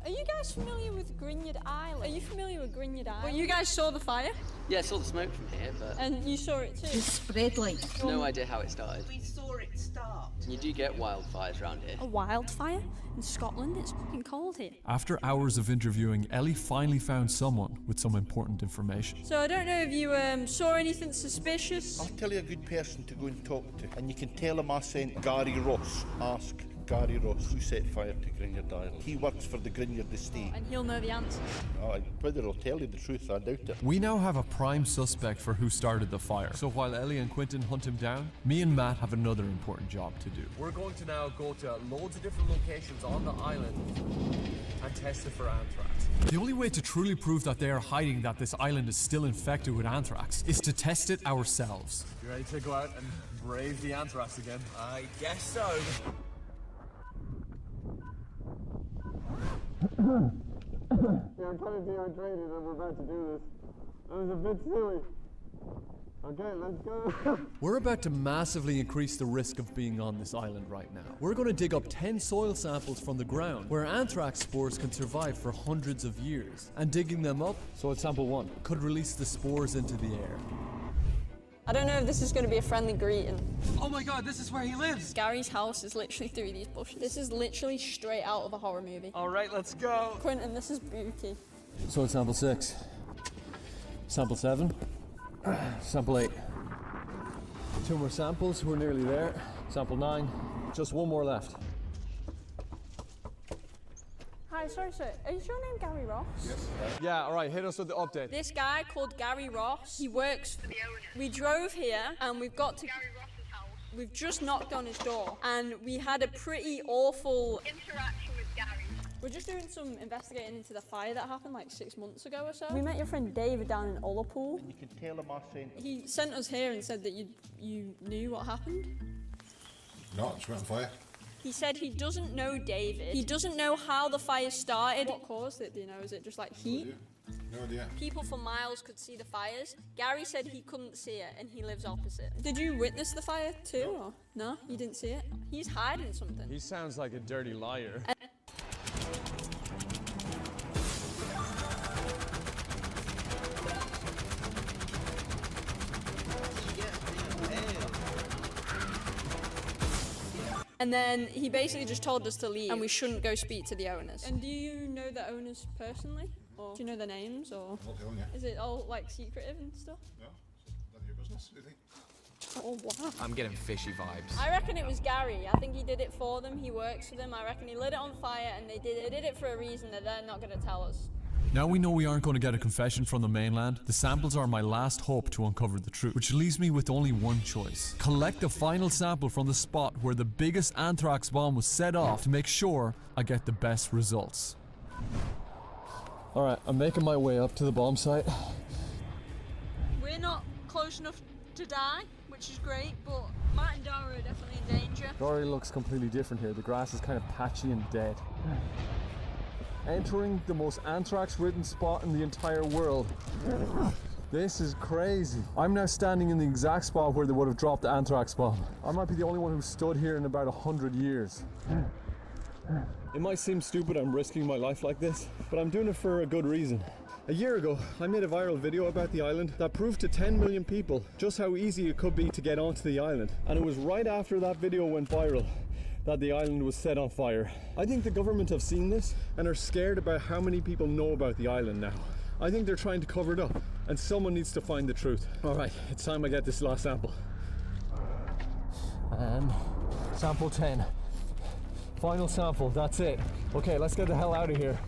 Are you guys familiar with Grignard Island? Are you familiar with Grignard Island? Well, you guys saw the fire? Yeah, I saw the smoke from here, but... And you saw it too? It's spread like... No idea how it started. We saw it start. You do get wildfires around here. A wildfire? In Scotland? It's fucking cold here. After hours of interviewing, Ellie finally found someone with some important information. So I don't know if you saw anything suspicious. I'll tell you a good person to go and talk to, and you can tell him I sent Gary Ross. Ask Gary Ross, who set fire to Grignard Island. He works for the Grignard estate. And he'll know the answer. Whether he'll tell you the truth, I doubt it. We now have a prime suspect for who started the fire. So while Ellie and Quentin hunt him down, me and Matt have another important job to do. We're going to now go to loads of different locations on the island and test it for anthrax. The only way to truly prove that they are hiding that this island is still infected with anthrax is to test it ourselves. You ready to go out and brave the anthrax again? I guess so. Yeah, I'm kind of dehydrated and we're about to do this. That was a bit silly. Okay, let's go. We're about to massively increase the risk of being on this island right now. We're going to dig up 10 soil samples from the ground where anthrax spores can survive for hundreds of years. And digging them up, so it's sample 1, could release the spores into the air. I don't know if this is going to be a friendly greeting. Oh my god, this is where he lives! Gary's house is literally through these bushes. This is literally straight out of a horror movie. Alright, let's go. Quentin, this is spooky. So it's sample 6, sample 7, sample 8. 2 more samples, we're nearly there. Sample 9, just 1 more left. Hi, sorry, is your name Gary Ross? Yes. Yeah, all right, hit us with the update. This guy called Gary Ross, he works for the owner. We drove here and we've got to Gary Ross's house. We've just knocked on his door and we had a pretty awful interaction with Gary. We're just doing some investigating into the fire that happened like 6 months ago or so. We met your friend David down in Ullapool. And you can tell him I sent... He sent us here and said that you knew what happened. No, it's went on fire. He said he doesn't know David. He doesn't know how the fire started. What caused it, do you know? Is it just like heat? No idea. People for miles could see the fires. Gary said he couldn't see it and he lives opposite. Did you witness the fire too? No. Or? No? You didn't see it? He's hiding something. He sounds like a dirty liar. And then he basically just told us to leave and we shouldn't go speak to the owners. And do you know the owners personally? Or do you know their names? Or I'm not telling you. Is it all like secretive and stuff? No, none of your business, do you think? Oh wow. I'm getting fishy vibes. I reckon it was Gary. I think he did it for them. He works for them. I reckon he lit it on fire and they did it for a reason that they're not going to tell us. Now we know we aren't going to get a confession from the mainland. The samples are my last hope to uncover the truth, which leaves me with only one choice. Collect the final sample from the spot where the biggest anthrax bomb was set off to make sure I get the best results. All right, I'm making my way up to the bomb site. We're not close enough to die, which is great, but Matt and Dara are definitely in danger. Dory looks completely different here. The grass is kind of patchy and dead. Entering the most anthrax-ridden spot in the entire world. This is crazy. I'm now standing in the exact spot where they would have dropped the anthrax bomb. I might be the only one who stood here in about 100 years. It might seem stupid I'm risking my life like this, but I'm doing it for a good reason. A year ago, I made a viral video about the island that proved to 10 million people just how easy it could be to get onto the island. And it was right after that video went viral that the island was set on fire. I think the government have seen this and are scared about how many people know about the island now. I think they're trying to cover it up and someone needs to find the truth. All right, it's time I get this last sample. And sample 10. Final sample, that's it. Okay, let's get the hell out of here.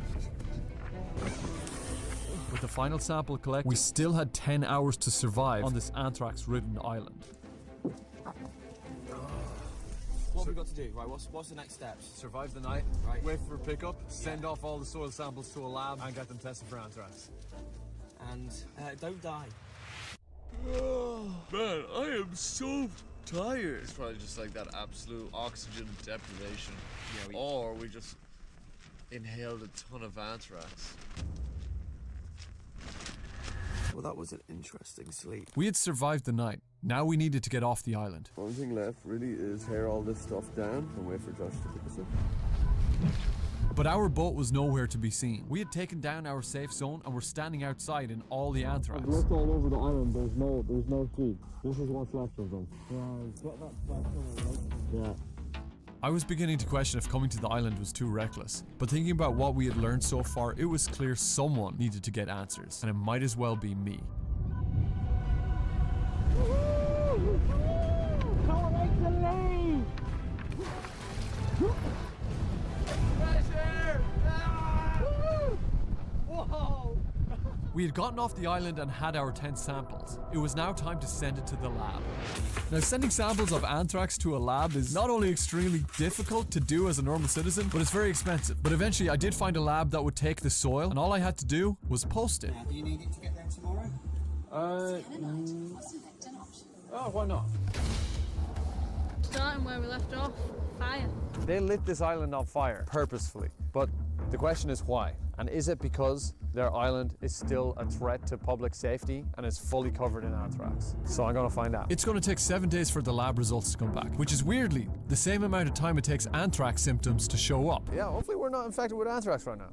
With the final sample collected, we still had 10 hours to survive on this anthrax-ridden island. What have we got to do? Right, what's the next steps? Survive the night, Right. wait for pickup, send off all the soil samples to a lab and get them tested for anthrax. And don't die. Man, I am so tired. It's probably just like that absolute oxygen deprivation. Yeah, or we just inhaled a ton of anthrax. Well, that was an interesting sleep. We had survived the night. Now we needed to get off the island. Only thing left really is tear all this stuff down and wait for Josh to pick us up. But our boat was nowhere to be seen. We had taken down our safe zone and were standing outside in all the anthrax. I've looked all over the island. There's no sheep. This is what's left of them. Yeah. I was beginning to question if coming to the island was too reckless, but thinking about what we had learned so far, it was clear someone needed to get answers, and it might as well be me. We had gotten off the island and had our 10 samples. It was now time to send it to the lab. Now, sending samples of anthrax to a lab is not only extremely difficult to do as a normal citizen, but it's very expensive. But eventually I did find a lab that would take the soil, and all I had to do was post it. Do you need it to get there tomorrow? Oh, why not? Starting where we left off, fire. They lit this island on fire purposefully, but the question is why? And is it because their island is still a threat to public safety and is fully covered in anthrax? So I'm gonna find out. It's gonna take 7 days for the lab results to come back, which is weirdly the same amount of time it takes anthrax symptoms to show up. Yeah, hopefully we're not infected with anthrax right now.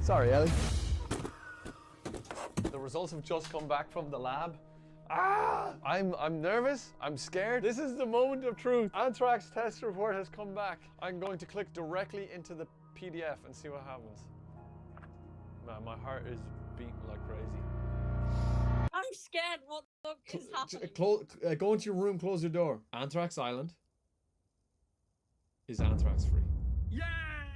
Sorry, Ellie. The results have just come back from the lab. I'm nervous, I'm scared. This is the moment of truth. Anthrax test report has come back. I'm going to click directly into the PDF and see what happens. Man, my heart is beating like crazy. I'm scared. What the fuck is happening? Go into your room, close your door. Anthrax Island is anthrax free. Yeah!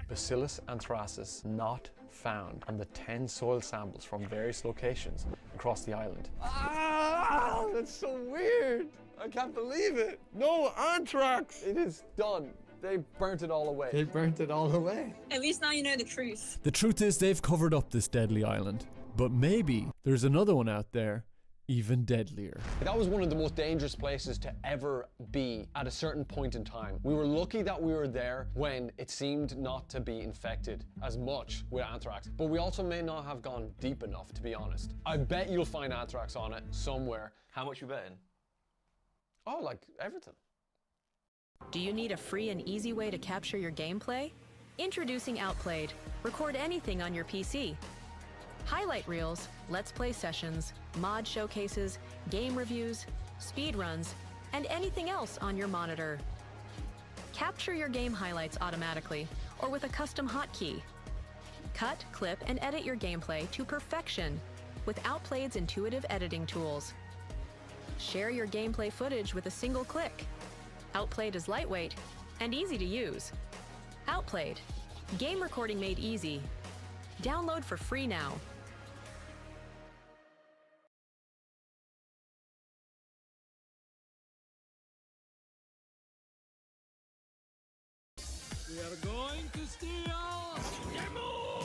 Bacillus anthracis not found on the 10 soil samples from various locations across the island. That's so weird. I can't believe it. No anthrax. It is done. They burnt it all away. They burnt it all away. At least now you know the truth. The truth is they've covered up this deadly island, but maybe there's another one out there even deadlier. That was one of the most dangerous places to ever be at a certain point in time. We were lucky that we were there when it seemed not to be infected as much with anthrax, but we also may not have gone deep enough, to be honest. I bet you'll find anthrax on it somewhere. How much you betting? Oh, like everything. Do you need a free and easy way to capture your gameplay? Introducing Outplayed. Record anything on your PC. Highlight reels, Let's Play sessions, mod showcases, game reviews, speedruns, and anything else on your monitor. Capture your game highlights automatically or with a custom hotkey. Cut, clip, and edit your gameplay to perfection with Outplayed's intuitive editing tools. Share your gameplay footage with a single click. Outplayed is lightweight and easy to use. Outplayed. Game recording made easy. Download for free now. We are going to steal Yemu!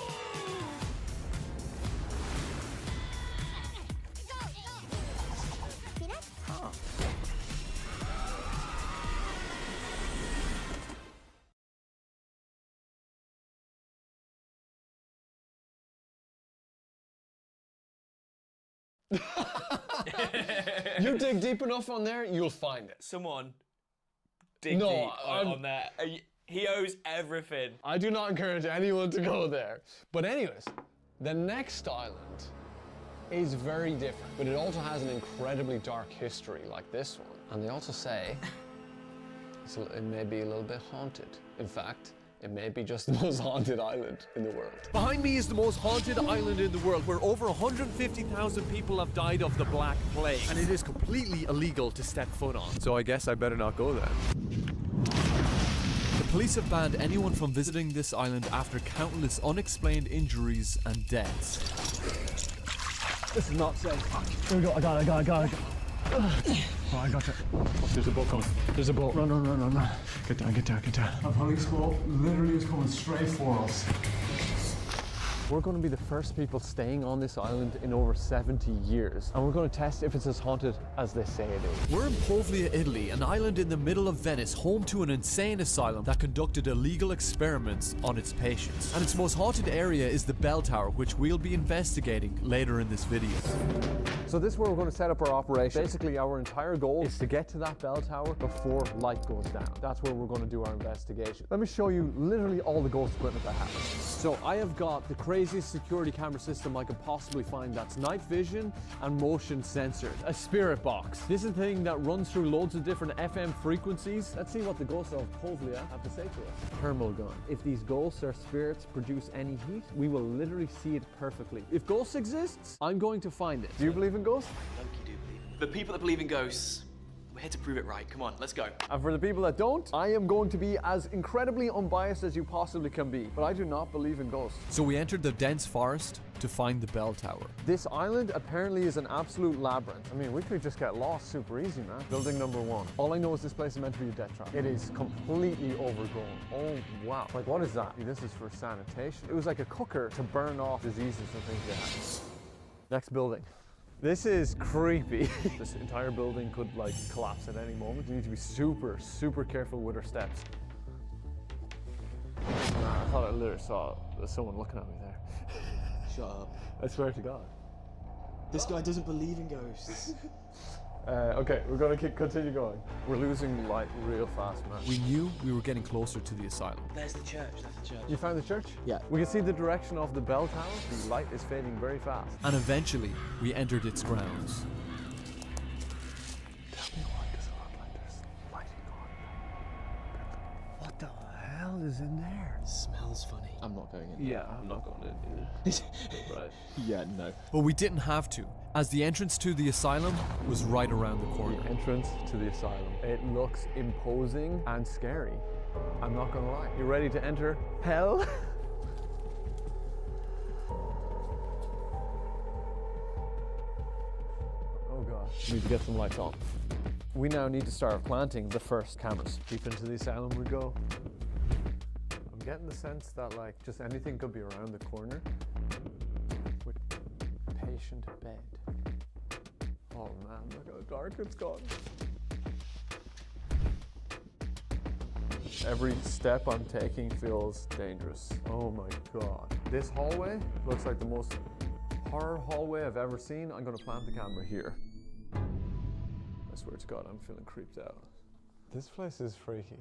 You dig deep enough on there, you'll find it. Someone dig deep on there. He owes everything. I do not encourage anyone to go there. But anyways, the next island is very different, but it also has an incredibly dark history like this one. And they also say it may be a little bit haunted. In fact, it may be just the most haunted island in the world. Behind me is the most haunted island in the world, where over 150,000 people have died of the Black Plague, and it is completely illegal to step foot on. So I guess I better not go there. The police have banned anyone from visiting this island after countless unexplained injuries and deaths. This is not safe. Here we go. I got it. Oh, I got it. There's a boat coming. There's a boat. Run. Get down. A police boat literally is coming straight for us. We're going to be the first people staying on this island in over 70 years, and we're going to test if it's as haunted as they say it is. We're in Povlia, Italy, an island in the middle of Venice, home to an insane asylum that conducted illegal experiments on its patients. And its most haunted area is the bell tower, which we'll be investigating later in this video. So this is where we're going to set up our operation. Basically, our entire goal is to get to that bell tower before light goes down. That's where we're going to do our investigation. Let me show you literally all the ghost equipment I have. So I have got the craziest security camera system I could possibly find that's night vision and motion censored. A spirit box. This is the thing that runs through loads of different FM frequencies. Let's see what the ghosts of Povlia have to say to us. Thermal gun. If these ghosts or spirits produce any heat, we will literally see it perfectly. If ghosts exist, I'm going to find it. Do you believe in ghosts? Donkey do believe. The people that believe in ghosts, we're here to prove it right. Come on, let's go. And for the people that don't, I am going to be as incredibly unbiased as you possibly can be. But I do not believe in ghosts. So we entered the dense forest to find the bell tower. This island apparently is an absolute labyrinth. I mean, we could just get lost super easy, man. Building number 1. All I know is this place is meant to be a death trap. It is completely overgrown. Oh, wow. Like, what is that? This is for sanitation. It was like a cooker to burn off diseases and things they had. Next building. This is creepy. This entire building could like collapse at any moment. You need to be super, super careful with our steps. I thought I literally saw someone looking at me there. Shut up. I swear to God. This guy doesn't believe in ghosts. Okay, we're gonna continue going. We're losing light real fast, man. We knew we were getting closer to the asylum. There's the church, that's the church. You found the church? Yeah. We can see the direction of the bell tower. The light is fading very fast. And eventually, we entered its grounds. Tell me, why does it look like there's lighting on? What the hell is in there? It smells funny. I'm not going in. Yeah, I'm not going in either. Right. Yeah, no. But we didn't have to, as the entrance to the asylum was right around the corner. The entrance to the asylum. It looks imposing and scary. I'm not gonna lie. You ready to enter hell? Oh god. We need to get some lights on. We now need to start planting the first cameras. Deep into the asylum we go. I'm getting the sense that like just anything could be around the corner. With patient bed. Oh man, look how dark it's gone. Every step I'm taking feels dangerous. Oh my god. This hallway looks like the most horror hallway I've ever seen. I'm gonna plant the camera here. I swear to God, I'm feeling creeped out. This place is freaky.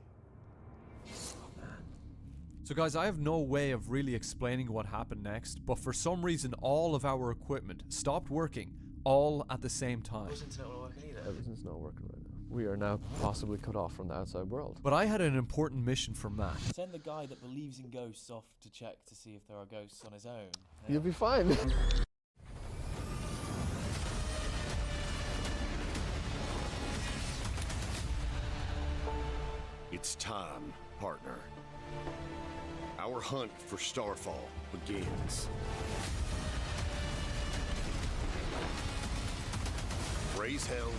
So guys, I have no way of really explaining what happened next, but for some reason all of our equipment stopped working all at the same time. Everything's not working either. Everything's not working right now. We are now possibly cut off from the outside world. But I had an important mission from that. Send the guy that believes in ghosts off to check to see if there are ghosts on his own. You'll be fine. It's time, partner. Our hunt for Starfall begins. Raise hell,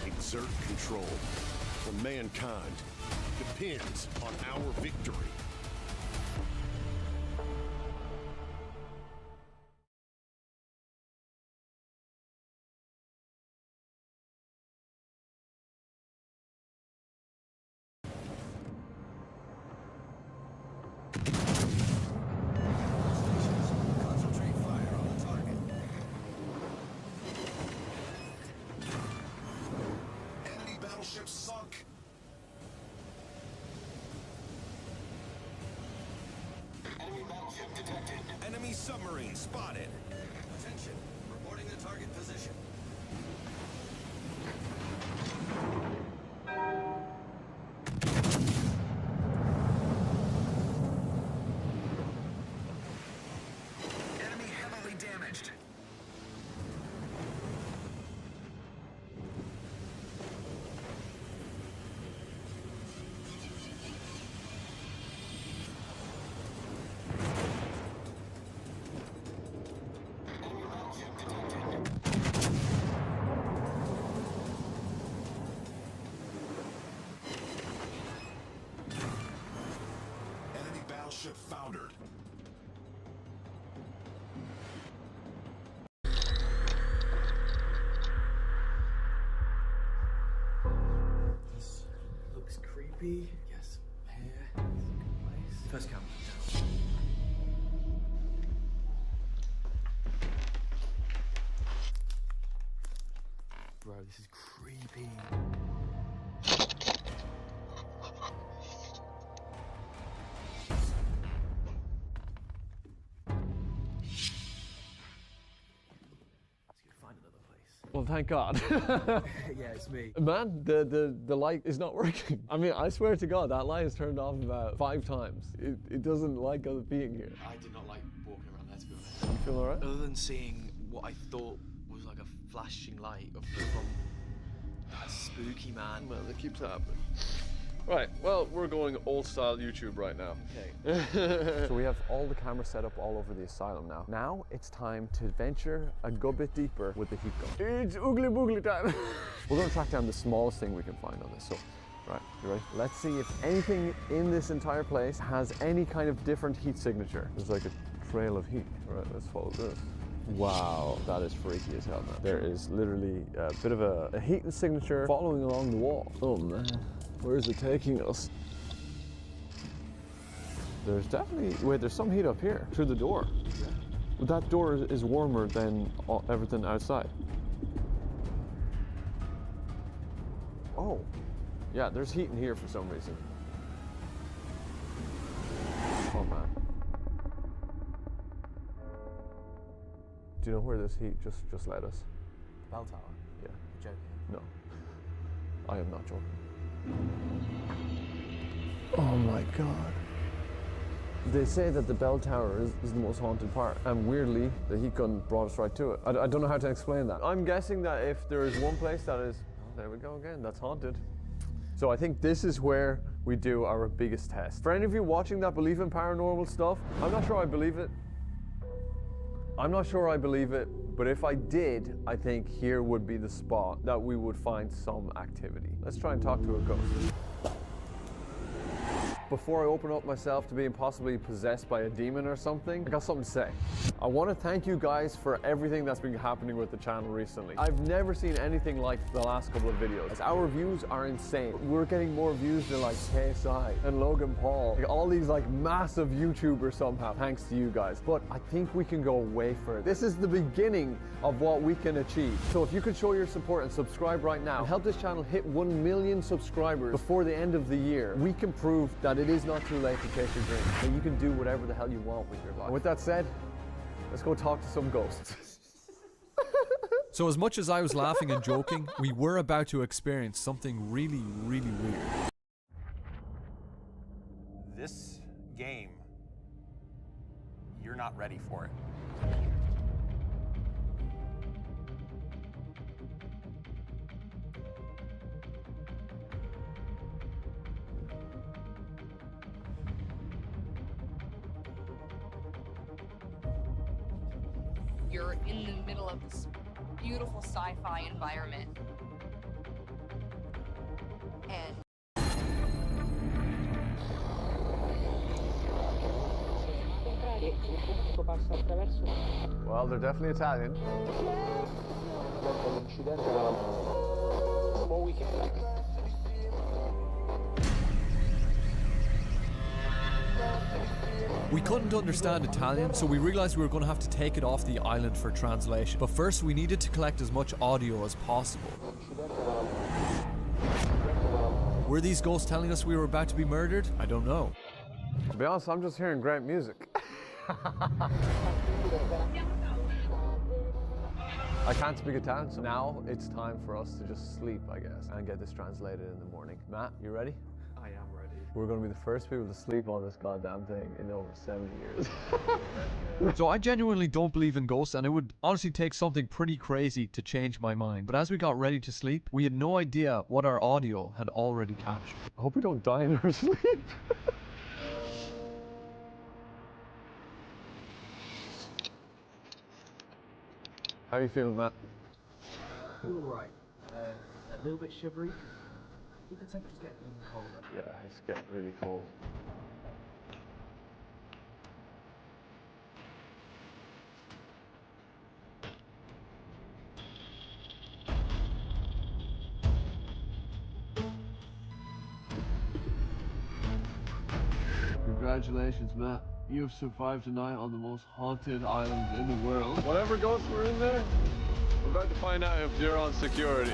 exert control. For mankind depends on our victory. Battleship sunk. Enemy battleship detected. Enemy submarine spotted. Attention. Reporting the target position. Enemy heavily damaged. Battleship foundered. Maybe. Yes. Here. Good place. First camera. Bro, this is creepy. Well, thank God. Yeah, it's me. Man, the light is not working. I mean, I swear to God, that light is turned off about 5 times. It doesn't like us being here. I did not like walking around there, to be honest. You feel alright? Other than seeing what I thought was like a flashing light from that spooky man. Man, it keeps happening. Right, well, we're going old style YouTube right now. Okay. So we have all the cameras set up all over the asylum now. Now it's time to venture a good bit deeper with the heat gun. It's oogly boogly time. We're going to track down the smallest thing we can find on this. So, right, you ready? Let's see if anything in this entire place has any kind of different heat signature. There's like a trail of heat. All right, let's follow this. Wow, that is freaky as hell, man. There is literally a bit of a heat signature following along the wall. Oh man. Where is it taking us? There's definitely, wait, there's some heat up here through the door. Yeah. But that door is warmer than everything outside. Oh, yeah, there's heat in here for some reason. Oh man. Do you know where this heat just led us? The bell tower? Yeah. You're joking? No. I am not joking. Oh my God. They say that the bell tower is the most haunted part, and weirdly, the heat gun brought us right to it. I don't know how to explain that. I'm guessing that if there is one place that is, oh, there we go again, that's haunted. So I think this is where we do our biggest test. For any of you watching that believe in paranormal stuff, I'm not sure I believe it. I'm not sure I believe it, but if I did, I think here would be the spot that we would find some activity. Let's try and talk to a ghost. Before I open up myself to being possibly possessed by a demon or something, I got something to say. I want to thank you guys for everything that's been happening with the channel recently. I've never seen anything like the last couple of videos. Our views are insane. We're getting more views than like KSI and Logan Paul. Like all these like massive YouTubers somehow, thanks to you guys. But I think we can go way further. This is the beginning of what we can achieve. So if you could show your support and subscribe right now and help this channel hit 1 million subscribers before the end of the year, we can prove that it is not too late to chase your dreams. That you can do whatever the hell you want with your life. And with that said, let's go talk to some ghosts. So as much as I was laughing and joking, we were about to experience something really, really weird. This game, you're not ready for it. You're in the middle of this beautiful sci-fi environment. And Well, they're definitely Italian. We couldn't understand Italian, so we realized we were going to have to take it off the island for translation. But first, we needed to collect as much audio as possible. Were these ghosts telling us we were about to be murdered? I don't know. To be honest, I'm just hearing great music. I can't speak Italian, so now it's time for us to just sleep, I guess, and get this translated in the morning. Matt, you ready? I am ready. We're going to be the first people to sleep on this goddamn thing in over 70 years. So I genuinely don't believe in ghosts, and it would honestly take something pretty crazy to change my mind. But as we got ready to sleep, we had no idea what our audio had already captured. I hope we don't die in our sleep. How are you feeling, Matt? Feeling right. A little bit shivery. I think the temperature's getting colder. Yeah, it's getting really cold. Congratulations, Matt. You've survived tonight on the most haunted island in the world. Whatever ghosts were in there, we're about to find out if you're on security.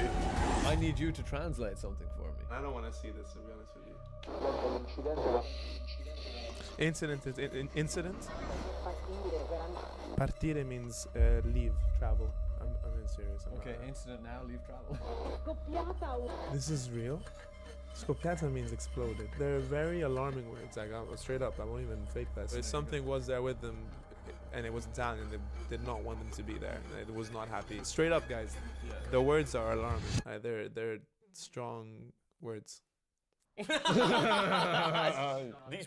I need you to translate something for me. I don't want to see this, to be honest with you. Incident is incident? Partire means leave, travel. I'm being serious. Okay, incident now, leave travel. This is real? Scoppiata means exploded. They're very alarming words. Like, straight up, I won't even fake that. If something was there with them, and it was Italian, they did not want them to be there. It was not happy. Straight up, guys. The words are alarming. They're strong words. These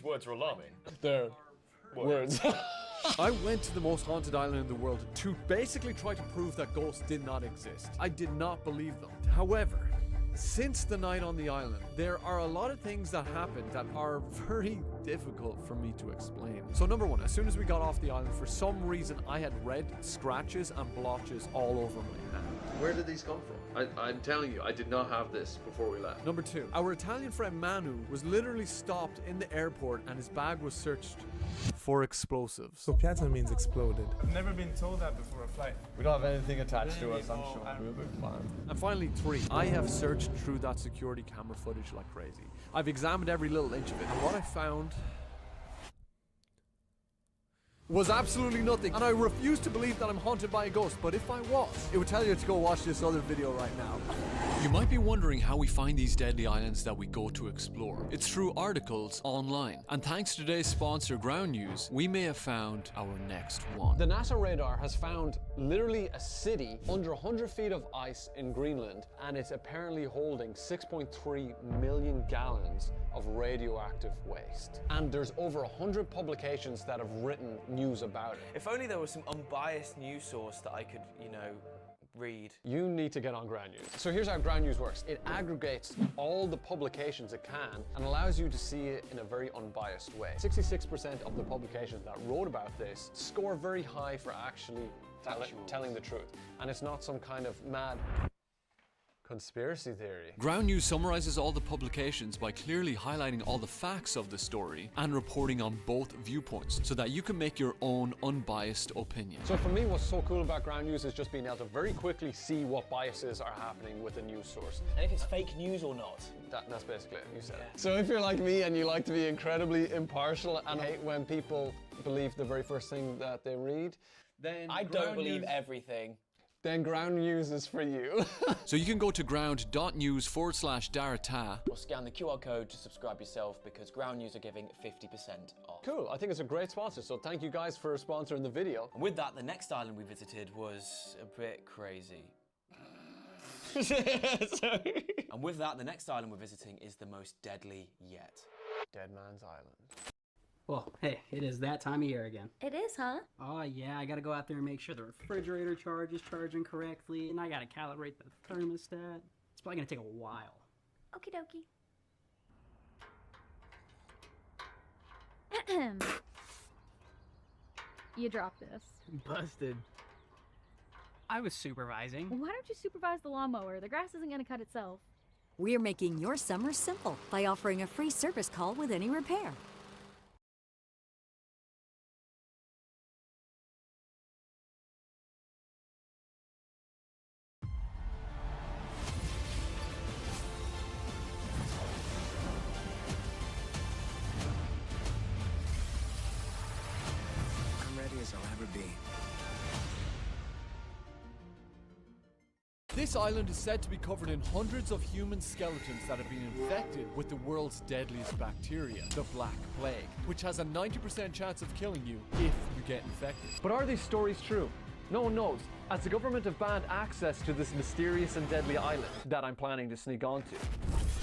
words are alarming. They're words. I went to the most haunted island in the world to basically try to prove that ghosts did not exist. I did not believe them. However, since the night on the island, there are a lot of things that happened that are very difficult for me to explain. So number one, as soon as we got off the island, for some reason I had red scratches and blotches all over my hand. Where did these come from? I'm telling you, I did not have this before we left. Number two, our Italian friend Manu was literally stopped in the airport and his bag was searched for explosives. Scoppiata means exploded. I've never been told that before a flight. We don't have anything attached to us, I'm sure. We'll be fine. And finally, three, I have searched through that security camera footage like crazy. I've examined every little inch of it, and what I found was absolutely nothing. And I refuse to believe that I'm haunted by a ghost, but if I was, it would tell you to go watch this other video right now. You might be wondering how we find these deadly islands that we go to explore. It's through articles online. And thanks to today's sponsor, Ground News, we may have found our next one. The NASA radar has found literally a city under 100 feet of ice in Greenland, and it's apparently holding 6.3 million gallons of radioactive waste. And there's over 100 publications that have written news about it. If only there was some unbiased news source that I could, read. You need to get on Ground News. So here's how Ground News works. It aggregates all the publications it can and allows you to see it in a very unbiased way. 66% of the publications that wrote about this score very high for actually telling the truth. And it's not some kind of mad conspiracy theory. Ground News summarizes all the publications by clearly highlighting all the facts of the story and reporting on both viewpoints so that you can make your own unbiased opinion. So for me, what's so cool about Ground News is just being able to very quickly see what biases are happening with a news source. And if it's fake news or not. That's basically it, you said it. So if you're like me and you like to be incredibly impartial and hate when people believe the very first thing that they read, then I don't believe everything. Then Ground News is for you. So you can go to ground.news/Darata or scan the QR code to subscribe yourself because Ground News are giving 50% off. Cool, I think it's a great sponsor, so thank you guys for sponsoring the video. And with that, the next island we visited was a bit crazy. And with that, the next island we're visiting is the most deadly yet. Dead Man's Island. Well, hey, it is that time of year again. It is, huh? Oh, yeah, I gotta go out there and make sure the refrigerator charge is charging correctly, and I gotta calibrate the thermostat. It's probably gonna take a while. Okie dokie. You dropped this. Busted. I was supervising. Why don't you supervise the lawnmower? The grass isn't gonna cut itself. We're making your summer simple by offering a free service call with any repair. This island is said to be covered in hundreds of human skeletons that have been infected with the world's deadliest bacteria, the Black Plague, which has a 90% chance of killing you if you get infected. But are these stories true? No one knows, as the government have banned access to this mysterious and deadly island that I'm planning to sneak onto.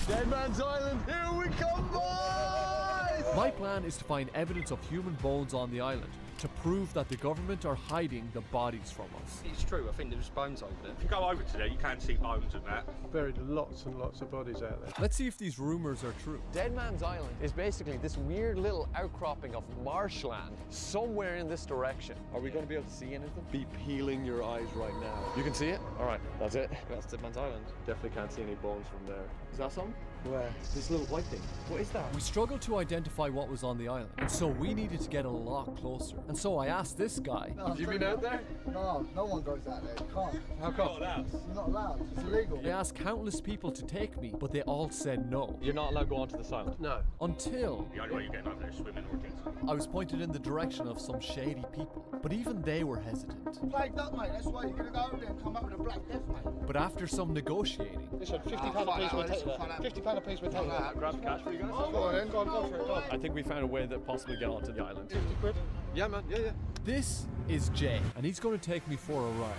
Dead Man's Island, here we come, boys! My plan is to find evidence of human bones on the island, to prove that the government are hiding the bodies from us. It's true, I think there's bones over there. If you go over to there, you can see bones and that. Buried lots and lots of bodies out there. Let's see if these rumors are true. Dead Man's Island is basically this weird little outcropping of marshland somewhere in this direction. Are we going to be able to see anything? Be peeling your eyes right now. You can see it? All right, that's it. That's Dead Man's Island. Definitely can't see any bones from there. Is that something? Where? This little white thing. What is that? We struggled to identify what was on the island, and so we needed to get a lot closer. And so I asked this guy. Have you been out there? No, no one goes out there. You can't. How come? You're not allowed. It's illegal. I asked countless people to take me, but they all said no. You're not allowed to go onto this island? No. Until The only way you're getting over there is swimming or things. I was pointed in the direction of some shady people, but even they were hesitant. Play duck, mate. That's why you're gonna go over there and come up with a black death, mate. But after some negotiating, Listen, £50 a piece we'll take that. £50 a piece we'll take that. Grab the cash for you guys? Go on then, go for it, go on. I think we found a way that possibly get onto the island. 50 quid. Yeah, man. Yeah. this is Jay, and he's going to take me for a ride.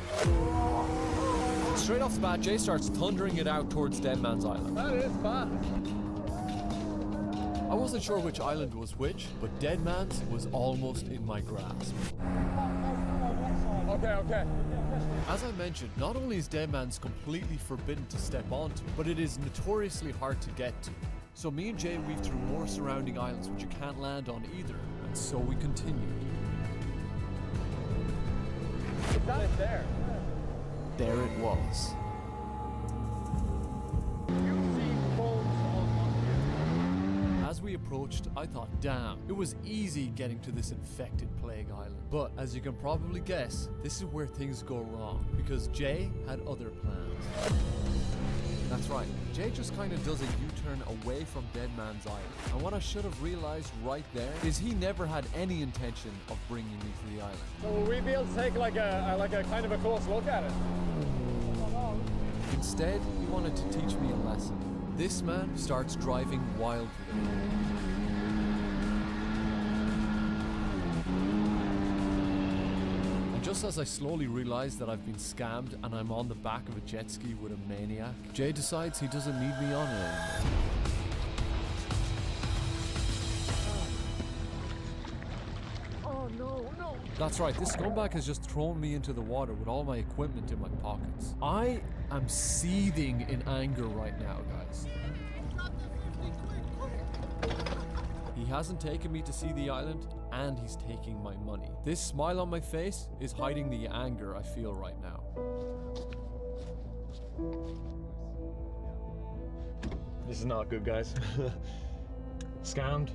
Straight off the bat, Jay starts thundering it out towards Dead Man's Island. That is bad. I wasn't sure which island was which, but Dead Man's was almost in my grasp. Okay. As I mentioned, not only is Dead Man's completely forbidden to step onto, but it is notoriously hard to get to. So me and Jay weaved through more surrounding islands which you can't land on either, and so we continued. Is that it there? There it was. As we approached, I thought, damn, it was easy getting to this infected plague island. But as you can probably guess, this is where things go wrong, because Jay had other plans. That's right, Jay just kind of does a U-turn away from Dead Man's Island. And what I should have realized right there is he never had any intention of bringing me to the island. So will we be able to take like a kind of a close look at it? Instead, he wanted to teach me a lesson. This man starts driving wildly. And just as I slowly realize that I've been scammed and I'm on the back of a jet ski with a maniac, Jay decides he doesn't need me on it anymore. Oh no. That's right, this scumbag has just thrown me into the water with all my equipment in my pockets. I am seething in anger right now, guys. He hasn't taken me to see the island, and he's taking my money. This smile on my face is hiding the anger I feel right now. This is not good, guys. Scammed,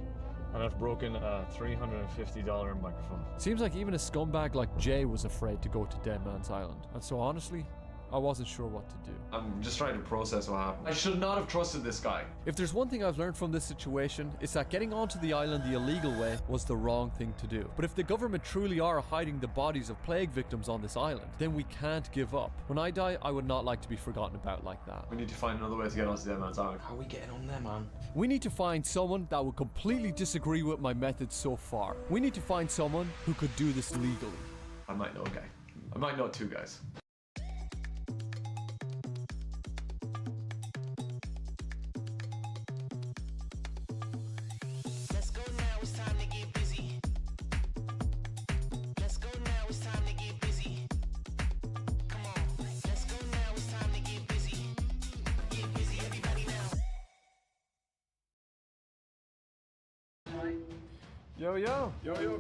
and I've broken a $350 microphone. Seems like even a scumbag like Jay was afraid to go to Dead Man's Island. And so honestly, I wasn't sure what to do. I'm just trying to process what happened. I should not have trusted this guy. If there's one thing I've learned from this situation, it's that getting onto the island the illegal way was the wrong thing to do. But if the government truly are hiding the bodies of plague victims on this island, then we can't give up. When I die, I would not like to be forgotten about like that. We need to find another way to get onto Dead Man's Island. How are we getting on there, man? We need to find someone that would completely disagree with my methods so far. We need to find someone who could do this legally. I might know a guy. I might know two guys. Yo.